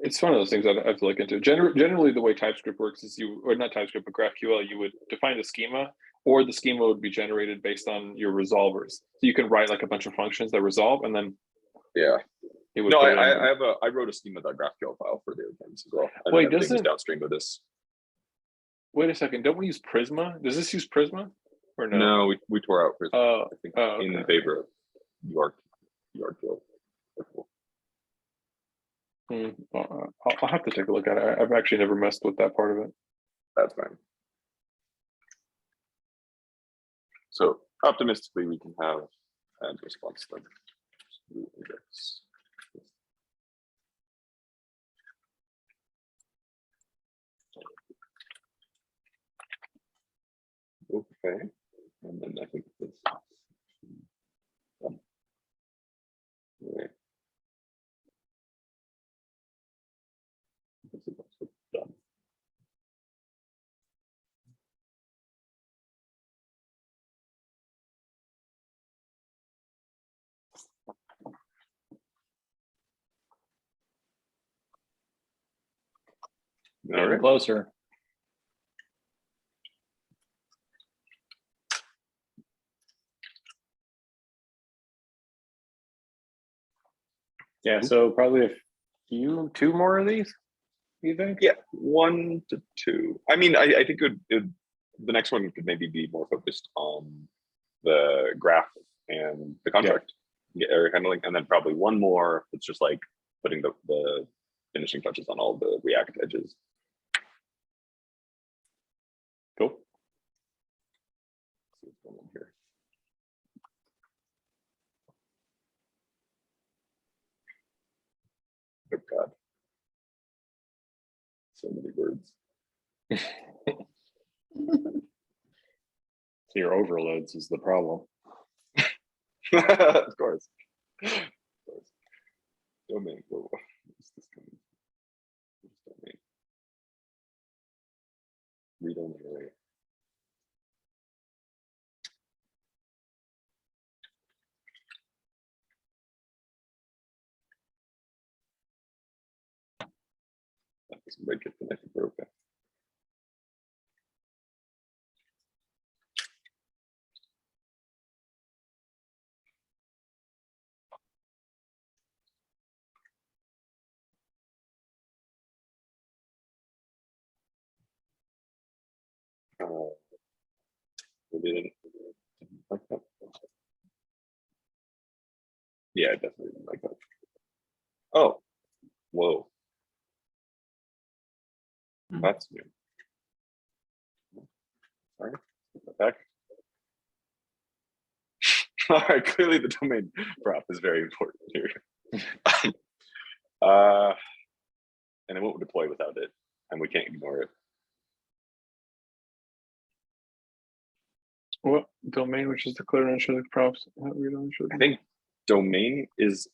It's one of those things I have to look into. Generally, the way TypeScript works is or not TypeScript, but GraphQL, you would define the schema, or the schema would be generated based on your resolvers. So you can write like a bunch of functions that resolve, and then it would. No, I wrote a schema.graphql file for daily canvas as well. And wait, everything was downstream of this. Wait a second. Don't we use Prisma? Does this use Prisma or no? No, we tore out Prisma. I think okay. in favor of URQL. I'll have to take a look at it. I've actually never messed with that part of it. That's fine. So optimistically, we can have add response then. Okay, and then I think this. Right. This is also done. All right. Closer. Yeah, so probably two more of these, you think? Yeah, 1 to 2. I mean, I think the next one could maybe be more focused on the graph and the contract error handling, and then probably one more that's just like putting the finishing touches on all the React edges. Cool. Let's see what's going on here. Oh God. So many words. Your overloads is the problem. Of course. Domain. Whoa. What's this coming? Domain. Read only array. That doesn't break it, then I think we're okay. We didn't like that. Yeah, I definitely didn't like that. Oh, whoa. That's new. Sorry, put that back. All right, clearly the domain prop is very important here. And it won't deploy without it, and we can't ignore it. What domain, which is declared on the props? I think domain is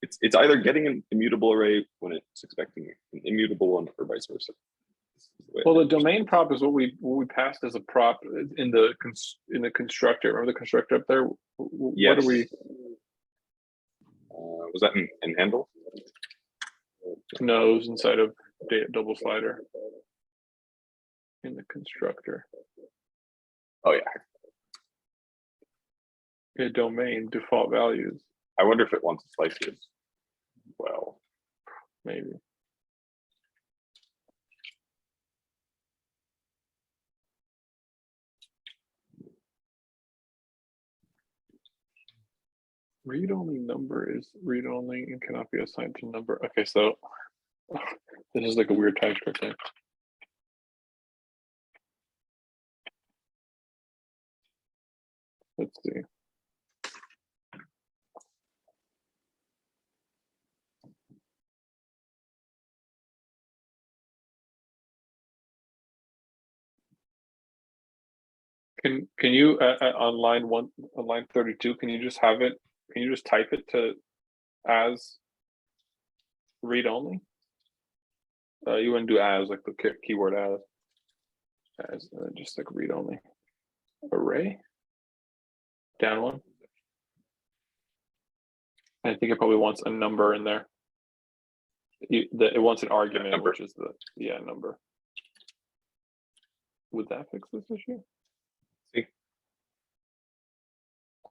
it's either getting an immutable array when it's expecting an immutable one, or vice versa. Well, the domain prop is what we passed as a prop in the constructor. Remember the constructor up there? Yes. What are we? Was that in handle? No, it was inside of double slider in the constructor. Oh yeah. A domain default values. I wonder if it wants a slice here. Well, maybe. Read-only number is read-only and cannot be assigned to number. Okay, so this is like a weird TypeScript thing. Let's see. Can you on line 32, can you just have it, can you just type it to as read only? You wouldn't do as like the keyword as just like read only array down one. I think it probably wants a number in there. It wants an argument, number. which is the number. Would that fix this issue? See.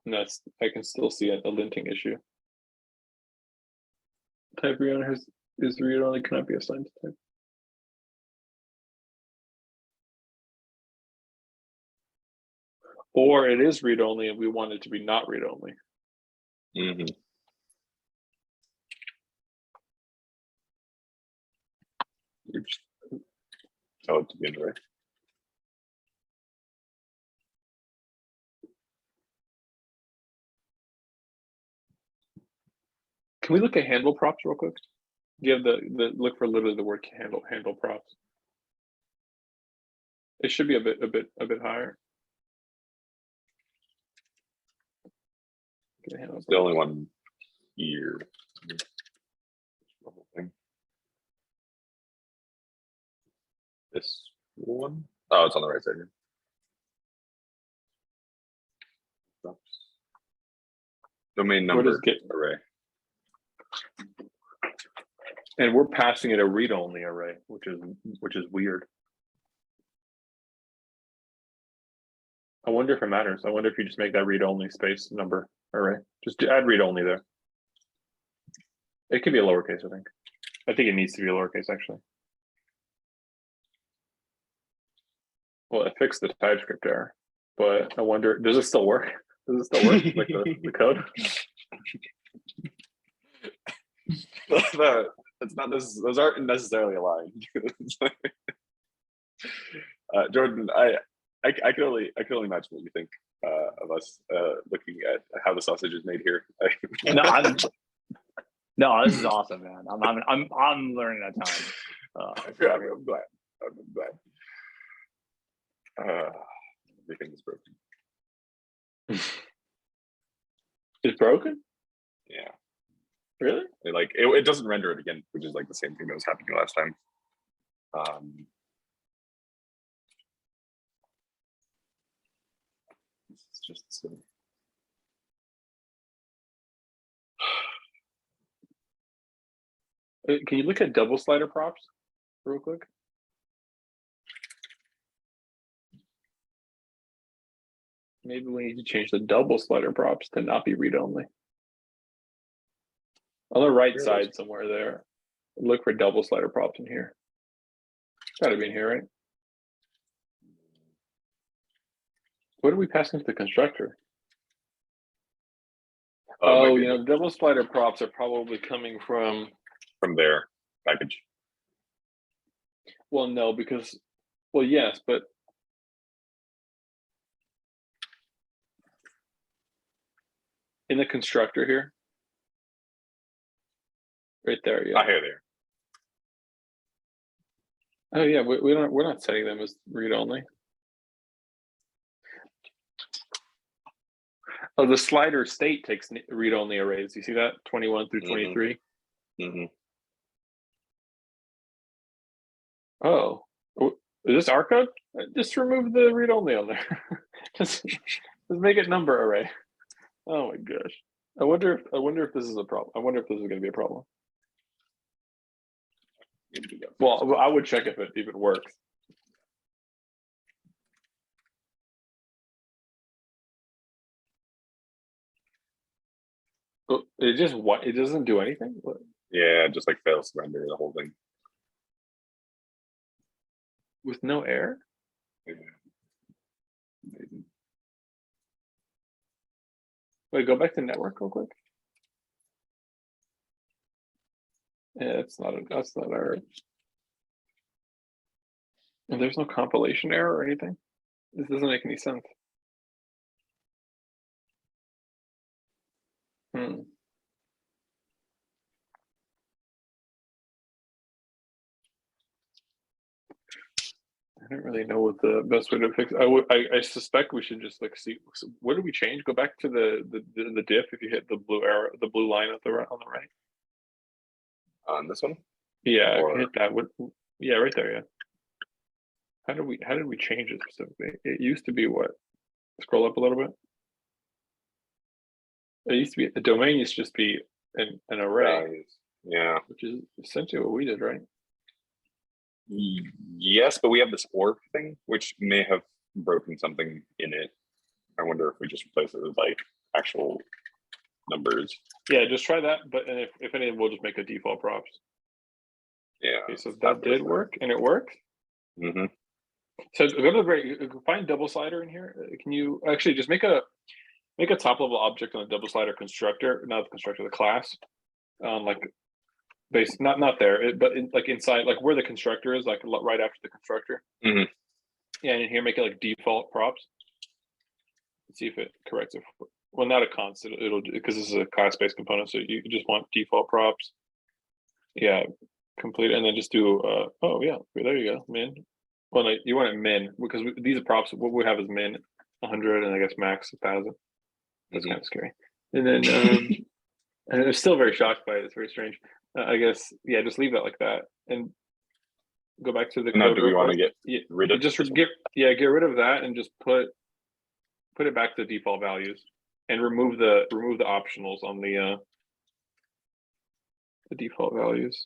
And that's, I can still see a linting issue. Type read only is read only cannot be assigned to type. Or it is read only and we want it to be not read only. Mm-hmm. Tell it to be in the right. Can we look at handle props real quick? Do you have the look for literally the word handle props? It should be a bit higher. It's the only one here. This one? Oh, it's on the right side here. Domain number array. And we're passing it a read-only array, which is weird. I wonder if it matters. I wonder if you just make that read-only space number array. Just add read-only there. It could be a lowercase, I think. I think it needs to be a lowercase, actually. Well, it fixed the TypeScript error, but I wonder, does it still work? Does it still work, like the code? It's not this. Those aren't necessarily aligned. Jordan, I can only imagine what you think of us looking at how the sausage is made here. No, this is awesome, man. I'm learning a ton. I'm glad. Everything is broken. It's broken? Yeah. Really? Like it doesn't render it again, which is like the same thing that was happening last time. It's just silly. Can you look at double slider props real quick? Maybe we need to change the double slider props to not be read-only. On the right side somewhere there, look for double slider props in here. Gotta be in here, right? What are we passing to the constructor? Oh, you know, double slider props are probably coming from their package. Well, no, because, well, yes, but in the constructor here, right there, yeah. I hear there. Oh yeah, we're not setting them as read only. Oh, the slider state takes read only arrays. You see that 21 through 23. Mm-hmm. Oh, is this our code? Just remove the read only on there. just make it number array. Oh my gosh. I wonder if this is a problem. I wonder if this is going to be a problem. Well, I would check if it even works. It just what? It doesn't do anything. What? Yeah, just like fails to render the whole thing With no error. Yeah. Amazing. Wait, go back to network real quick. Yeah, that's not our. And there's no compilation error or anything. This doesn't make any sense. Hmm. I don't really know what the best way to fix. I suspect we should just like see what did we change? Go back to the diff if you hit the blue arrow, the blue line at the right on the right. On this one? Yeah, if you Or- hit that. What? Yeah, right there. Yeah. How did we change it specifically? It used to be what? Scroll up a little bit. It used to be the domain used to just be an array, Values. Yeah. which is essentially what we did, right? Yes, but we have this org thing, which may have broken something in it. I wonder if we just replace it with like actual numbers. Yeah, just try that. But and if any, we'll just make a default props. Yeah. Okay, so that did work, and it worked. Mm-hmm. So go to the very find double slider in here. Can you actually just make a top level object on a double slider constructor, not the constructor, the class, like base, not there, but like inside, like where the constructor is, like right after the constructor. Mhm. Yeah, and in here make it like default props. Let's see if it corrects it. Well, not a constant. It'll because this is a class based component, so you just want default props. Yeah, complete, and then just do. Oh yeah, there you go, min. Well, no, you want it min because these are props. What we have is min 100, and I guess max 1,000. That's kind of scary. And then, and I'm still very shocked by it. It's very strange. I guess, yeah, just leave that like that and go back to the. Now, code do we real want to quick. get rid of Just this get rid of that and just put it back to default values and remove the optionals on the default values.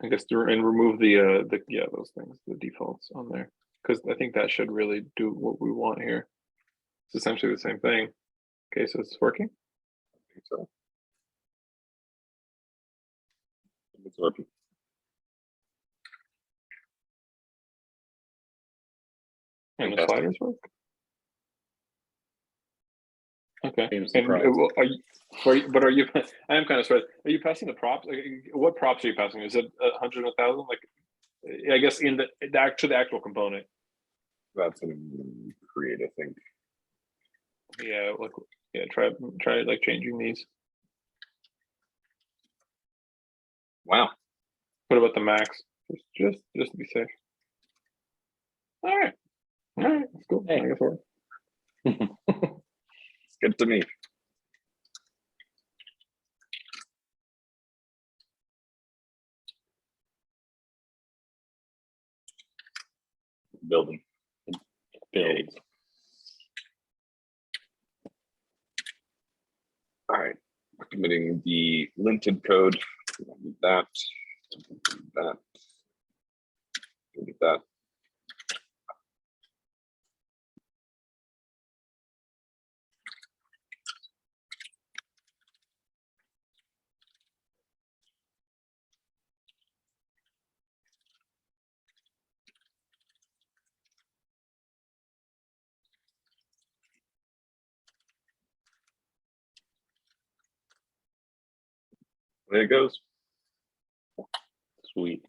I guess and remove the those things, the defaults on there, because I think that should really do what we want here. It's essentially the same thing. Okay, so it's working. I think so. It's working. And the Fantastic. sliders work. Okay. Seems And surprised. are you? I am kind of surprised. Are you passing the props? Like, what props are you passing? Is it 100, 1,000? Like, I guess in the actual component. That's in create, I think. Yeah. Like, yeah. Try like changing these. Wow. What about the max? Just to be safe. All right. That's cool. Hey. I guess we're. It's good to me. Building. Build. All right. Committing the linted code. That. Delete that. There it goes. Sweet.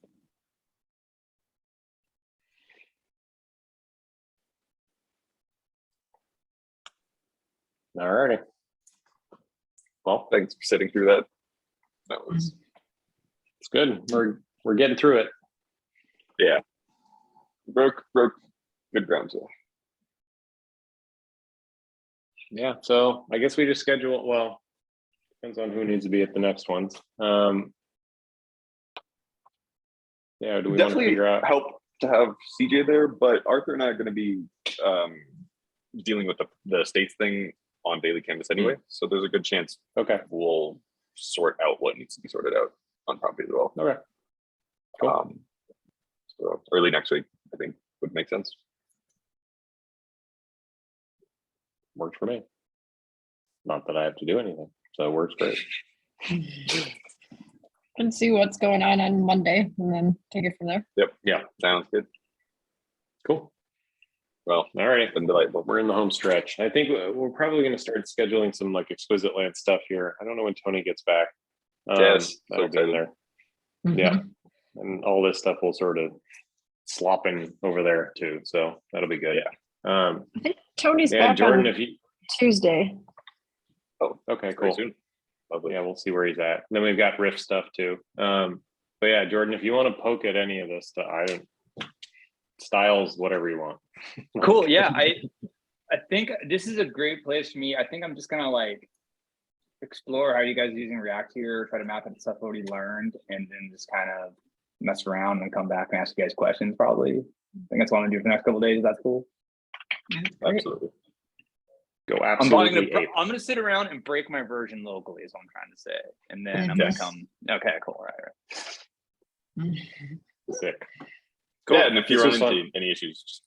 All righty. Well, Thanks for sitting through that. That was it's good. We're getting through it. broke good ground. So Yeah. So I guess we just schedule. Well, depends on who needs to be at the next ones. Yeah. Do we want to definitely figure out? help to have CJ there, but Arthur and I are going to be dealing with the states thing on daily canvas anyway. So there's a good chance Okay. we'll sort out what needs to be sorted out on Prompty as well. Okay. Cool. So early next week, I think would make sense. Works for me. Not that I have to do anything, so it works great. And see what's going on Monday and then take it from there. Yep. Yeah. Sounds good. Cool. Well, All right. been delightful. We're in the home stretch. I think we're probably going to start scheduling some like exquisite land stuff here. I don't know when Tony gets back. Yes, so that'll be in excited. there. Yeah. And all this stuff will sort of slopping over there too. So that'll be good. Yeah. I think Tony's Yeah, back Jordan, on if you Tuesday. Oh, okay, very cool. soon. Lovely. Yeah, we'll see where he's at. Then we've got riff stuff too. But yeah, Jordan, if you want to poke at any of this stuff, I don't styles, whatever you want. Cool. Yeah, I think this is a great place for me. I think I'm just gonna like explore how you guys are using React here, try to map it to stuff already learned, and then just kind of mess around and come back and ask you guys questions. Probably. I think that's what I'm gonna do for the next couple of days. That's cool. Absolutely. Go I'm absolutely ape. gonna sit around and break my version locally, is what I'm trying to say, and then I'm gonna Yes. come. Okay, cool. Right. Sick. Yeah, and if you This run was into fun. any issues, just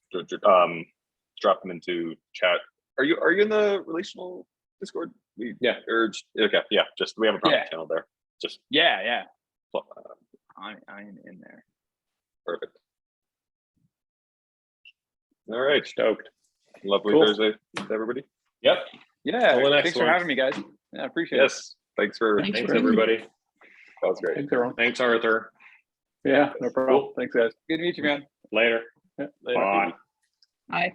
drop them into chat. Are you in the relational Discord? Yeah. Okay. Yeah. Just we have a private Yeah. channel there. Just Yeah. uh, I'm in there. perfect. All right. Stoked. Lovely Cool. Thursday, to everybody. Yep. Yeah. Till the next Thanks for one. having me, guys. Yeah, I appreciate it. Yes. Thanks for Thanks Thanks for everybody. that was great. Thanks, everyone. Thanks, Arthur. Yeah, no problem. Thanks, guys. Good to meet you, man. Later. Yeah, later. Bye. Bye.